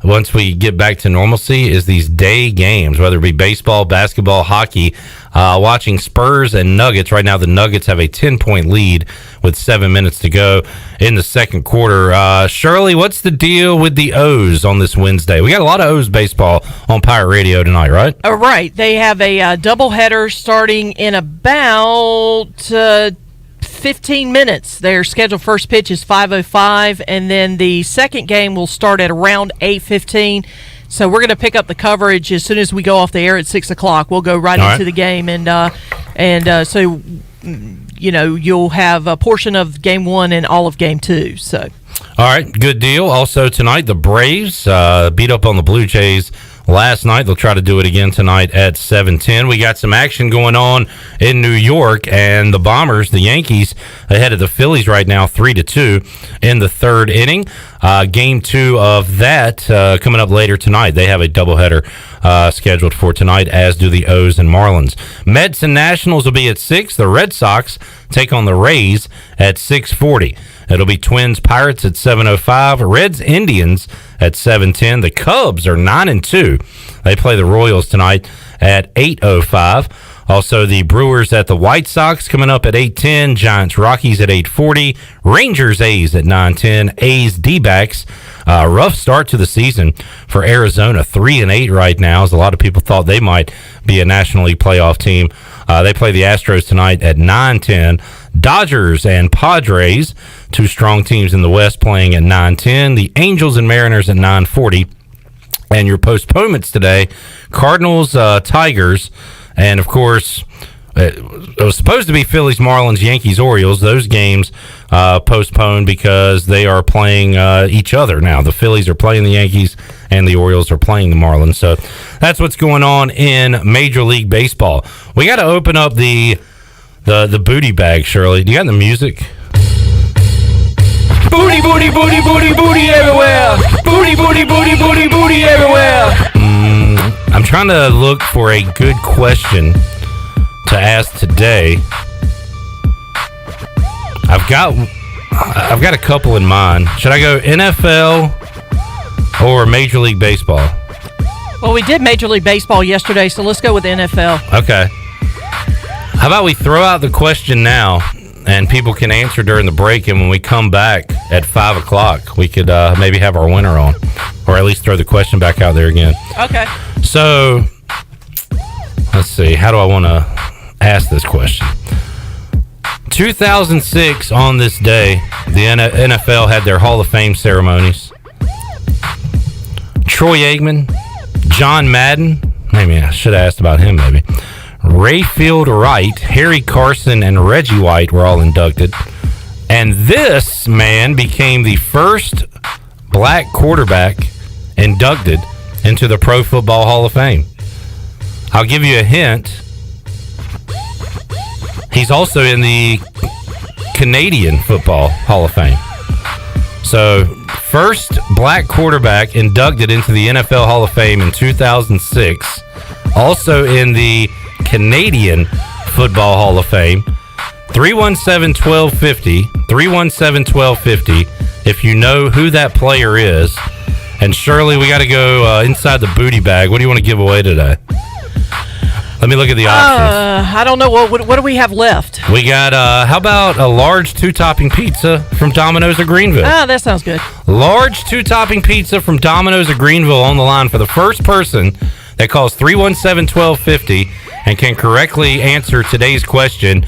once we get back to normalcy is these day games, whether it be baseball, basketball, hockey. Watching Spurs and Nuggets. Right now, the Nuggets have a 10-point lead with 7 minutes to go in the second quarter. Shirley, what's the deal with the O's on this Wednesday? We got a lot of O's baseball on Pirate Radio tonight, right? Right. They have a doubleheader starting in about 15 minutes. Their scheduled first pitch is 5:05, and then the second game will start at around 8:15. So we're going to pick up the coverage as soon as we go off the air at 6 o'clock. We'll go right into the game, and so you'll have a portion of game 1 and all of game 2. So, all right, good deal. Also tonight, the Braves beat up on the Blue Jays last night. They'll try to do it again tonight at 7:10. We got some action going on in New York, and the Bombers, the Yankees, ahead of the Phillies right now, 3-2 in the third inning. Game 2 of that coming up later tonight. They have a doubleheader scheduled for tonight, as do the O's and Marlins. Mets and Nationals will be at 6. The Red Sox take on the Rays at 6:40. It'll be Twins Pirates at 7:05. Reds Indians at 7:10. The Cubs are 9-2. They play the Royals tonight at 8:05. Also, the Brewers at the White Sox coming up at 8:10. Giants Rockies at 8:40. Rangers A's at 9:10. A's D-backs. Rough start to the season for Arizona, 3-8 right now, as a lot of people thought they might be a National League playoff team. They play the Astros tonight at 9:10. Dodgers and Padres, two strong teams in the West, playing at 9:10. The Angels and Mariners at 9:40. And your postponements today, Cardinals, Tigers, and of course, it was supposed to be Phillies, Marlins, Yankees, Orioles. Those games postponed because they are playing each other now. The Phillies are playing the Yankees, and the Orioles are playing the Marlins. So that's what's going on in Major League Baseball. We got to open up the booty bag, Shirley. Do you got the music? Booty, booty, booty, booty, booty everywhere. Booty, booty, booty, booty, booty everywhere. I'm trying to look for a good question to ask today. I've got a couple in mind. Should I go NFL or Major League Baseball? Well, we did Major League Baseball yesterday, so let's go with NFL. Okay. How about we throw out the question now, and people can answer during the break, and when we come back at 5 o'clock, we could maybe have our winner on, or at least throw the question back out there again. Okay. So, let's see. How do I want to ask this question? 2006, on this day, the NFL had their Hall of Fame ceremonies. Troy Aikman, John Madden, maybe I should have asked about him maybe. Rayfield Wright, Harry Carson, and Reggie White were all inducted. And this man became the first black quarterback inducted into the Pro Football Hall of Fame. I'll give you a hint. He's also in the Canadian Football Hall of Fame. So, first black quarterback inducted into the NFL Hall of Fame in 2006. Also in the Canadian Football Hall of Fame. 317-1250. 317-1250. If you know who that player is. And Shirley, we got to go inside the booty bag. What do you want to give away today? Let me look at the options. I don't know. What do we have left? We got, how about a large 2-topping pizza from Domino's of Greenville? That sounds good. Large 2-topping pizza from Domino's of Greenville on the line for the first person that calls 317-1250 and can correctly answer today's question.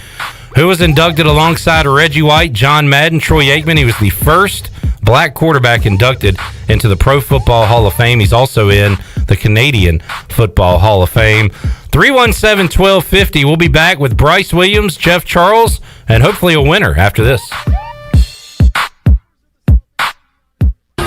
Who was inducted alongside Reggie White, John Madden, Troy Aikman? He was the first black quarterback inducted into the Pro Football Hall of Fame. He's also in the Canadian Football Hall of Fame. 317-1250. We'll be back with Bryce Williams, Jeff Charles, and hopefully a winner after this.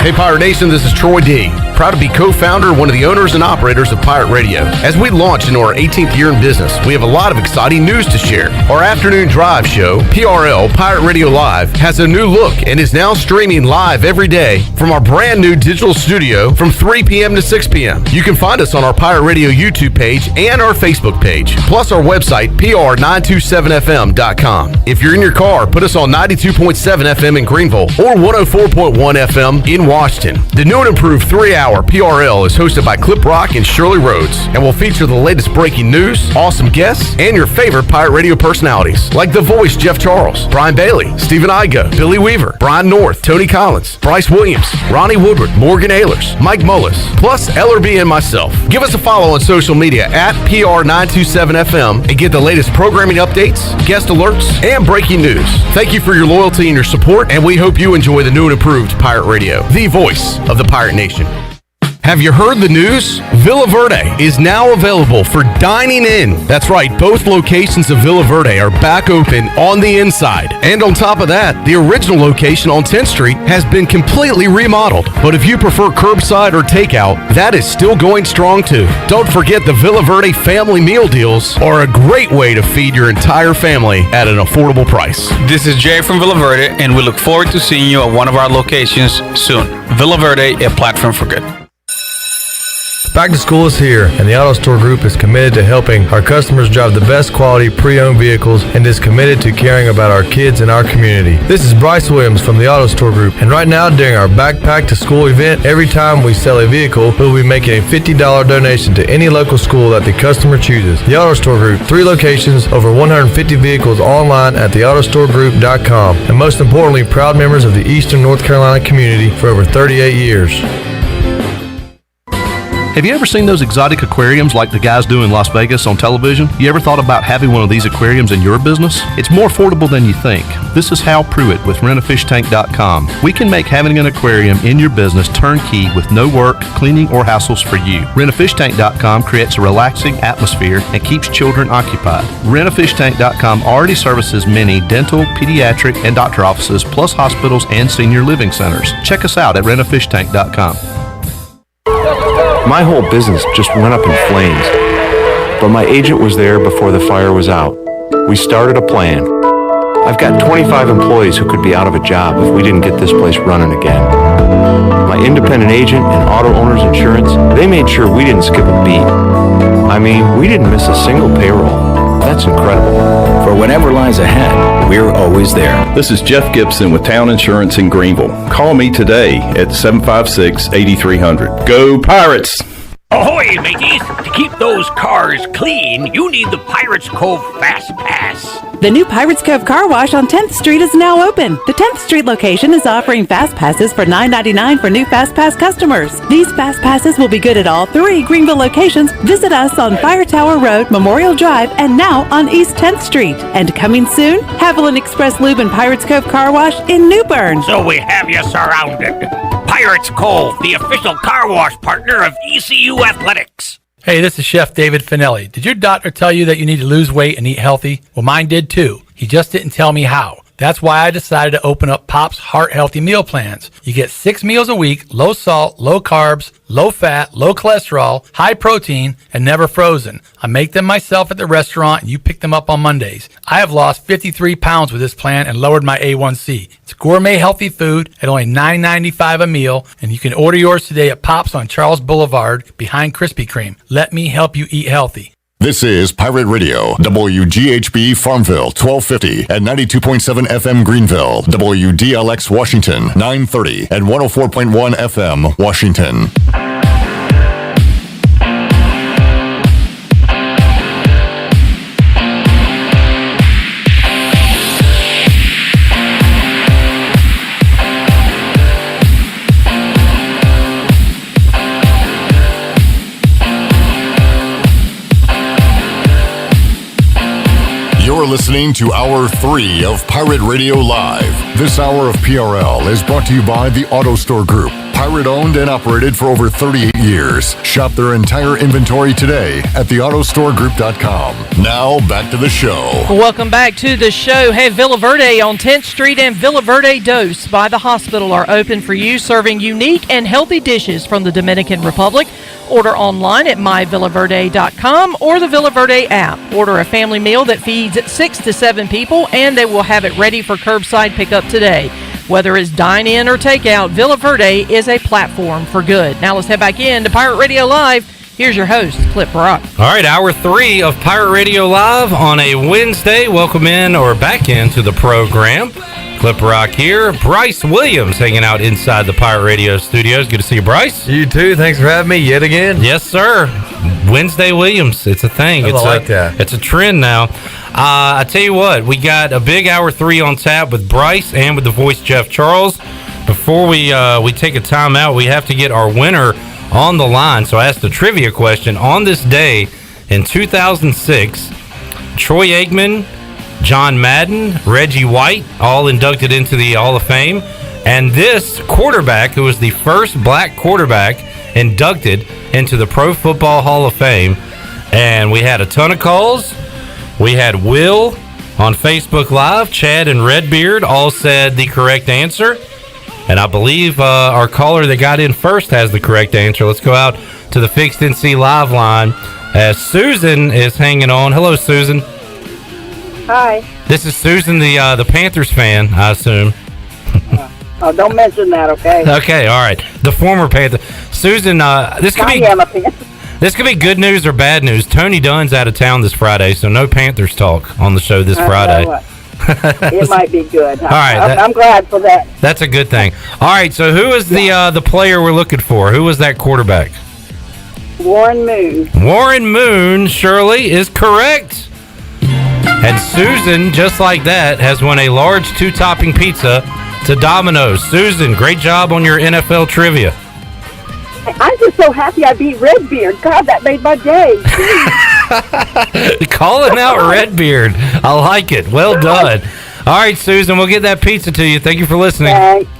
Hey Pirate Nation, this is Troy D. Proud to be co-founder, one of the owners and operators of Pirate Radio. As we launch into our 18th year in business, we have a lot of exciting news to share. Our afternoon drive show, PRL, Pirate Radio Live, has a new look and is now streaming live every day from our brand new digital studio from 3 p.m. to 6 p.m. You can find us on our Pirate Radio YouTube page and our Facebook page, plus our website, pr927fm.com. If you're in your car, put us on 92.7 FM in Greenville or 104.1 FM in Washington. The new and improved 3-hour Hour, PRL, is hosted by Clip Rock and Shirley Rhodes and will feature the latest breaking news, awesome guests, and your favorite Pirate Radio personalities like The Voice Jeff Charles, Brian Bailey, Stephen Igo, Billy Weaver, Brian North, Tony Collins, Bryce Williams, Ronnie Woodward, Morgan Ehlers, Mike Mullis, plus LRB and myself. Give us a follow on social media at PR927FM and get the latest programming updates, guest alerts, and breaking news. Thank you for your loyalty and your support, and we hope you enjoy the new and improved Pirate Radio, the voice of the Pirate Nation. Have you heard the news? Villa Verde is now available for dining in. That's right, both locations of Villa Verde are back open on the inside. And on top of that, the original location on 10th Street has been completely remodeled. But if you prefer curbside or takeout, that is still going strong too. Don't forget the Villa Verde family meal deals are a great way to feed your entire family at an affordable price. This is Jay from Villa Verde, and we look forward to seeing you at one of our locations soon. Villa Verde, a platform for good. Back to school is here, and the Auto Store Group is committed to helping our customers drive the best quality pre-owned vehicles and is committed to caring about our kids and our community. This is Bryce Williams from the Auto Store Group, and right now during our Backpack to School event, every time we sell a vehicle, we'll be making a $50 donation to any local school that the customer chooses. The Auto Store Group, 3 locations, over 150 vehicles online at theautostoregroup.com, and most importantly, proud members of the Eastern North Carolina community for over 38 years. Have you ever seen those exotic aquariums like the guys do in Las Vegas on television? You ever thought about having one of these aquariums in your business? It's more affordable than you think. This is Hal Pruitt with rentafishtank.com. We can make having an aquarium in your business turnkey with no work, cleaning, or hassles for you. Rentafishtank.com creates a relaxing atmosphere and keeps children occupied. Rentafishtank.com already services many dental, pediatric, and doctor offices, plus hospitals and senior living centers. Check us out at rentafishtank.com. My whole business just went up in flames, but my agent was there before the fire was out. We started a plan. I've got 25 employees who could be out of a job if we didn't get this place running again. My independent agent and auto owners insurance, they made sure we didn't skip a beat. I mean, we didn't miss a single payroll. That's incredible. For whatever lies ahead, we're always there. This is Jeff Gibson with Town Insurance in Greenville. Call me today at 756-8300. Go Pirates! Ahoy, mateys! To keep those cars clean, you need the Pirates Cove Fast Pass. The new Pirates Cove Car Wash on 10th Street is now open. The 10th Street location is offering Fast Passes for $9.99 for new Fast Pass customers. These Fast Passes will be good at all 3 Greenville locations. Visit us on Fire Tower Road, Memorial Drive, and now on East 10th Street. And coming soon, Haviland Express Lube and Pirates Cove Car Wash in New Bern. So we have you surrounded. Pirates Cove, the official car wash partner of ECU Athletics. Hey, this is Chef David Finelli. Did your doctor tell you that you need to lose weight and eat healthy? Well, mine did too. He just didn't tell me how. That's why I decided to open up Pop's Heart Healthy Meal Plans. You get 6 meals a week, low salt, low carbs, low fat, low cholesterol, high protein, and never frozen. I make them myself at the restaurant, and you pick them up on Mondays. I have lost 53 pounds with this plan and lowered my A1C. It's gourmet healthy food at only $9.95 a meal, and you can order yours today at Pop's on Charles Boulevard behind Krispy Kreme. Let me help you eat healthy. This is Pirate Radio, WGHB Farmville, 1250 and 92.7 FM Greenville, WDLX Washington, 930 and 104.1 FM Washington. You're listening to Hour 3 of Pirate Radio Live. This hour of PRL is brought to you by the Auto Store Group. Pirate owned and operated for over 38 years. Shop their entire inventory today at theautostoregroup.com. Now back to the show. Welcome back to the show. Hey, Villa Verde on 10th Street and Villa Verde Dos by the hospital are open for you, serving unique and healthy dishes from the Dominican Republic. Order online at myvillaverde.com or the Villa Verde app. Order a family meal that feeds 6 to 7 people, and they will have it ready for curbside pickup today. Whether it's dine-in or takeout, Villa Verde is a platform for good. Now let's head back in to Pirate Radio Live. Here's your host, Clip Rock. All right, Hour 3 of Pirate Radio Live on a Wednesday. Welcome in or back into the program. Clip Rock here. Bryce Williams hanging out inside the Pirate Radio studios. Good to see you, Bryce. You too. Thanks for having me yet again. Yes, sir. Wednesday Williams. It's a thing. I like that. It's a trend now. I tell you what, we got a big hour 3 on tap with Bryce and with the voice Jeff Charles. Before we take a timeout, we have to get our winner on the line. So I asked a trivia question. On this day in 2006, Troy Aikman, John Madden, Reggie White, all inducted into the Hall of Fame. And this quarterback, who was the first black quarterback inducted into the Pro Football Hall of Fame. And we had a ton of calls. We had Will on Facebook Live. Chad and Redbeard all said the correct answer. And I believe our caller that got in first has the correct answer. Let's go out to the Fixed NC Live line as Susan is hanging on. Hello, Susan. Hi. This is Susan, the Panthers fan, I assume. Oh, don't mention that, okay? Okay, all right. The former Panther. Susan, this could be good news or bad news. Tony Dunn's out of town this Friday, so no Panthers talk on the show this Friday. It might be good. All right, I'm glad for that. That's a good thing. All right, so who is the player we're looking for? Who was that quarterback? Warren Moon. Warren Moon, Shirley, is correct. And Susan, just like that, has won a large 2-topping pizza to Domino's. Susan, great job on your NFL trivia. I'm just so happy I beat Redbeard. God, that made my day. Calling out Redbeard. I like it. Well done. All right, Susan, we'll get that pizza to you. Thank you for listening. Thanks.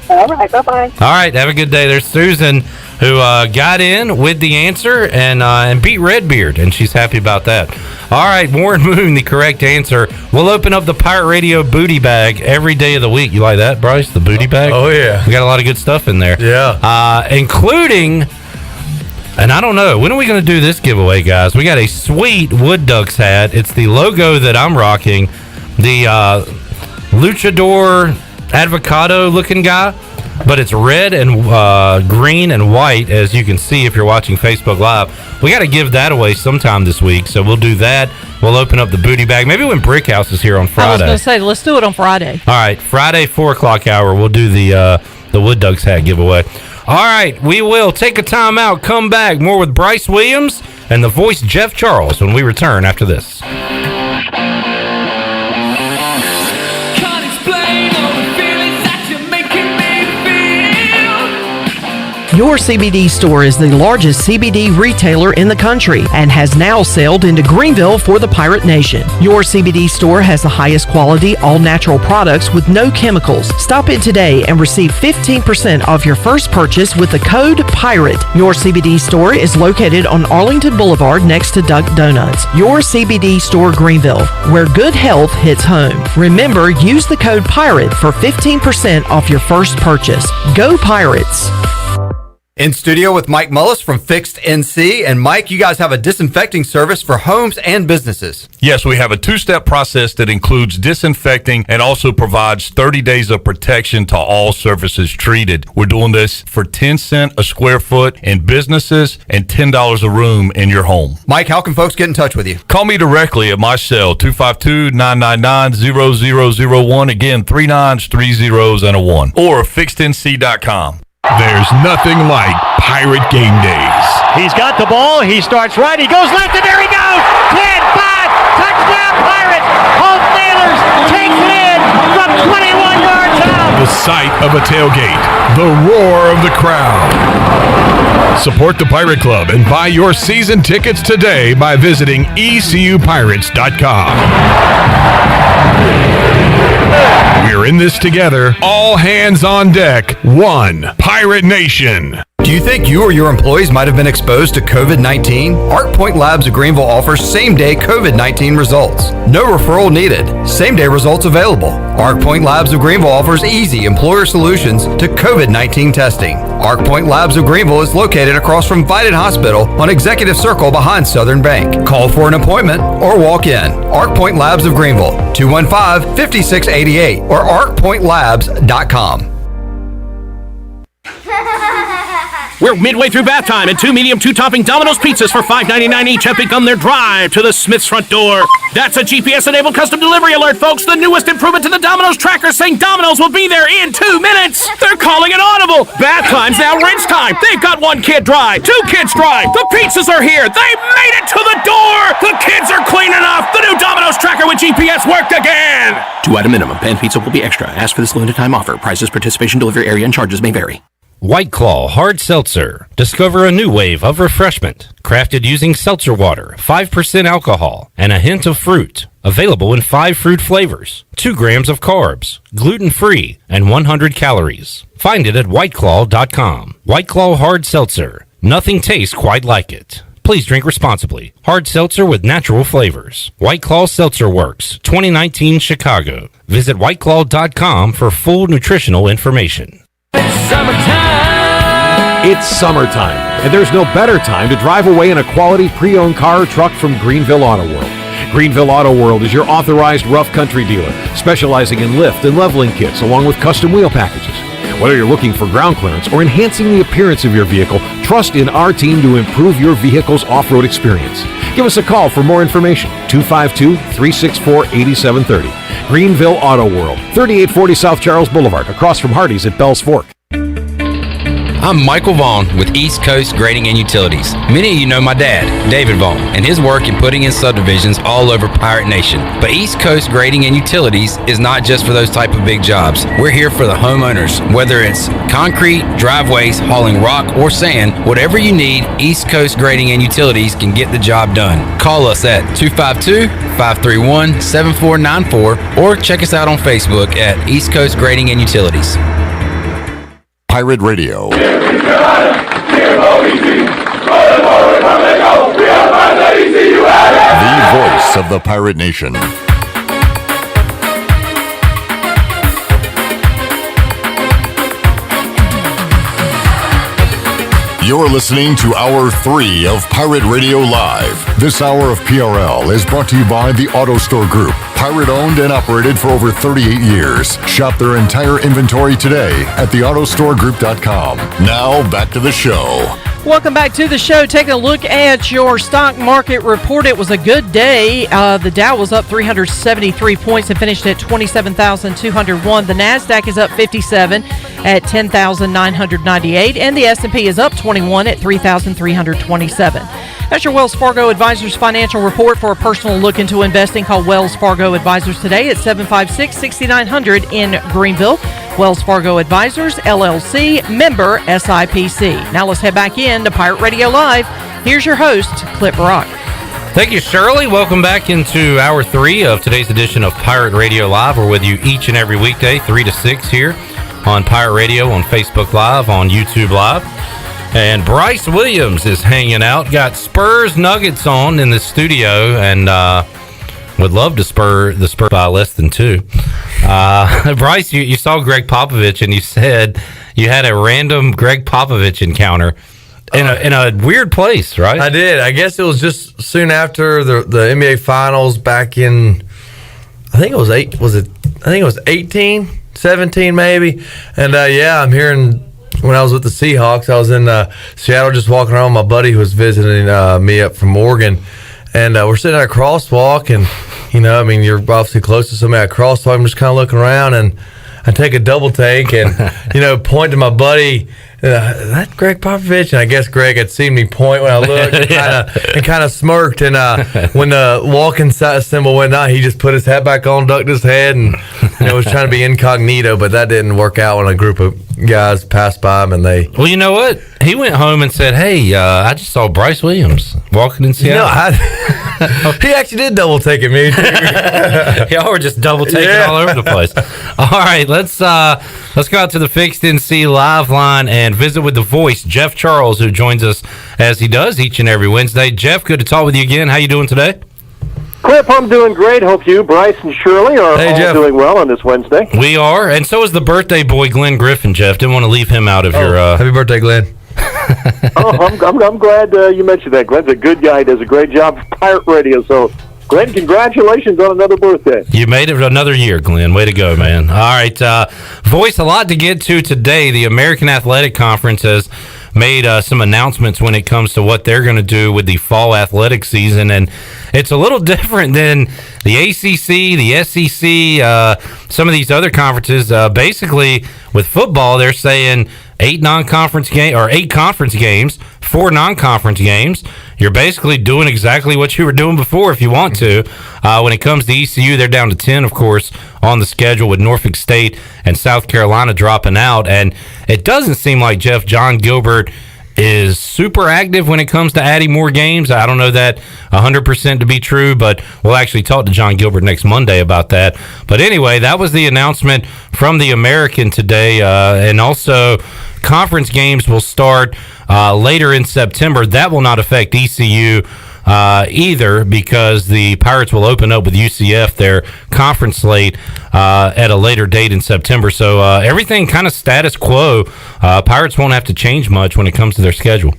All right, bye-bye. All right, have a good day. There's Susan, who got in with the answer and beat Redbeard, and she's happy about that. All right, Warren Moon, the correct answer. We'll open up the Pirate Radio booty bag every day of the week. You like that, Bryce? The booty bag? Oh, yeah. We got a lot of good stuff in there. Yeah. Including, and I don't know, when are we going to do this giveaway, guys? We got a sweet Wood Ducks hat. It's the logo that I'm rocking. The luchador avocado looking guy, but it's red and green and white, as you can see if you're watching Facebook Live. We got to give that away sometime this week, so we'll do that. We'll open up the booty bag. Maybe when Brickhouse is here on Friday. I was going to say, let's do it on Friday. All right, Friday, 4 o'clock hour, we'll do the Wood Ducks hat giveaway. All right, we will take a time out, come back, more with Bryce Williams and the voice Jeff Charles when we return after this. Your CBD store is the largest CBD retailer in the country and has now sailed into Greenville for the Pirate Nation. Your CBD store has the highest quality, all-natural products with no chemicals. Stop in today and receive 15% off your first purchase with the code PIRATE. Your CBD store is located on Arlington Boulevard next to Duck Donuts. Your CBD store Greenville, where good health hits home. Remember, use the code PIRATE for 15% off your first purchase. Go Pirates! In studio with Mike Mullis from Fixed NC. And Mike, you guys have a disinfecting service for homes and businesses. Yes, we have a 2-step process that includes disinfecting and also provides 30 days of protection to all surfaces treated. We're doing this for 10 cents a square foot in businesses and $10 a room in your home. Mike, how can folks get in touch with you? Call me directly at my cell, 252-999-0001. Again, 3 9s, 3 zeros, and a 1. Or fixednc.com. There's nothing like Pirate Game Days. He's got the ball. He starts right. He goes left, and there he goes. 10, 5, touchdown Pirates. Home Nailers takes it in from 21 yards out. The sight of a tailgate. The roar of the crowd. Support the Pirate Club and buy your season tickets today by visiting ECUPirates.com. We're in this together. All hands on deck. One Pirate Nation. Do you think you or your employees might have been exposed to COVID-19? ArcPoint Labs of Greenville offers same-day COVID-19 results. No referral needed. Same-day results available. ArcPoint Labs of Greenville offers easy employer solutions to COVID-19 testing. ArcPoint Labs of Greenville is located across from Vidant Hospital on Executive Circle behind Southern Bank. Call for an appointment or walk in. ArcPoint Labs of Greenville, 215-5688 or arcpointlabs.com. We're midway through bath time, and 2 medium 2-topping Domino's pizzas for $5.99 each have begun their drive to the Smith's front door. That's a GPS-enabled custom delivery alert, folks. The newest improvement to the Domino's tracker saying Domino's will be there in 2 minutes. They're calling it audible. Bath time's now rinse time. They've got 1 kid dry, 2 kids dry. The pizzas are here. They made it to the door. The kids are clean enough. The new Domino's tracker with GPS worked again. 2-item minimum. Pan pizza will be extra. Ask for this limited time offer. Prices, participation, delivery area, and charges may vary. White Claw Hard Seltzer. Discover a new wave of refreshment. Crafted using seltzer water, 5% alcohol, and a hint of fruit. Available in 5 fruit flavors, 2 grams of carbs, gluten-free, and 100 calories. Find it at whiteclaw.com. White Claw Hard Seltzer. Nothing tastes quite like it. Please drink responsibly. Hard seltzer with natural flavors. White Claw Seltzer Works, 2019 Chicago. Visit whiteclaw.com for full nutritional information. It's summertime, and there's no better time to drive away in a quality pre-owned car or truck from Greenville Auto World. Greenville Auto World is your authorized rough country dealer, specializing in lift and leveling kits along with custom wheel packages. Whether you're looking for ground clearance or enhancing the appearance of your vehicle, trust in our team to improve your vehicle's off-road experience. Give us a call for more information, 252-364-8730. Greenville Auto World, 3840 South Charles Boulevard, across from Hardee's at Bells Fork. I'm Michael Vaughn with East Coast Grading and Utilities. Many of you know my dad, David Vaughn, and his work in putting in subdivisions all over Pirate Nation. But East Coast Grading and Utilities is not just for those type of big jobs. We're here for the homeowners. Whether it's concrete, driveways, hauling rock, or sand, whatever you need, East Coast Grading and Utilities can get the job done. Call us at 252-531-7494 or check us out on Facebook at East Coast Grading and Utilities. Pirate Radio. The voice of the Pirate Nation. You're listening to Hour 3 of Pirate Radio Live. This hour of PRL is brought to you by the Auto Store Group. Pirate owned and operated for over 38 years. Shop their entire inventory today at theautostoregroup.com. Now back to the show. Welcome back to the show. Taking a look at your stock market report. It was a good day. The Dow was up 373 points and finished at 27,201. The NASDAQ is up 57 at 10,998. And the S&P is up 21 at 3,327. That's your Wells Fargo Advisors financial report. For a personal look into investing, call Wells Fargo Advisors today at 756-6900 in Greenville. Wells Fargo Advisors, LLC, member SIPC. Now let's head back in to Pirate Radio Live. Here's your host, Clip Rock. Thank you, Shirley. Welcome back into Hour 3 of today's edition of Pirate Radio Live. We're with you each and every weekday, 3 to 6 here on Pirate Radio, on Facebook Live, on YouTube Live. And Bryce Williams is hanging out. Got Spurs Nuggets on in the studio, and would love to spur the Spurs by less than 2. Bryce, you saw Greg Popovich, and you said you had a random Greg Popovich encounter in a weird place, right? I did. I guess it was just soon after the NBA Finals back in, I think it was 18, 17 maybe. And I'm hearing. When I was with the Seahawks, I was in Seattle just walking around with my buddy who was visiting me up from Oregon. And we're sitting at a crosswalk, and, you're obviously close to somebody at a crosswalk. I'm just kind of looking around, and I take a double take and, point to my buddy, that Greg Popovich? And I guess Greg had seen me point when I looked and kind of smirked. And when the walking symbol went out, he just put his hat back on, ducked his head, and was trying to be incognito, but that didn't work out when a group of guys passed by him and they... Well, you know what? He went home and said, hey, I just saw Bryce Williams walking in Seattle. He actually did double take at me. Y'all were just double taking all over the place. All right, let's go out to the Fixed NC Live line and visit with the voice, Jeff Charles, who joins us as he does each and every Wednesday. Jeff, good to talk with you again. How you doing today? Clip, I'm doing great. Hope you, Bryce, and Shirley are all doing well on this Wednesday. We are, and so is the birthday boy, Glenn Griffin, Jeff. Didn't want to leave him out of your... Happy birthday, Glenn. I'm glad you mentioned that. Glenn's a good guy. He does a great job for Pirate Radio. So, Glenn, congratulations on another birthday. You made it another year, Glenn. Way to go, man. All right. Voice, a lot to get to today. The American Athletic Conference has made some announcements when it comes to what they're going to do with the fall athletic season, and it's a little different than the ACC, the SEC, some of these other conferences. Basically, with football, they're saying 8 conference games, 4 non-conference games. You're basically doing exactly what you were doing before if you want to. When it comes to ECU, they're down to 10, of course, on the schedule with Norfolk State and South Carolina dropping out. And it doesn't seem like John Gilbert is super active when it comes to adding more games. I don't know that 100% to be true, but we'll actually talk to John Gilbert next Monday about that. But anyway, that was the announcement from the American today. And also, conference games will start later in September. That will not affect ECU either, because the Pirates will open up with UCF their conference slate at a later date in September. So everything kind of status quo. Pirates won't have to change much when it comes to their schedule.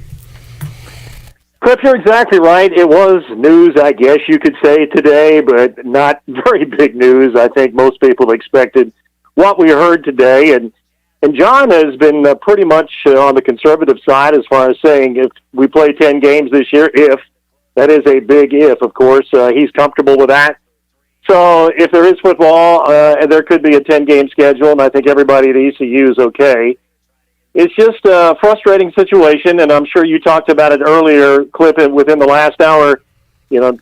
Cliff, you're exactly right. It was news, I guess you could say, today, but not very big news. I think most people expected what we heard today, and John has been pretty much on the conservative side as far as saying if we play 10 games this year, if. That is a big if, of course. He's comfortable with that. So if there is football, there could be a 10-game schedule, and I think everybody at ECU is okay. It's just a frustrating situation, and I'm sure you talked about it earlier, Cliff, within the last hour. You know,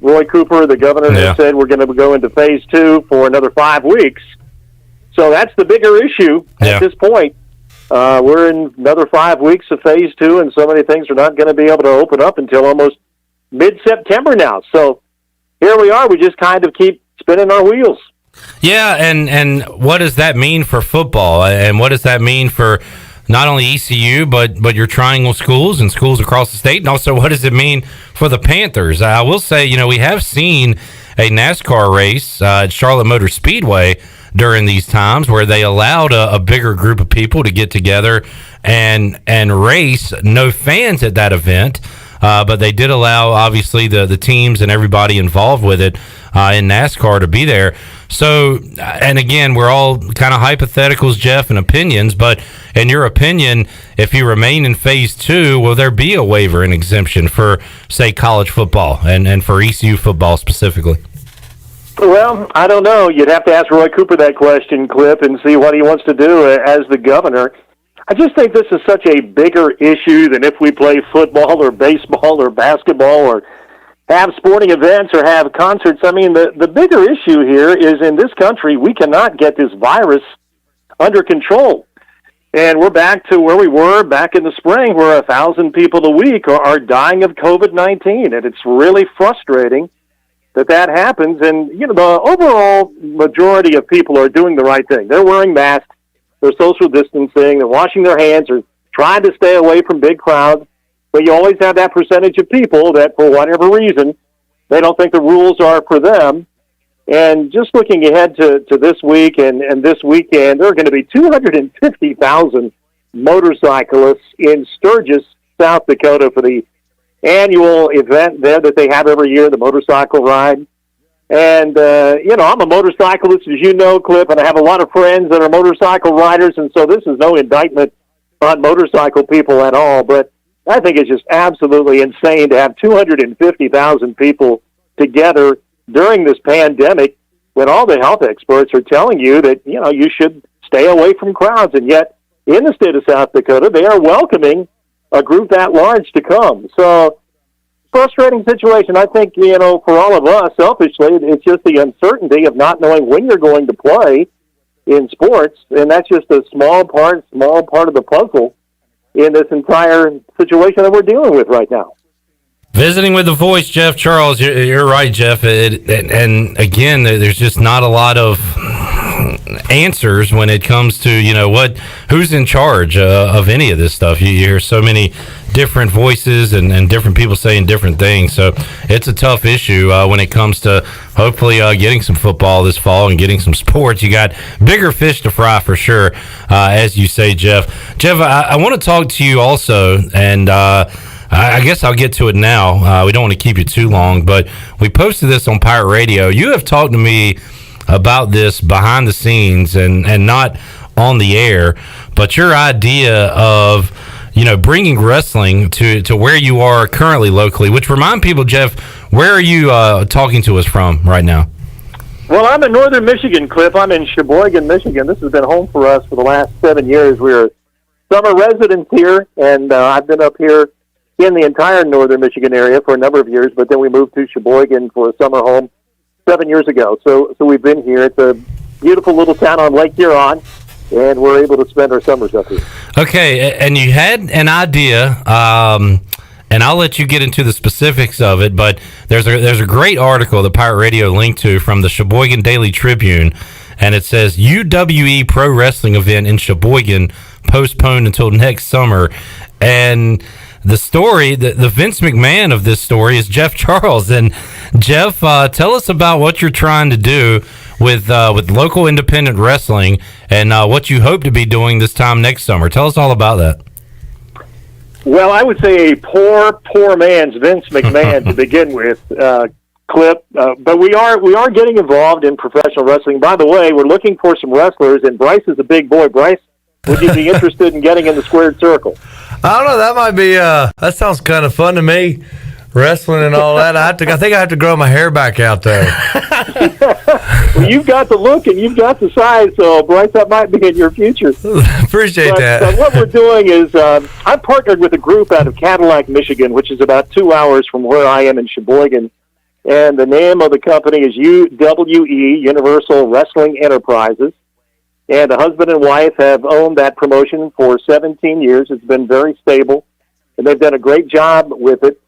Roy Cooper, the governor, has said we're going to go into phase 2 for another 5 weeks. So that's the bigger issue at this point. We're in another 5 weeks of phase 2, and so many things are not going to be able to open up until almost mid-September now. So here we are. We just kind of keep spinning our wheels. Yeah, and what does that mean for football? And what does that mean for not only ECU, but your triangle schools and schools across the state? And also, what does it mean for the Panthers? I will say, we have seen a NASCAR race at Charlotte Motor Speedway during these times where they allowed a bigger group of people to get together and race. No fans at that event, but they did allow, obviously, the teams and everybody involved with it in NASCAR to be there. So, and again, we're all kind of hypotheticals, Jeff, and opinions, but in your opinion, if you remain in phase 2, will there be a waiver and exemption for, say, college football and for ECU football specifically? Well, I don't know. You'd have to ask Roy Cooper that question, Cliff, and see what he wants to do as the governor. I just think this is such a bigger issue than if we play football or baseball or basketball or have sporting events or have concerts. I mean, the bigger issue here is in this country, we cannot get this virus under control. And we're back to where we were back in the spring, where 1,000 people a week are dying of COVID-19, and it's really frustrating that happens. And, the overall majority of people are doing the right thing. They're wearing masks, they're social distancing, they're washing their hands, or trying to stay away from big crowds. But you always have that percentage of people that, for whatever reason, they don't think the rules are for them. And just looking ahead to this week and this weekend, there are going to be 250,000 motorcyclists in Sturgis, South Dakota, for the annual event there that they have every year, the motorcycle ride. And, I'm a motorcyclist, as you know, Cliff, and I have a lot of friends that are motorcycle riders, and so this is no indictment on motorcycle people at all, but I think it's just absolutely insane to have 250,000 people together during this pandemic when all the health experts are telling you that, you should stay away from crowds. And yet, in the state of South Dakota, they are welcoming a group that large to come. So, frustrating situation. I think, for all of us, selfishly, it's just the uncertainty of not knowing when you're going to play in sports, and that's just a small part of the puzzle in this entire situation that we're dealing with right now. Visiting with the Voice, Jeff Charles. You're right, Jeff. And again, there's just not a lot of answers when it comes to who's in charge of any of this stuff. You hear so many different voices and different people saying different things, so it's a tough issue when it comes to hopefully getting some football this fall and getting some sports. You got bigger fish to fry for sure, as you say, Jeff. I want to talk to you also, and I guess I'll get to it now. We don't want to keep you too long, but we posted this on Pirate Radio. You have talked to me about this behind the scenes and not on the air, but your idea of bringing wrestling to where you are currently locally. Which remind people, Jeff, where are you talking to us from right now? Well, I'm in northern Michigan, Cliff. I'm in Sheboygan, Michigan. This has been home for us for the last 7 years. We're summer residents here, and I've been up here in the entire northern Michigan area for a number of years, but then we moved to Sheboygan for a summer home 7 years ago. So we've been here. It's a beautiful little town on Lake Huron, and we're able to spend our summers up here. Okay, and you had an idea, and I'll let you get into the specifics of it, but there's a great article that Pirate Radio linked to from the Sheboygan Daily Tribune, and it says UWE Pro Wrestling event in Sheboygan postponed until next summer. And the story, the Vince McMahon of this story is Jeff Charles. And Jeff, tell us about what you're trying to do with local independent wrestling and what you hope to be doing this time next summer. Tell us all about that. Well, I would say a poor man's Vince McMahon to begin with, Clip. But we are getting involved in professional wrestling. By the way, we're looking for some wrestlers, and Bryce is a big boy. Bryce, would you be interested in getting in the squared circle? I don't know. That might be. That sounds kind of fun to me. Wrestling and all that. I think I have to grow my hair back out there. Well, you've got the look and you've got the size, so Bryce, that might be in your future. Appreciate that. But what we're doing is I've partnered with a group out of Cadillac, Michigan, which is about 2 hours from where I am in Sheboygan. And the name of the company is UWE, Universal Wrestling Enterprises. And the husband and wife have owned that promotion for 17 years. It's been very stable, and they've done a great job with it.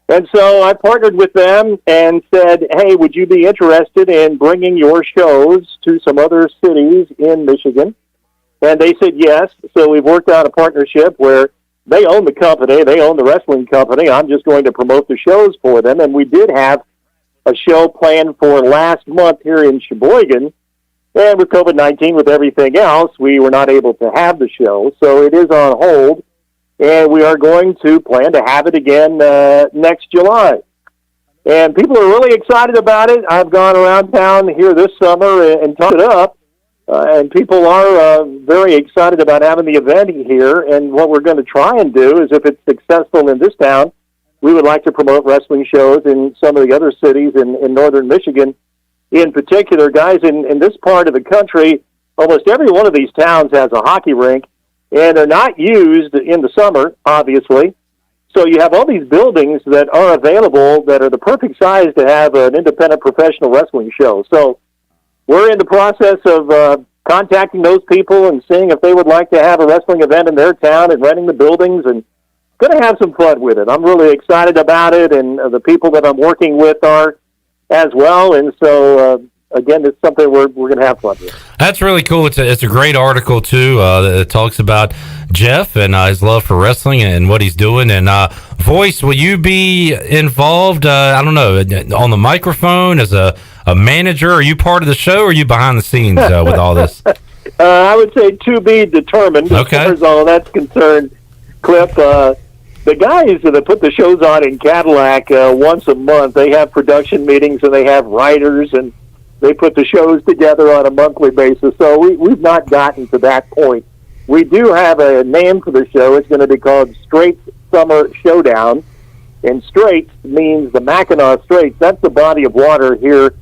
And so I partnered with them and said, hey, would you be interested in bringing your shows to some other cities in Michigan? And they said yes. So we've worked out a partnership where they own the company. They own the wrestling company. I'm just going to promote the shows for them. And we did have a show planned for last month here in Sheboygan. And with COVID-19, with everything else, we were not able to have the show. So it is on hold. And we are going to plan to have it again next July. And people are really excited about it. I've gone around town here this summer and talked it up. And people are very excited about having the event here. And what we're going to try and do is, if it's successful in this town, we would like to promote wrestling shows in some of the other cities in northern Michigan. In particular, guys, in this part of the country, almost every one of these towns has a hockey rink. And they're not used in the summer, obviously. So you have all these buildings that are available that are the perfect size to have an independent professional wrestling show. So we're in the process of contacting those people and seeing if they would like to have a wrestling event in their town and renting the buildings, and going to have some fun with it. I'm really excited about it, and the people that I'm working with are as well. And so, again, it's something we're going to have fun with. That's really cool. It's a great article, too, that talks about Jeff and his love for wrestling and what he's doing. And, Voice, will you be involved, I don't know, on the microphone as a manager? Are you part of the show, or are you behind the scenes with all this? I would say to be determined as far as all that's concerned, Cliff. The guys that put the shows on in Cadillac once a month, they have production meetings and they have writers, and they put the shows together on a monthly basis. So we've not gotten to that point. We do have a name for the show. It's going to be called Straits Summer Showdown. And Straits means the Mackinac Straits. That's the body of water here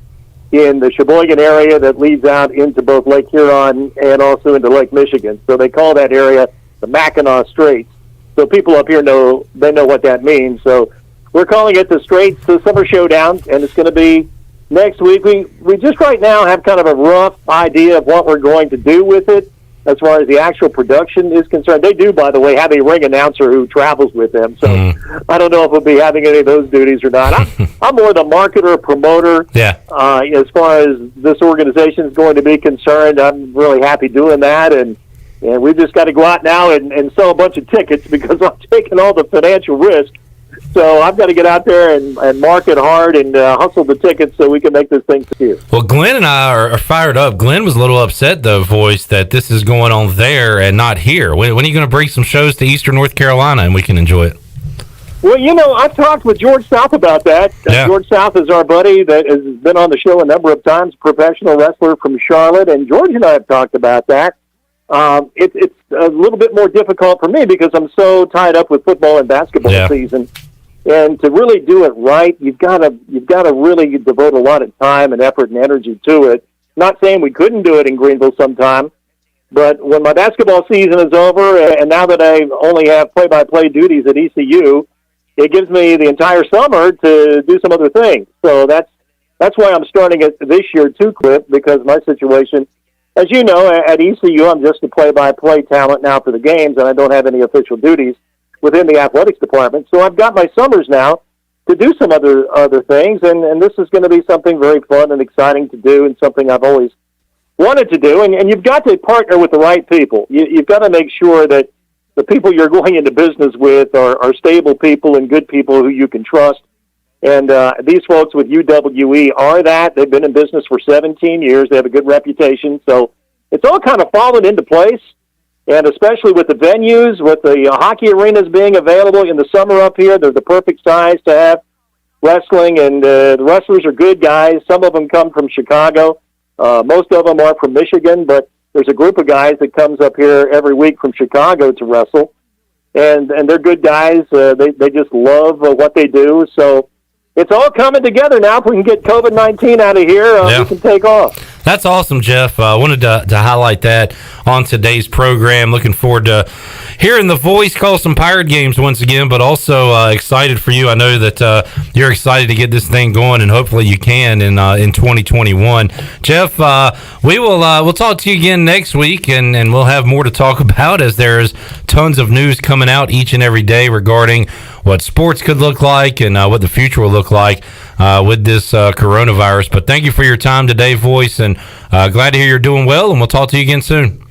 in the Sheboygan area that leads out into both Lake Huron and also into Lake Michigan. So they call that area the Mackinac Straits. So people up here know what that means. So we're calling it the Straits Summer Showdown, and it's going to be next week. We just right now have kind of a rough idea of what we're going to do with it as far as the actual production is concerned. They do, by the way, have a ring announcer who travels with them. So I don't know if we'll be having any of those duties or not. I'm more the marketer, promoter. Yeah. As far as this organization is going to be concerned, I'm really happy doing that. And we've just got to go out now and sell a bunch of tickets because I'm taking all the financial risk. So I've got to get out there and market hard and hustle the tickets so we can make this thing secure. Well, Glenn and I are fired up. Glenn was a little upset, though, Voice, that this is going on there and not here. When are you going to bring some shows to Eastern North Carolina and we can enjoy it? Well, I've talked with George South about that. Yeah. George South is our buddy that has been on the show a number of times, professional wrestler from Charlotte, and George and I have talked about that. It's a little bit more difficult for me because I'm so tied up with football and basketball season. And to really do it right, you've got to really devote a lot of time and effort and energy to it. Not saying we couldn't do it in Greenville sometime, but when my basketball season is over, and now that I only have play-by-play duties at ECU, it gives me the entire summer to do some other things. So that's why I'm starting it this year too, Cliff, because my situation, as you know, at ECU, I'm just a play-by-play talent now for the games, and I don't have any official duties within the athletics department. So I've got my summers now to do some other things, and this is going to be something very fun and exciting to do, and something I've always wanted to do. And you've got to partner with the right people. You've got to make sure that the people you're going into business with are stable people and good people who you can trust. And these folks with UWE are that. They've been in business for 17 years. They have a good reputation. So it's all kind of fallen into place. And especially with the venues, with the hockey arenas being available in the summer up here, they're the perfect size to have wrestling. And the wrestlers are good guys. Some of them come from Chicago. Most of them are from Michigan. But there's a group of guys that comes up here every week from Chicago to wrestle. And they're good guys. They just love what they do. So it's all coming together now. If we can get COVID-19 out of here, we can take off. That's awesome, Jeff. I wanted to highlight that on today's program. Looking forward to hearing the voice call some Pirate games once again, but also excited for you. I know that you're excited to get this thing going, and hopefully you can in 2021. Jeff, we'll talk to you again next week, and we'll have more to talk about as there's tons of news coming out each and every day regarding what sports could look like and what the future will look like with this coronavirus. But thank you for your time today, Voice, and glad to hear you're doing well, and we'll talk to you again soon.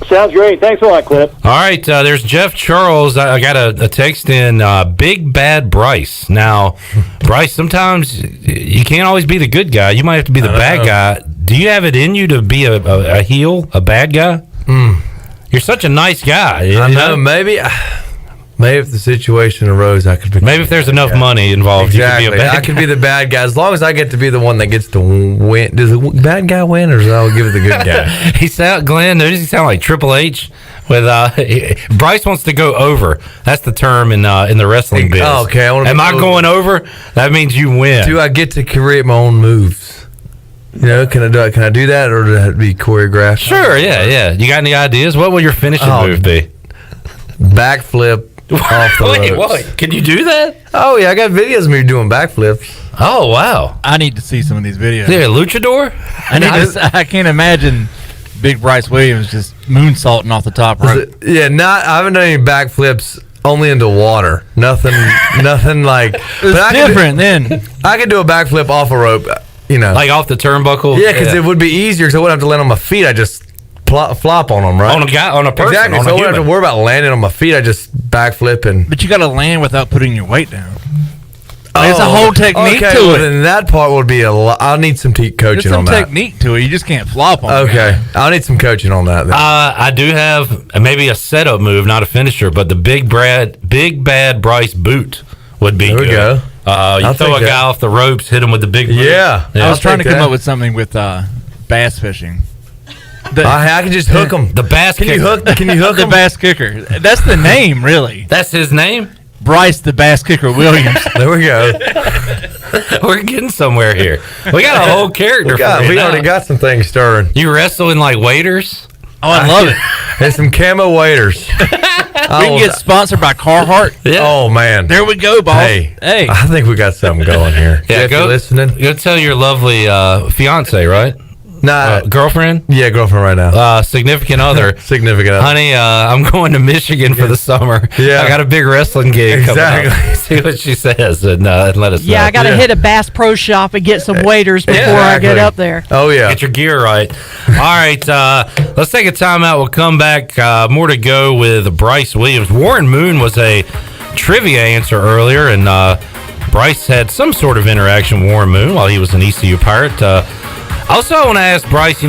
Sounds great. Thanks a lot, Cliff. All right, there's Jeff Charles. I got a text in, Big Bad Bryce. Now, Bryce, sometimes you can't always be the good guy. You might have to be the bad guy. Do you have it in you to be a heel, a bad guy? You're such a nice guy. I know. Maybe if the situation arose, I could be. Maybe if there's enough money involved, exactly. You could be a bad guy. I could be the bad guy as long as I get to be the one that gets to win. Does the bad guy win, or does I give it the good guy? Glenn, does he sound like Triple H? With Bryce wants to go over. That's the term in the wrestling biz. Oh, okay. Am I going over? That means you win. Do I get to create my own moves? You know, can I do that, or does it have to be choreographed? Sure. Yeah. You got any ideas? What will your finishing move be? Backflip. Off the ropes. Wait, can you do that? Oh yeah, I got videos of me doing backflips. Oh wow, I need to see some of these videos. Yeah, luchador. I can't imagine Big Bryce Williams just moonsaulting off the top rope. I haven't done any backflips. Only into water. Nothing like. It's different then. I could do a backflip off a rope. You know, like off the turnbuckle. Yeah, because it would be easier because I wouldn't have to land on my feet. I just flop on them, right? On a person. Exactly. So I wouldn't have to worry about landing on my feet. I just backflip and. But you got to land without putting your weight down. There's a whole technique to it. Then that part would be a lot. I'll need some coaching on that. There's some technique to it. You just can't flop on it. Okay. I'll need some coaching on that then. I do have maybe a setup move, not a finisher, but the Big Bad Bryce boot would be good. There we go. You throw a guy off the ropes, hit him with the big boot. Yeah. I was trying to come up with something with bass fishing. I can just hook them. The bass kicker. Can you hook the bass kicker? That's the name, really. That's his name? Bryce the Bass Kicker Williams. There we go. We're getting somewhere here. We got a whole character. We already got some things started. You wrestle in like waders? Oh, I love it. And some camo waders. We can get sponsored by Carhartt. Yeah. Oh man, there we go, boss. Hey, I think we got something going here. Yeah, go listening. Go tell your lovely fiance, right? Nah, girlfriend? Yeah, girlfriend right now. Significant other. Honey, I'm going to Michigan for the summer. Yeah. I got a big wrestling gig coming up. See what she says and let us know. Yeah, I got to hit a Bass Pro Shop and get some waders before I get up there. Oh, yeah. Get your gear right. All right, let's take a timeout. We'll come back. More to go with Bryce Williams. Warren Moon was a trivia answer earlier, and Bryce had some sort of interaction with Warren Moon while he was an ECU Pirate. Also, I want to ask Bryce,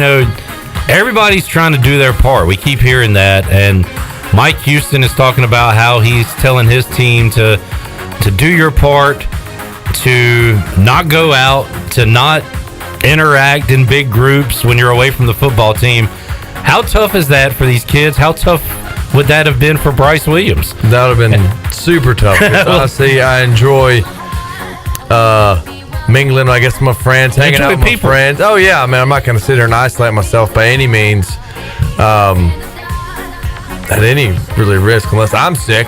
everybody's trying to do their part. We keep hearing that. And Mike Houston is talking about how he's telling his team to do your part, to not go out, to not interact in big groups when you're away from the football team. How tough is that for these kids? How tough would that have been for Bryce Williams? That would have been super tough. Honestly, I enjoy mingling, I guess, with my friends, hanging out with my friends. Oh, yeah, man, I'm not going to sit here and isolate myself by any means at any really risk unless I'm sick,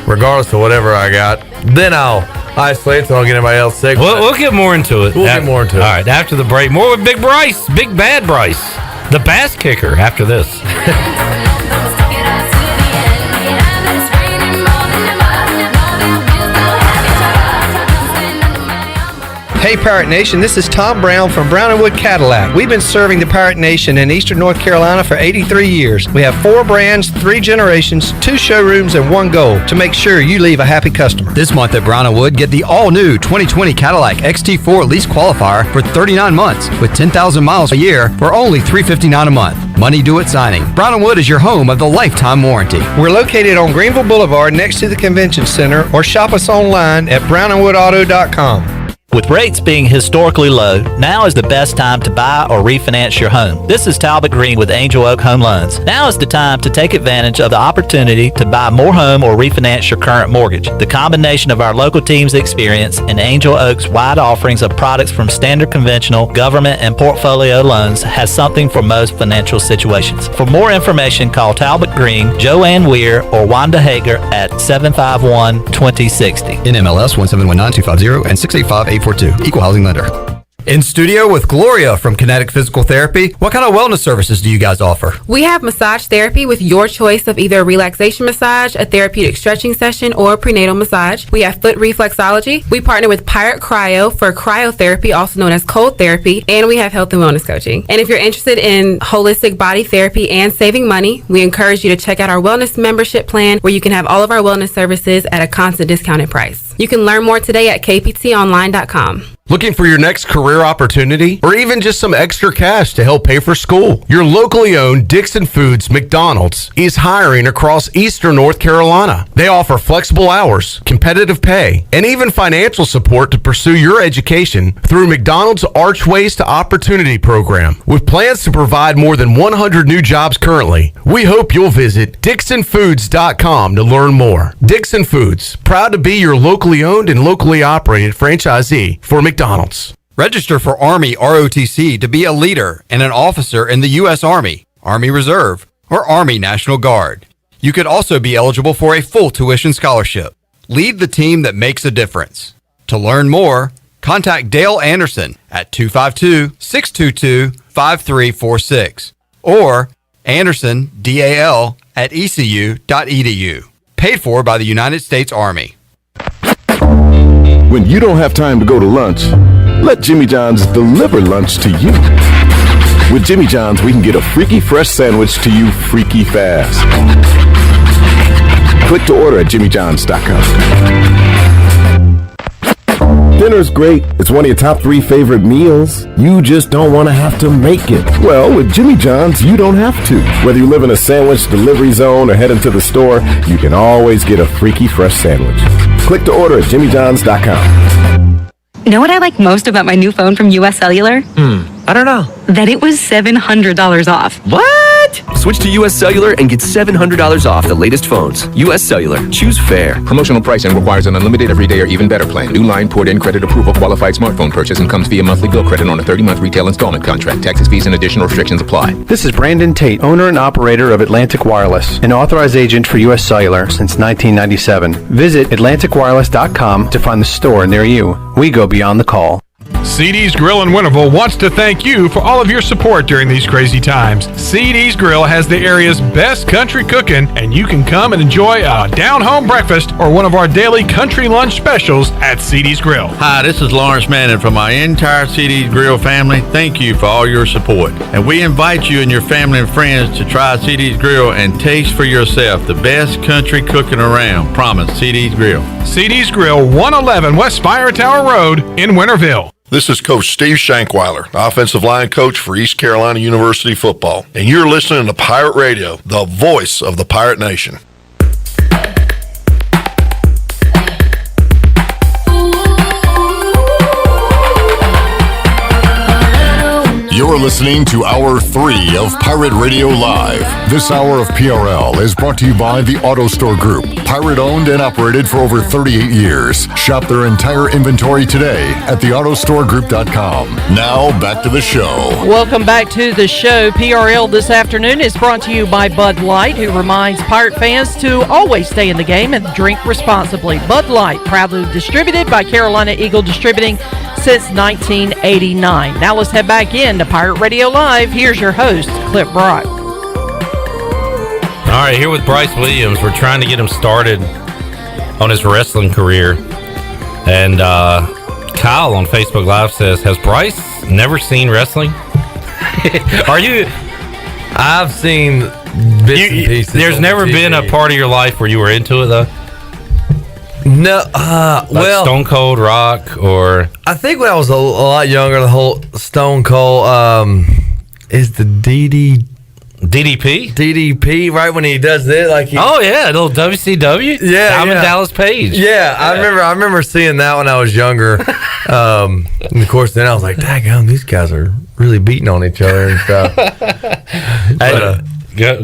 regardless of whatever I got. Then I'll isolate so I don't get anybody else sick. We'll get more into it. We'll get more into it. All right, after the break, more with Big Bryce, Big Bad Bryce, the bass kicker after this. Hey Pirate Nation, this is Tom Brown from Brown & Wood Cadillac. We've been serving the Pirate Nation in Eastern North Carolina for 83 years. We have 4 brands, 3 generations, 2 showrooms, and 1 goal to make sure you leave a happy customer. This month at Brown & Wood, get the all-new 2020 Cadillac XT4 lease qualifier for 39 months with 10,000 miles a year for only $359 a month. Money due at signing. Brown & Wood is your home of the lifetime warranty. We're located on Greenville Boulevard next to the Convention Center, or shop us online at brownandwoodauto.com. With rates being historically low, now is the best time to buy or refinance your home. This is Talbot Green with Angel Oak Home Loans. Now is the time to take advantage of the opportunity to buy more home or refinance your current mortgage. The combination of our local team's experience and Angel Oak's wide offerings of products from standard conventional, government, and portfolio loans has something for most financial situations. For more information, call Talbot Green, Joanne Weir, or Wanda Hager at 751-2060. NMLS 1719250 and 685-842. Equal housing lender. In studio with Gloria from Kinetic Physical Therapy. What kind of wellness services do you guys offer? We have massage therapy with your choice of either a relaxation massage, a therapeutic stretching session, or a prenatal massage. We have foot reflexology. We partner with Pirate Cryo for cryotherapy, also known as cold therapy, and we have health and wellness coaching. And if you're interested in holistic body therapy and saving money, we encourage you to check out our wellness membership plan, where you can have all of our wellness services at a constant discounted price. You can learn more today at kptonline.com. Looking for your next career opportunity or even just some extra cash to help pay for school? Your locally owned Dixon Foods McDonald's is hiring across Eastern North Carolina. They offer flexible hours, competitive pay, and even financial support to pursue your education through McDonald's Archways to Opportunity program. With plans to provide more than 100 new jobs currently, we hope you'll visit DixonFoods.com to learn more. Dixon Foods, proud to be your locally owned and locally operated franchisee for McDonald's. Register for Army ROTC to be a leader and an officer in the U.S. Army, Army Reserve, or Army National Guard. You could also be eligible for a full tuition scholarship. Lead the team that makes a difference. To learn more, contact Dale Anderson at 252-622-5346 or Anderson, DAL, at ecu.edu. Paid for by the United States Army. When you don't have time to go to lunch, let Jimmy John's deliver lunch to you. With Jimmy John's, we can get a freaky fresh sandwich to you freaky fast. Click to order at jimmyjohns.com. Dinner's great. It's one of your top 3 favorite meals. You just don't want to have to make it. Well, with Jimmy John's, you don't have to. Whether you live in a sandwich delivery zone or head into the store, you can always get a freaky fresh sandwich. Click to order at jimmyjohns.com. Know what I like most about my new phone from US Cellular? I don't know. That it was $700 off. What? Switch to US Cellular and get $700 off the latest phones. US Cellular. Choose fair. Promotional pricing requires an unlimited everyday or even better plan. New line, port-in credit approval, qualified smartphone purchase, and comes via monthly bill credit on a 30-month retail installment contract. Taxes, fees, and additional restrictions apply. This is Brandon Tate, owner and operator of Atlantic Wireless, an authorized agent for US Cellular since 1997. Visit AtlanticWireless.com to find the store near you. We go beyond the call. CD's Grill in Winterville wants to thank you for all of your support during these crazy times. CD's Grill has the area's best country cooking, and you can come and enjoy a down-home breakfast or one of our daily country lunch specials at CD's Grill. Hi, this is Lawrence Manning from my entire CD's Grill family. Thank you for all your support. And we invite you and your family and friends to try CD's Grill and taste for yourself the best country cooking around. Promise, CD's Grill. CD's Grill, 111 West Spire Tower Road in Winterville. This is Coach Steve Shankweiler, offensive line coach for East Carolina University football. And you're listening to Pirate Radio, the voice of the Pirate Nation. You're listening listening to Hour 3 of Pirate Radio Live. This hour of PRL is brought to you by the Auto Store Group. Pirate owned and operated for over 38 years. Shop their entire inventory today at theautostoregroup.com. Now, back to the show. Welcome back to the show. PRL this afternoon is brought to you by Bud Light, who reminds Pirate fans to always stay in the game and drink responsibly. Bud Light, proudly distributed by Carolina Eagle Distributing since 1989. Now let's head back in to Pirate Radio Live. Here's your host, Clip Brock. All right, here with Bryce Williams. We're trying to get him started on his wrestling career. And Kyle on Facebook Live says, has Bryce never seen wrestling? Are you... I've seen bits and pieces. There's never been a part of your life where you were into it, though? No, like Stone Cold Rock, or... I think when I was a lot younger, the whole Stone Cold is the DDP, right when he does it, like oh yeah, little WCW, Diamond Dallas Page. Yeah, I remember seeing that when I was younger. And of course, then I was like, "Daggum, these guys are really beating on each other and stuff."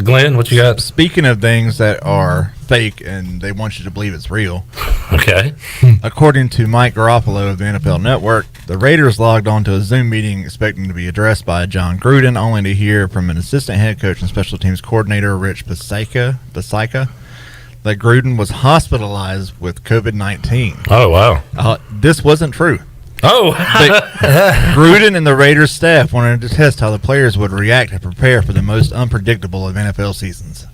Glenn, what you got? Speaking of things that are fake and they want you to believe it's real. Okay. According to Mike Garoppolo of the NFL Network, the Raiders logged onto a Zoom meeting expecting to be addressed by John Gruden, only to hear from an assistant head coach and special teams coordinator, Rich Bisaccia, that Gruden was hospitalized with COVID-19. Oh, wow. This wasn't true. Oh. Gruden and the Raiders staff wanted to test how the players would react and prepare for the most unpredictable of NFL seasons.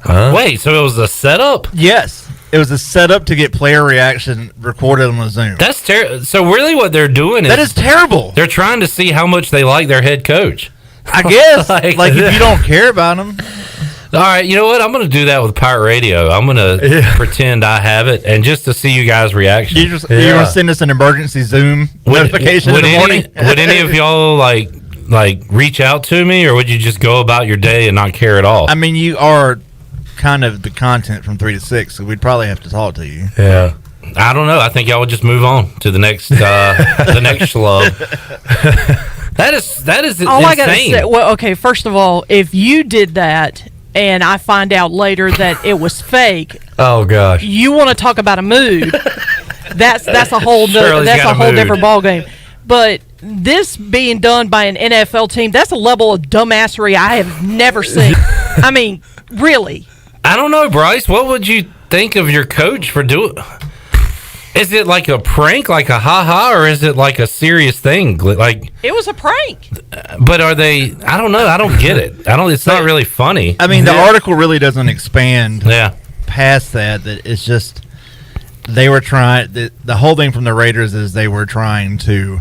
Wait, so it was a setup? Yes. It was a setup to get player reaction recorded on a Zoom. That's terrible. So really what they're doing is... That is terrible. They're trying to see how much they like their head coach. I guess. like if you don't care about him... All right, you know what? I'm going to do that with Pirate Radio. I'm going to pretend I have it, and just to see you guys' reaction. You're going to send us an emergency Zoom notification in the morning? Would any of y'all like reach out to me, or would you just go about your day and not care at all? I mean, you are kind of the content from 3 to 6, so we'd probably have to talk to you. Yeah. I don't know. I think y'all would just move on to the next the next schlub. That is all insane. I gotta say, well, okay, first of all, if you did that and I find out later that it was fake, oh gosh, you want to talk about a mood? That's a whole different ball game. But this being done by an NFL team, that's a level of dumbassery I have never seen. I mean, really. I don't know, Bryce. What would you think of your coach for doing? Is it like a prank, like a ha-ha, or is it like a serious thing? Like it was a prank. But are they? I don't know. I don't get it. It's not really funny. I mean, the article really doesn't expand past that. That it's just they were trying. The whole thing from the Raiders is they were trying to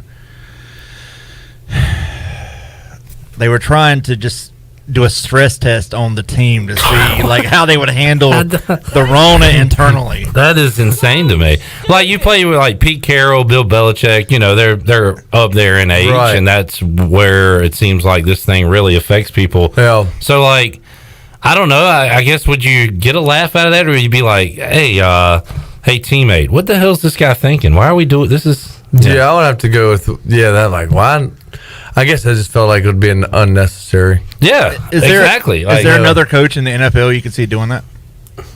just do a stress test on the team to see like how they would handle the Rona internally. That is insane to me. Like you play with like Pete Carroll, Bill Belichick, you know, they're up there in age, right, and that's where it seems like this thing really affects people. Yeah. So like, I don't know. I guess would you get a laugh out of that, or would you be like, hey teammate, what the hell's this guy thinking? Why are we doing this? Yeah, I would have to go with that. Like, why? I guess I just felt like it would be unnecessary. Yeah, exactly. Is there another coach in the NFL you could see doing that?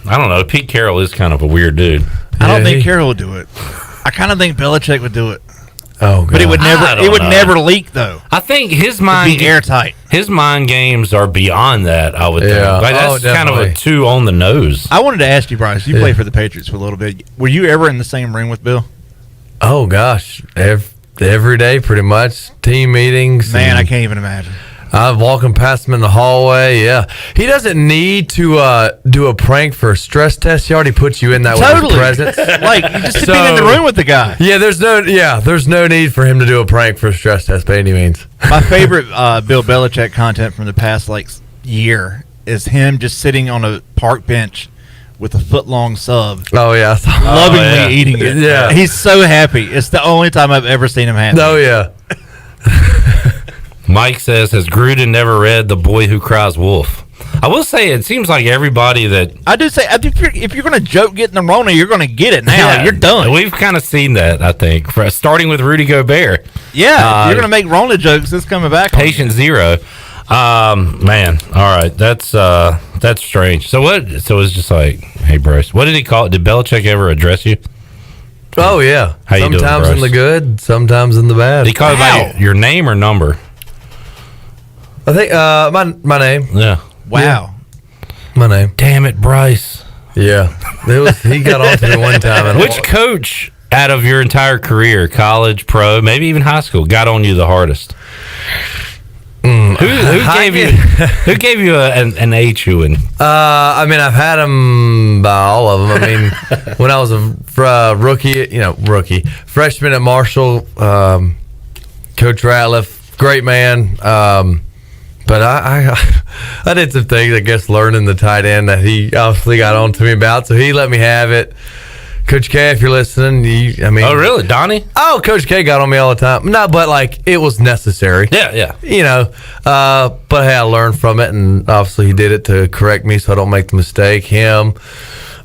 I don't know. Pete Carroll is kind of a weird dude. I don't think Carroll would do it. I kind of think Belichick would do it. Oh, God. But it would never. It would never leak, though. I think his mind would be airtight. His mind games are beyond that. I would think. Like, that's kind of a too on the nose. I wanted to ask you, Bryce. You played for the Patriots for a little bit. Were you ever in the same room with Bill? Oh gosh, every day pretty much. Team meetings. Man, I can't even imagine. I'm walking past him in the hallway. Yeah, he doesn't need to do a prank for a stress test. He already puts you in that with his presence. Like you just being in the room with the guy. Yeah, there's no need for him to do a prank for a stress test by any means. My favorite Bill Belichick content from the past year is him just sitting on a park bench with a foot-long sub. Oh, yeah. Lovingly eating it. Yeah. He's so happy. It's the only time I've ever seen him happy. Oh, yeah. Mike says, has Gruden never read The Boy Who Cries Wolf? I will say it seems like everybody that I do say if you're going to joke getting the Rona, you're going to get it now. You're done. We've kind of seen that, I think, starting with Rudy Gobert. Yeah, if you're going to make Rona jokes, it's coming back. Patient zero. Man, all right, that's strange. So what? So it's just like, hey, Bryce, what did he call it? Did Belichick ever address you? Oh yeah, How you doing, sometimes in Bryce? the good, sometimes in the bad. Did he call you by your name or number? I think my name. Yeah. Wow. Yeah. My name. Damn it, Bryce. Yeah, he got on to me one time. And Which coach out of your entire career, college, pro, maybe even high school, got on you the hardest? Who gave you an A-chewing? I mean, I've had them by all of them. I mean, when I was a rookie, freshman at Marshall, Coach Ratliff, great man. But I did some things, I guess, learning the tight end that he obviously got on to me about. So he let me have it. Coach K, if you're listening, oh really, Donnie? Oh, Coach K got on me all the time. No, but like it was necessary. Yeah. But hey, I learned from it, and obviously he did it to correct me so I don't make the mistake. Him,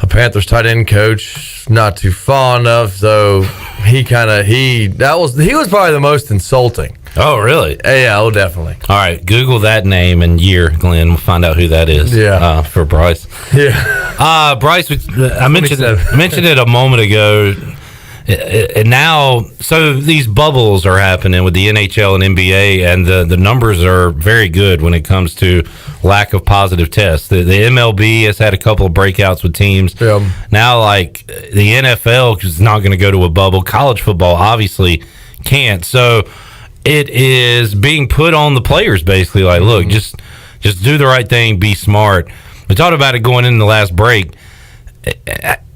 a Panthers tight end coach, not too fond of. So he was probably the most insulting. Oh, really? Yeah, oh, definitely. All right, Google that name and year, Glenn. We'll find out who that is. Yeah. For Bryce. Yeah. Bryce, I mentioned it a moment ago. And now, so these bubbles are happening with the NHL and NBA, and the numbers are very good when it comes to lack of positive tests. The MLB has had a couple of breakouts with teams. Yeah. Now, like the NFL is not going to go to a bubble. College football obviously can't. So it is being put on the players, basically, like, look, just do the right thing, be smart. We talked about it going in the last break.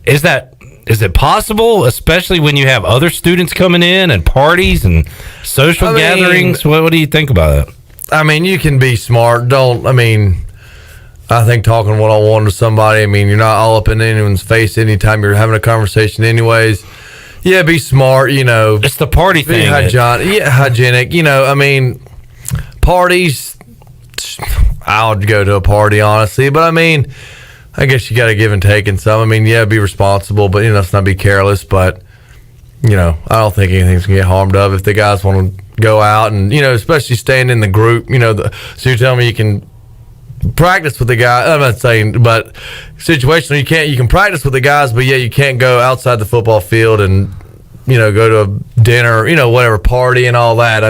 Is it possible, especially when you have other students coming in and parties and social gatherings? What do you think about that? I mean, you can be smart. I think talking one-on-one to somebody, you're not all up in anyone's face anytime you're having a conversation anyways. Yeah, be smart, It's the party thing. Hygienic. Parties, I would go to a party, honestly. But, I guess you got to give and take in some. Be responsible, but, let's not be careless. But, I don't think anything's going to get harmed of if the guys want to go out and, especially staying in the group. So you're telling me you can practice with the guys. I'm not saying, but situationally, you can practice with the guys, but you can't go outside the football field and go to a dinner, whatever, party and all that.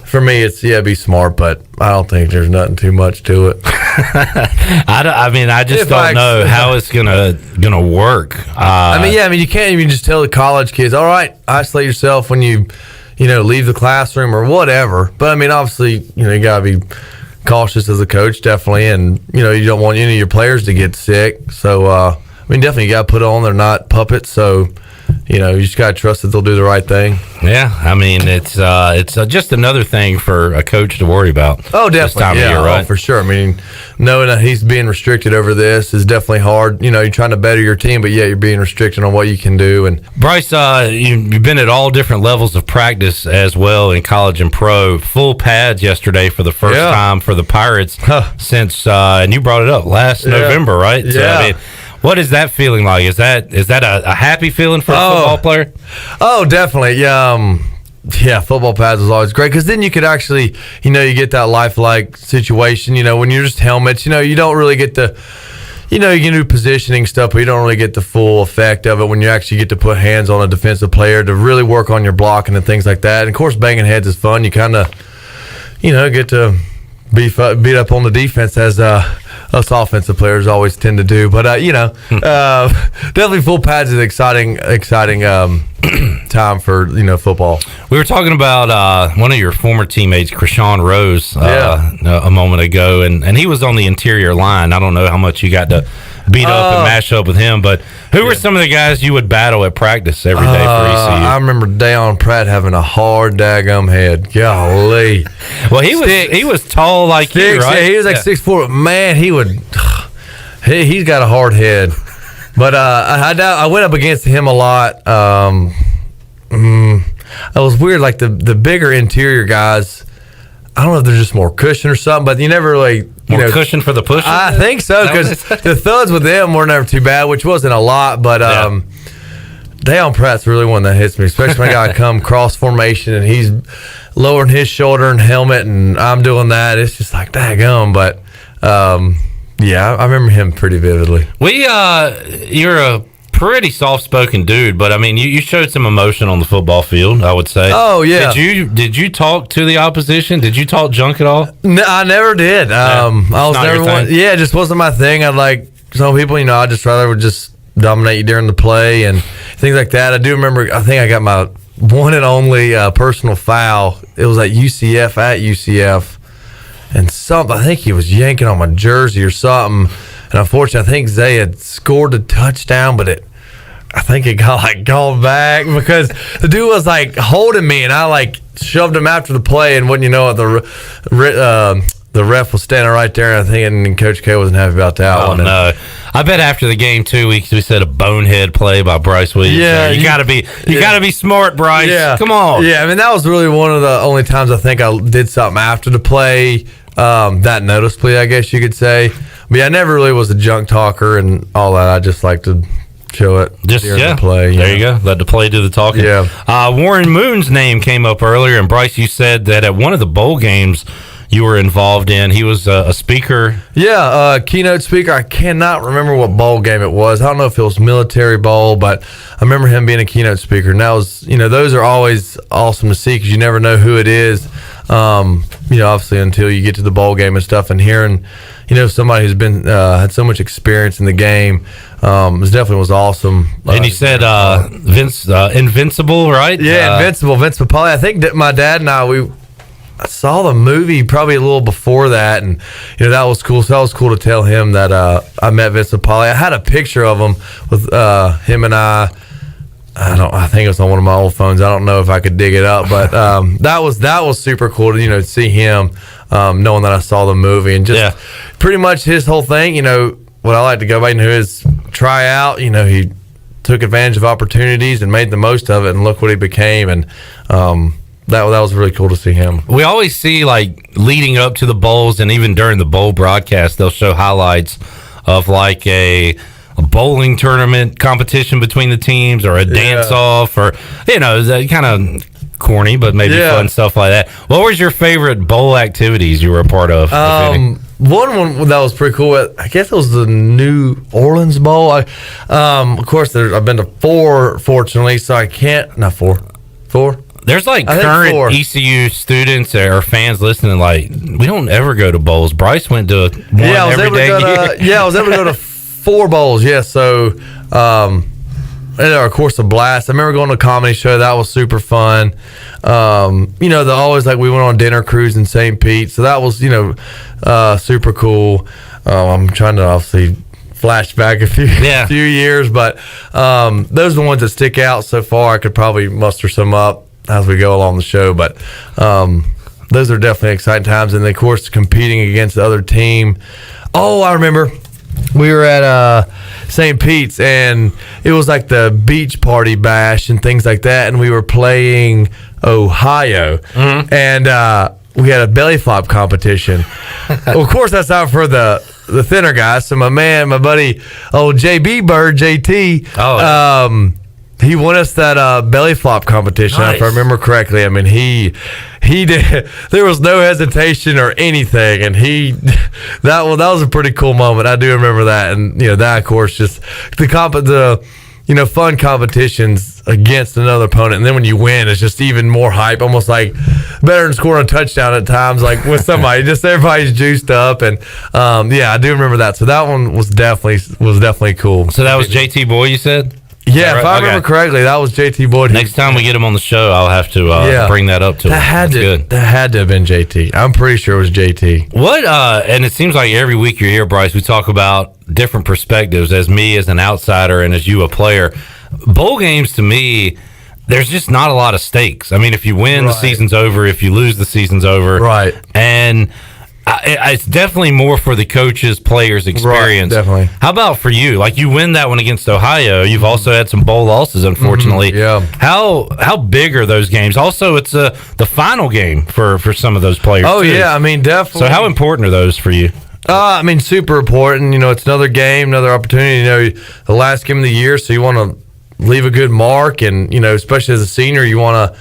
For me, it's be smart, but I don't think there's nothing too much to it. I just don't know how it's gonna work. You can't even just tell the college kids, all right, isolate yourself when you leave the classroom or whatever. But obviously, you gotta be cautious as a coach, definitely, and you don't want any of your players to get sick. So definitely you got to put on. They're not puppets, so you just got to trust that they'll do the right thing. Yeah, it's just another thing for a coach to worry about. Oh, definitely, this time of year, right? For sure. Knowing that he's being restricted over this is definitely hard. You're trying to better your team, but you're being restricted on what you can do. And Bryce, you've been at all different levels of practice as well in college and pro. Full pads yesterday for the first time for the Pirates since, and you brought it up last November, right? Yeah. So, what is that feeling like? Is that a happy feeling for a football player? Oh, definitely. Yeah, football pads was always great because then you could actually, you get that lifelike situation. When you're just helmets, you don't really get the, you can do positioning stuff, but you don't really get the full effect of it when you actually get to put hands on a defensive player to really work on your blocking and things like that. And of course, banging heads is fun. You kind of, get to beat up on the defense as us offensive players always tend to do. But definitely full pads is exciting time for football. We were talking about one of your former teammates, Krishawn Rose, a moment ago, and he was on the interior line. I don't know how much you got to beat up and mash up with him, but who were some of the guys you would battle at practice every day for ECU? I remember Dayon Pratt having a hard daggum head. Golly. Well, he was tall like you, right? Yeah, he was like 6'4". Man, he's got a hard head. But I went up against him a lot. It was weird. Like the bigger interior guys, I don't know if there's just more cushion or something, but you never really more cushion for the push. I think so, because the thuds with them were never too bad, which wasn't a lot, but Deion Pratt's really one that hits me, especially when I come cross formation and he's lowering his shoulder and helmet, and I'm doing that. It's just like daggum, but yeah, I remember him pretty vividly. You're a pretty soft-spoken dude, but I mean, you showed some emotion on the football field, I would say. Oh yeah. Did you talk to the opposition? Did you talk junk at all? No, I never did. I was never one. Yeah, it just wasn't my thing. I'd like some people, I'd just rather would just dominate you during the play and things like that. I do remember. I think I got my one and only personal foul. It was at UCF. And I think he was yanking on my jersey or something. And unfortunately, I think Zay had scored a touchdown, but I think it got called back because the dude was holding me, and I shoved him after the play, and wouldn't you know it, the ref was standing right there, and I think and Coach K wasn't happy about that one. No, I bet after the game too, we said a bonehead play by Bryce Williams. Yeah, you gotta be smart, Bryce. Yeah, come on. Yeah, I mean that was really one of the only times I think I did something after the play. That noticeably, I guess you could say. But yeah, I never really was a junk talker and all that. I just like to show it during the play. There you go. Let the play do the talking. Yeah. Warren Moon's name came up earlier, and Bryce, you said that at one of the bowl games you were involved in, he was a speaker. Yeah, keynote speaker. I cannot remember what bowl game it was. I don't know if it was Military Bowl, but I remember him being a keynote speaker. And that was, those are always awesome to see because you never know who it is. Obviously until you get to the bowl game and stuff, and hearing, somebody who's been had so much experience in the game, it definitely was awesome. And you said Invincible, right? Yeah, Invincible, Vince Papale. I think that my dad and I saw the movie probably a little before that, and that was cool. So that was cool to tell him that I met Vince Papale. I had a picture of him with him and I think it was on one of my old phones. I don't know if I could dig it up, but that was super cool to see him, knowing that I saw the movie and just pretty much his whole thing. What I like to go back into his tryout. He took advantage of opportunities and made the most of it, and look what he became. And that was really cool to see him. We always see leading up to the bowls, and even during the bowl broadcast, they'll show highlights of a bowling tournament competition between the teams, or a dance off, or kind of corny but maybe fun stuff like that. What was your favorite bowl activities you were a part of? One that was pretty cool, I guess it was the New Orleans Bowl. Of course I've been to 4, fortunately, so I can't. Not 4 There's current ECU students or fans listening, we don't ever go to bowls. Bryce went to one every day. I was able to go to 4 bowls. Yeah, so of course a blast. I remember going to a comedy show. That was super fun. The always we went on a dinner cruise in St. Pete, so that was super cool. I'm trying to obviously flash back a few years, but those are the ones that stick out so far. I could probably muster some up as we go along the show, but those are definitely exciting times. And of course competing against the other team. I remember we were at St. Pete's, and it was the beach party bash and things like that, and we were playing Ohio, and we had a belly flop competition. Of course that's not for the thinner guys, so my buddy JB Bird, JT, he won us that belly flop competition. Nice. If I remember correctly. I mean, he did. There was no hesitation or anything, and that was a pretty cool moment. I do remember that, and that of course just the fun competitions against another opponent, and then when you win, it's just even more hype. Almost better than scoring a touchdown at times, with somebody. Just everybody's juiced up, and I do remember that. So that one was definitely cool. So that was JT Boy, you said. Yeah, if I remember correctly, that was JT Boyd. Next time we get him on the show, I'll have to bring that up to him. That had to have been JT. I'm pretty sure it was JT. What? And it seems like every week you're here, Bryce, we talk about different perspectives, as me as an outsider and as you a player. Bowl games, to me, there's just not a lot of stakes. I mean, if you win, the season's over. If you lose, the season's over. Right. And It's definitely more for the coaches, players experience. Right, definitely. How about for you? Like, you win that one against Ohio. You've also had some bowl losses, unfortunately. Yeah. How big are those games? Also, it's the final game for some of those players. Oh, too. yeah. I mean, definitely. So how important are those for you? I mean, super important. It's another game, another opportunity. The last game of the year, so you want to leave a good mark, and especially as a senior, you want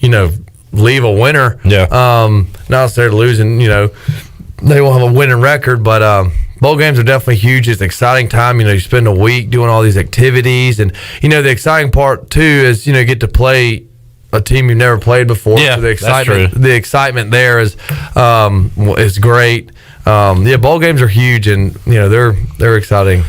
to, leave a winner. Yeah. Not necessarily losing. They won't have a winning record, but bowl games are definitely huge. It's an exciting time. You spend a week doing all these activities, and the exciting part too is get to play a team you've never played before. Yeah, so the excitement. The excitement there is great. Bowl games are huge, and they're exciting.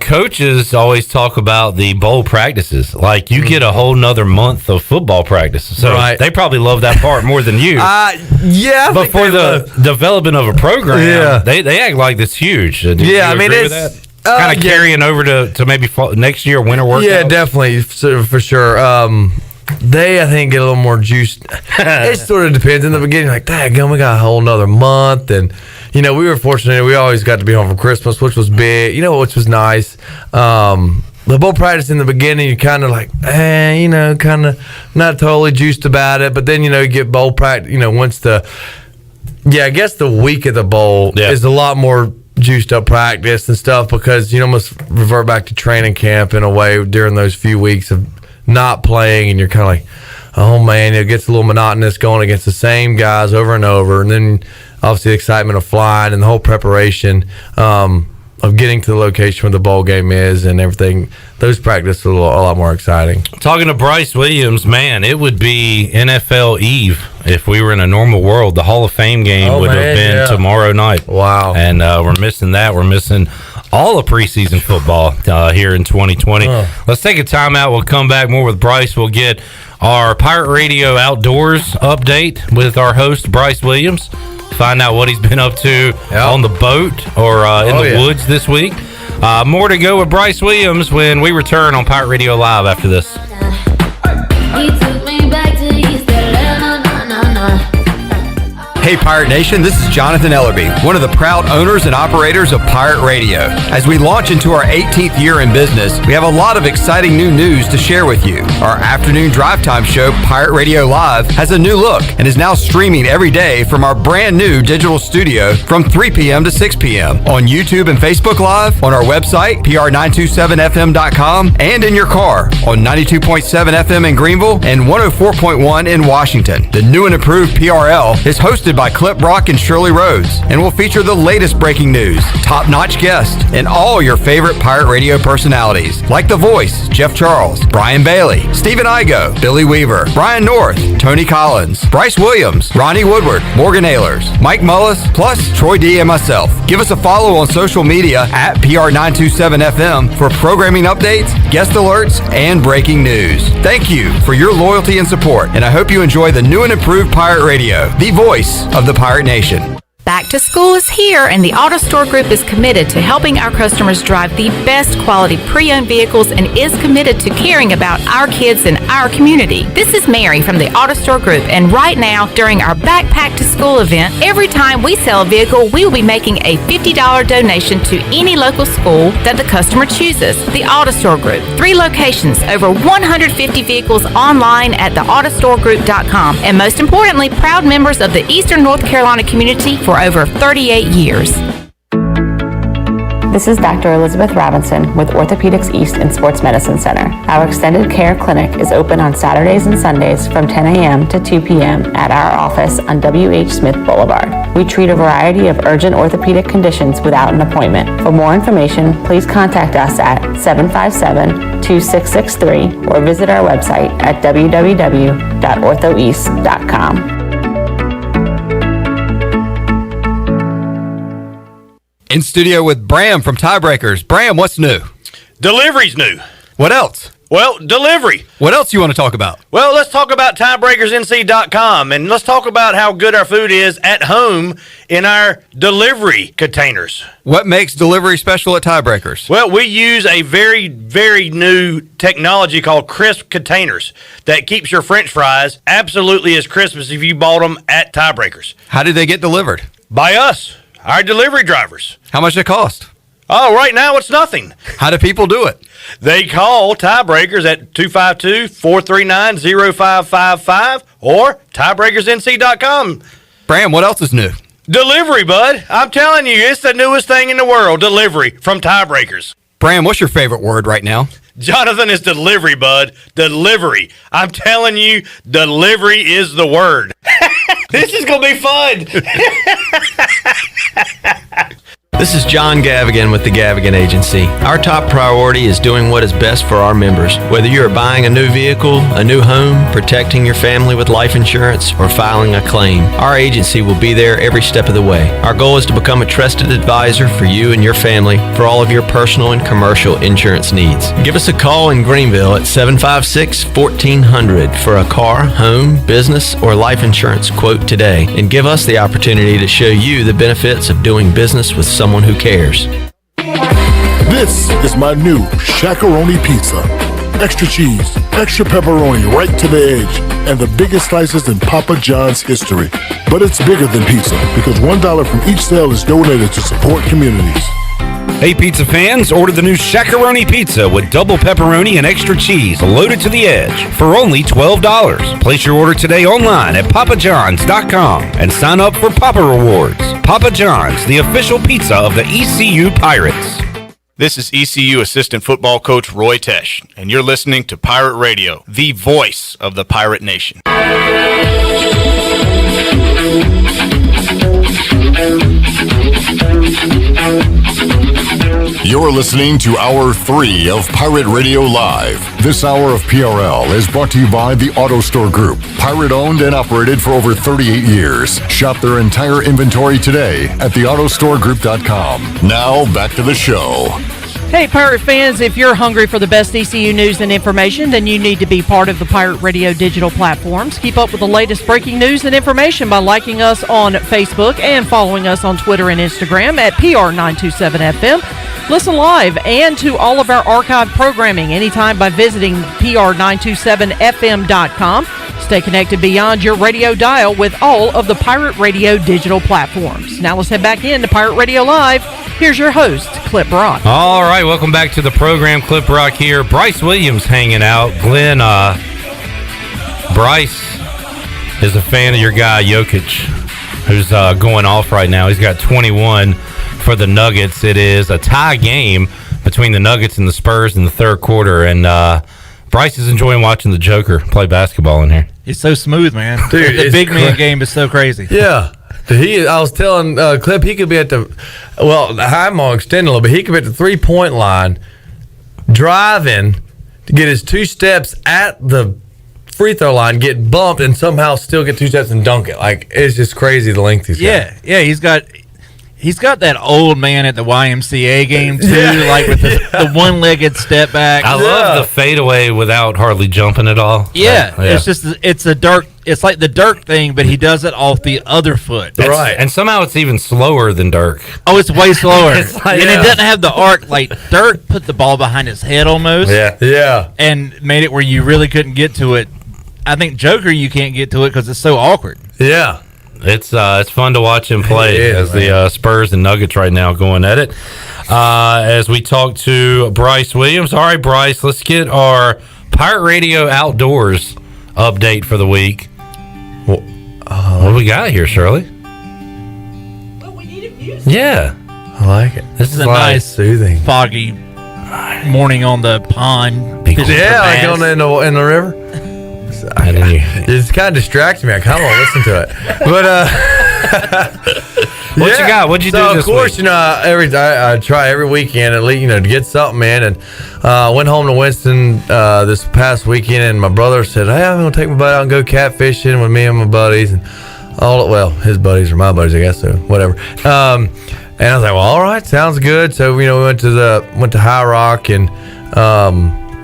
Coaches always talk about the bowl practices. Like, you get a whole nother month of football practice. So Right. they probably love that part more than you. Yeah. But for the development of a program, they act like it's huge. Do you I mean, agree with it's that? Kind of carrying over to maybe next year winter workouts? Yeah, definitely, for sure. They, I think, get a little more juiced. It sort of depends. In the beginning, like, daggone, we got a whole nother month. And, we were fortunate. We always got to be home for Christmas, which was big, which was nice. The bowl practice in the beginning, you kind of like, kind of not totally juiced about it. But then, you get bowl practice, once I guess the week of the bowl is a lot more juiced up practice and stuff, because you almost revert back to training camp in a way during those few weeks of not playing, and you're kind of like, oh man, it gets a little monotonous going against the same guys over and over. And then obviously the excitement of flying and the whole preparation of getting to the location where the bowl game is and everything. Those practices are a lot more exciting. Talking to Bryce Williams, man, it would be NFL Eve if we were in a normal world. The Hall of Fame game would have been tomorrow night. Wow. And we're missing that. We're missing all of preseason football here in 2020. Let's take a timeout. We'll come back more with Bryce. We'll get our Pirate Radio Outdoors update with our host, Bryce Williams. Find out what he's been up to on the boat or in the woods this week. More to go with Bryce Williams when we return on Pirate Radio Live after this. Hey Pirate Nation, this is Jonathan Ellerby, one of the proud owners and operators of Pirate Radio. As we launch into our 18th year in business, we have a lot of exciting new news to share with you. Our afternoon drive time show, Pirate Radio Live, has a new look and is now streaming every day from our brand new digital studio from 3 p.m. to 6 p.m. on YouTube and Facebook Live, on our website, pr927fm.com, and in your car on 92.7 FM in Greenville and 104.1 in Washington. The new and improved PRL is hosted by Clip Rock and Shirley Rhodes and will feature the latest breaking news, top-notch guests, and all your favorite Pirate Radio personalities like The Voice, Jeff Charles, Brian Bailey, Stephen Igo, Billy Weaver, Brian North, Tony Collins, Bryce Williams, Ronnie Woodward, Morgan Ehlers, Mike Mullis, plus Troy D and myself. Give us a follow on social media at PR927FM for programming updates, guest alerts, and breaking news. Thank you for your loyalty and support, and I hope you enjoy the new and improved Pirate Radio, the voice of the Pirate Nation. Back to school is here, and the Auto Store Group is committed to helping our customers drive the best quality pre-owned vehicles and is committed to caring about our kids and our community. This is Mary from the Auto Store Group, and right now, during our Backpack to School event, every time we sell a vehicle, we will be making a $50 donation to any local school that the customer chooses. The Auto Store Group, 3 locations, over 150 vehicles online at theautostoregroup.com, and most importantly, proud members of the Eastern North Carolina community for over 38 years. This is Dr. Elizabeth Robinson with Orthopedics East and Sports Medicine Center. Our extended care clinic is open on Saturdays and Sundays from 10 a.m. to 2 p.m. at our office on W.H. Smith Boulevard. We treat a variety of urgent orthopedic conditions without an appointment. For more information, please contact us at 757-2663 or visit our website at www.orthoeast.com. In studio with Bram from Tiebreakers. Bram, what's new? Delivery's new. What else? Well, delivery. What else you want to talk about? Well, let's talk about tiebreakersnc.com, and let's talk about how good our food is at home in our delivery containers. What makes delivery special at Tiebreakers? Well, we use a very, very new technology called crisp containers that keeps your French fries absolutely as crisp as if you bought them at Tiebreakers. How do they get delivered? By us, our delivery drivers. How much it cost? Oh, right now it's nothing. How do people do it? They call Tiebreakers at 252-439-0555 or tiebreakersnc.com. Bram, what else is new? Delivery, bud. I'm telling you, it's the newest thing in the world. Delivery from Tiebreakers. Bram, what's your favorite word right now? Jonathan, is delivery, bud. Delivery. I'm telling you, delivery is the word. This is going to be fun. This is John Gavigan with the Gavigan Agency. Our top priority is doing what is best for our members. Whether you are buying a new vehicle, a new home, protecting your family with life insurance, or filing a claim, our agency will be there every step of the way. Our goal is to become a trusted advisor for you and your family for all of your personal and commercial insurance needs. Give us a call in Greenville at 756-1400 for a car, home, business, or life insurance quote today, and give us the opportunity to show you the benefits of doing business with someone who cares. This is my new Shaq-a-Roni pizza. Extra cheese, extra pepperoni right to the edge, and the biggest slices in Papa John's history. But it's bigger than pizza because $1 from each sale is donated to support communities. Hey pizza fans, order the new Shaq-a-Roni pizza with double pepperoni and extra cheese loaded to the edge for only $12. Place your order today online at papajohns.com and sign up for Papa Rewards. Papa John's, the official pizza of the ECU Pirates. This is ECU assistant football coach Roy Tesh, and you're listening to Pirate Radio, the voice of the Pirate Nation. You're listening to Hour 3 of Pirate Radio Live. This hour of PRL is brought to you by the Auto Store Group. Pirate owned and operated for over 38 years. Shop their entire inventory today at theautostoregroup.com. Now, back to the show. Hey, Pirate fans, if you're hungry for the best ECU news and information, then you need to be part of the Pirate Radio digital platforms. Keep up with the latest breaking news and information by liking us on Facebook and following us on Twitter and Instagram at PR927FM. Listen live and to all of our archived programming anytime by visiting PR927FM.com. Stay connected beyond your radio dial with all of the Pirate Radio digital platforms. Now let's head back into Pirate Radio Live. Here's your host, Clip Rock. All right, welcome back to the program. Clip Rock here. Bryce Williams hanging out. Glenn, Bryce is a fan of your guy, Jokic, who's going off right now. He's got 21 for the Nuggets. It is a tie game between the Nuggets and the Spurs in the third quarter, and Bryce is enjoying watching the Joker play basketball in here. He's so smooth, man. Dude, the big man game is so crazy. Yeah. I was telling Clip he could be at the I'm gonna extend a little bit. He could be at the 3-point line, driving to get his 2 steps at the free throw line, get bumped, and somehow still get 2 steps and dunk it. Like, it's just crazy the length he's got. Yeah, he's got that old man at the YMCA game too, like with the one-legged step back. I love the fadeaway without hardly jumping at all. Yeah, it's just it's a Dirk. It's like the Dirk thing, but he does it off the other foot. Right, and somehow it's even slower than Dirk. Oh, it's way slower, It's like- and yeah. it doesn't have the arc. Like Dirk put the ball behind his head almost. Yeah, and made it where you really couldn't get to it. I think Joker, you can't get to it because it's so awkward. Yeah. It's fun to watch him play as the Spurs and Nuggets right now going at it. As we talk to Bryce Williams. All right, Bryce, let's get our Pirate Radio Outdoors update for the week. What do we got here, Shirley? Yeah. I like it. This is a like nice, soothing, foggy morning on the pond. fishing for like bass. in the river. It's kind of distracting me. I kind of want to listen to it. But What you got? What'd you do so this of course, week? I try every weekend at least, to get something in. And went home to Winston this past weekend, and my brother said, "Hey, I'm gonna take my buddy out and go catfishing with me and my buddies." And his buddies are my buddies, I guess. So whatever. And I was like, "Well, all right, sounds good." So we went to High Rock and.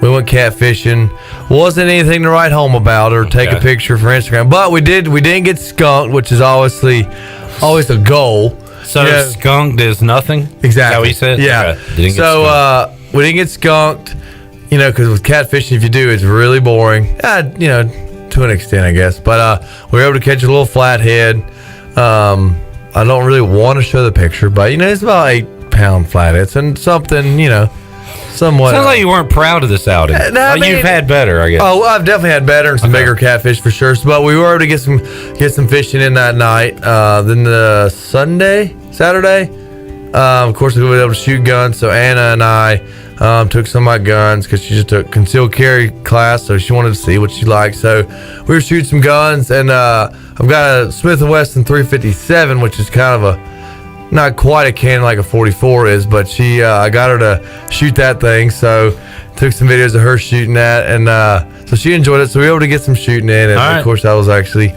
We went catfishing. Wasn't anything to write home about or take a picture for Instagram, but we didn't get skunked, which is always the goal. So skunked is nothing? Exactly. Is that what you said? Yeah. Okay. Didn't get skunked. We didn't get skunked, because with catfishing, if you do, it's really boring. To an extent, I guess. But we were able to catch a little flathead. I don't really want to show the picture, but it's about 8-pound flatheads and something, somewhat. Sounds like you weren't proud of this outing. You've had better, I guess. Oh, I've definitely had better and some bigger catfish for sure. But we were able to get some fishing in that night. Then the Saturday, of course, we were able to shoot guns. So Anna and I took some of my guns because she just took concealed carry class, so she wanted to see what she liked. So we were shooting some guns, and I've got a Smith & Wesson 357, which is kind of not quite a cannon like a 44 is, but I got her to shoot that thing. So took some videos of her shooting that, and so she enjoyed it. So we were able to get some shooting in, and of course I was actually,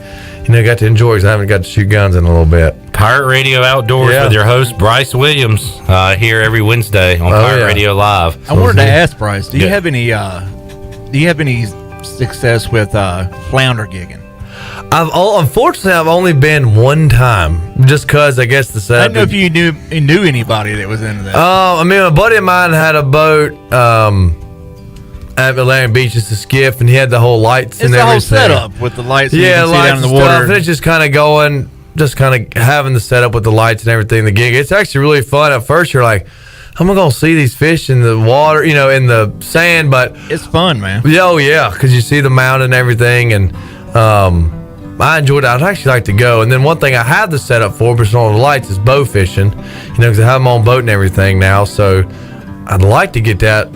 got to enjoy because I haven't got to shoot guns in a little bit. Pirate Radio Outdoors with your host Bryce Williams here every Wednesday on Pirate Radio Live. I wanted to ask Bryce, do you have any success with flounder gigging? Unfortunately, I've only been one time, just because I guess the setup. I don't know if you knew anybody that was into that. A buddy of mine had a boat at Atlantic Beach, it's a skiff, and he had the whole lights and everything. It's the whole setup with the lights. Yeah, and you can see lights down in the and water. stuff, and it's just kind of going, just kind of having the setup with the lights and everything. The gig, it's actually really fun. At first, you're like, how am I gonna see these fish in the water, in the sand? But it's fun, man. Oh yeah, because you see the mountain and everything, and I enjoyed it. I'd actually like to go. And then one thing I have the setup for, but it's not on the lights, is bow fishing. Because I have my own boat and everything now, so I'd like to get that.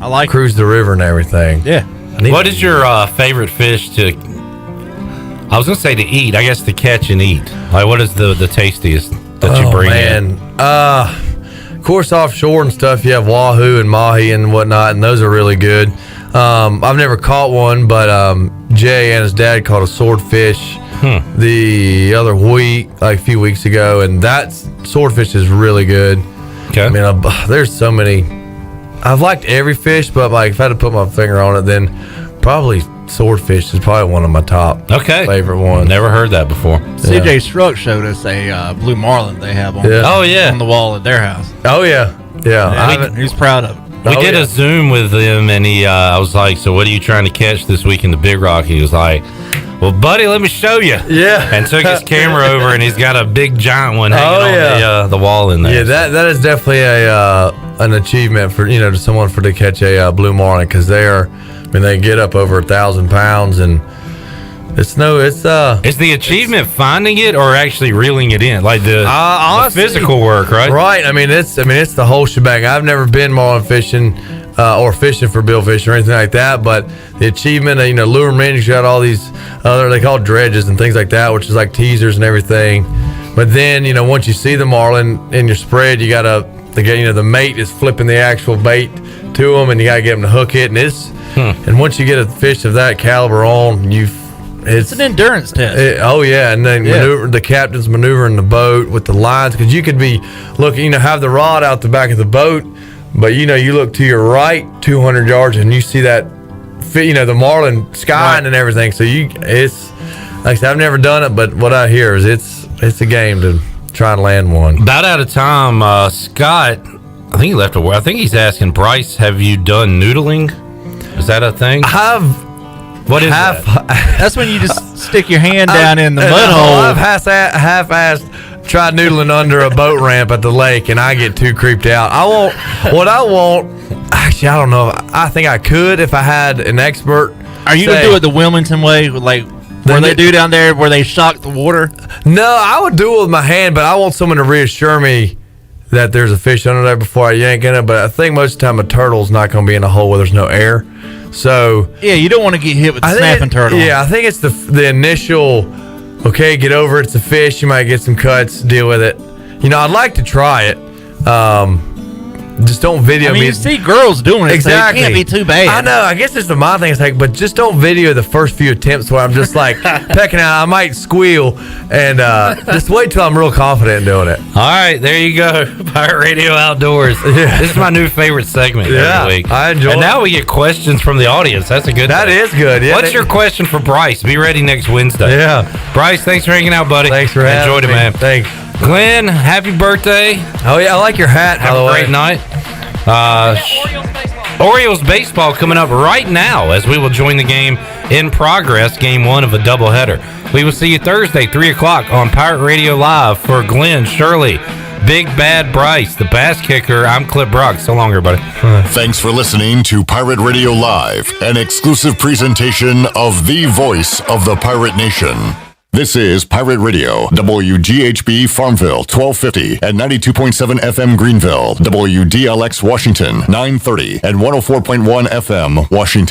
I like cruise the river and everything. Yeah. What is your favorite fish to? I was gonna say to eat. I guess to catch and eat. Like, what is the tastiest that you bring in? Of course, offshore and stuff, you have wahoo and mahi and whatnot, and those are really good. I've never caught one, but Jay and his dad caught a swordfish the other week, like a few weeks ago, and that swordfish is really good. Okay. There's so many. I've liked every fish, but if I had to put my finger on it, then probably swordfish is probably one of my top favorite ones. Never heard that before. CJ Struck showed us a blue marlin they have on on the wall at their house. Oh yeah. He's proud of it. We did a Zoom with him, and I was like, so what are you trying to catch this week in the Big Rock? He was like, well, buddy, let me show you. Yeah. And took his camera over, and he's got a big giant one hanging on the wall in there. Yeah, that is definitely an achievement for to someone to catch a blue marlin, because they get up over 1,000 pounds, and it's Is the achievement finding it or actually reeling it in, like the physical work, right? Right. It's the whole shebang. I've never been marlin fishing or fishing for billfish or anything like that, but the achievement of lure managers got all these other, they call dredges and things like that, which is like teasers and everything. But then once you see the marlin in your spread, you gotta the mate is flipping the actual bait to them, and you gotta get them to hook it, and and once you get a fish of that caliber on, it's an endurance test. And then the captain's maneuvering the boat with the lines, because you could be looking, have the rod out the back of the boat, but you look to your right 200 yards and you see that, the marlin skying and everything. So it's like I said, I've never done it, but what I hear is it's a game to try and land one. About out of time, Scott. I think he left away. I think he's asking Bryce, have you done noodling? Is that a thing? What is that? That's when you just stick your hand down in the mud hole. I've half-assed tried noodling under a boat ramp at the lake, and I get too creeped out. Actually, I don't know. I think I could if I had an expert. Are you going to do it the Wilmington way, like where they do down there, where they shock the water? No, I would do it with my hand, but I want someone to reassure me that there's a fish under there before I yank in it. But I think most of the time a turtle's not going to be in a hole where there's no air. So yeah, you don't want to get hit with the snapping turtle. Yeah, I think it's the initial. Okay, get over it. It's a fish. You might get some cuts. Deal with it. I'd like to try it. Just don't video me. You see girls doing it, exactly. So it can't be too bad. I know. I guess it's my thing. It's like, but just don't video the first few attempts where I'm just like pecking out. I might squeal, and just wait till I'm real confident in doing it. All right, there you go. Pirate Radio Outdoors. Yeah. This is my new favorite segment every week. I enjoy it. And now we get questions from the audience. That's a good That thing. is good. Yeah, What's your question for Bryce? Be ready next Wednesday. Yeah. Bryce, thanks for hanging out, buddy. Thanks for having Enjoyed me. it, man. Thanks. Glenn, happy birthday. Oh, yeah. I like your hat, Have a great night. Orioles baseball coming up right now as we will join the game in progress, game 1 of a doubleheader. We will see you Thursday, 3 o'clock on Pirate Radio Live for Glenn, Shirley, Big Bad Bryce, the bass kicker. I'm Clip Brock. So long, everybody. Thanks for listening to Pirate Radio Live, an exclusive presentation of the voice of the Pirate Nation. This is Pirate Radio, WGHB Farmville, 1250 and 92.7 FM Greenville, WDLX Washington, 930 and 104.1 FM Washington.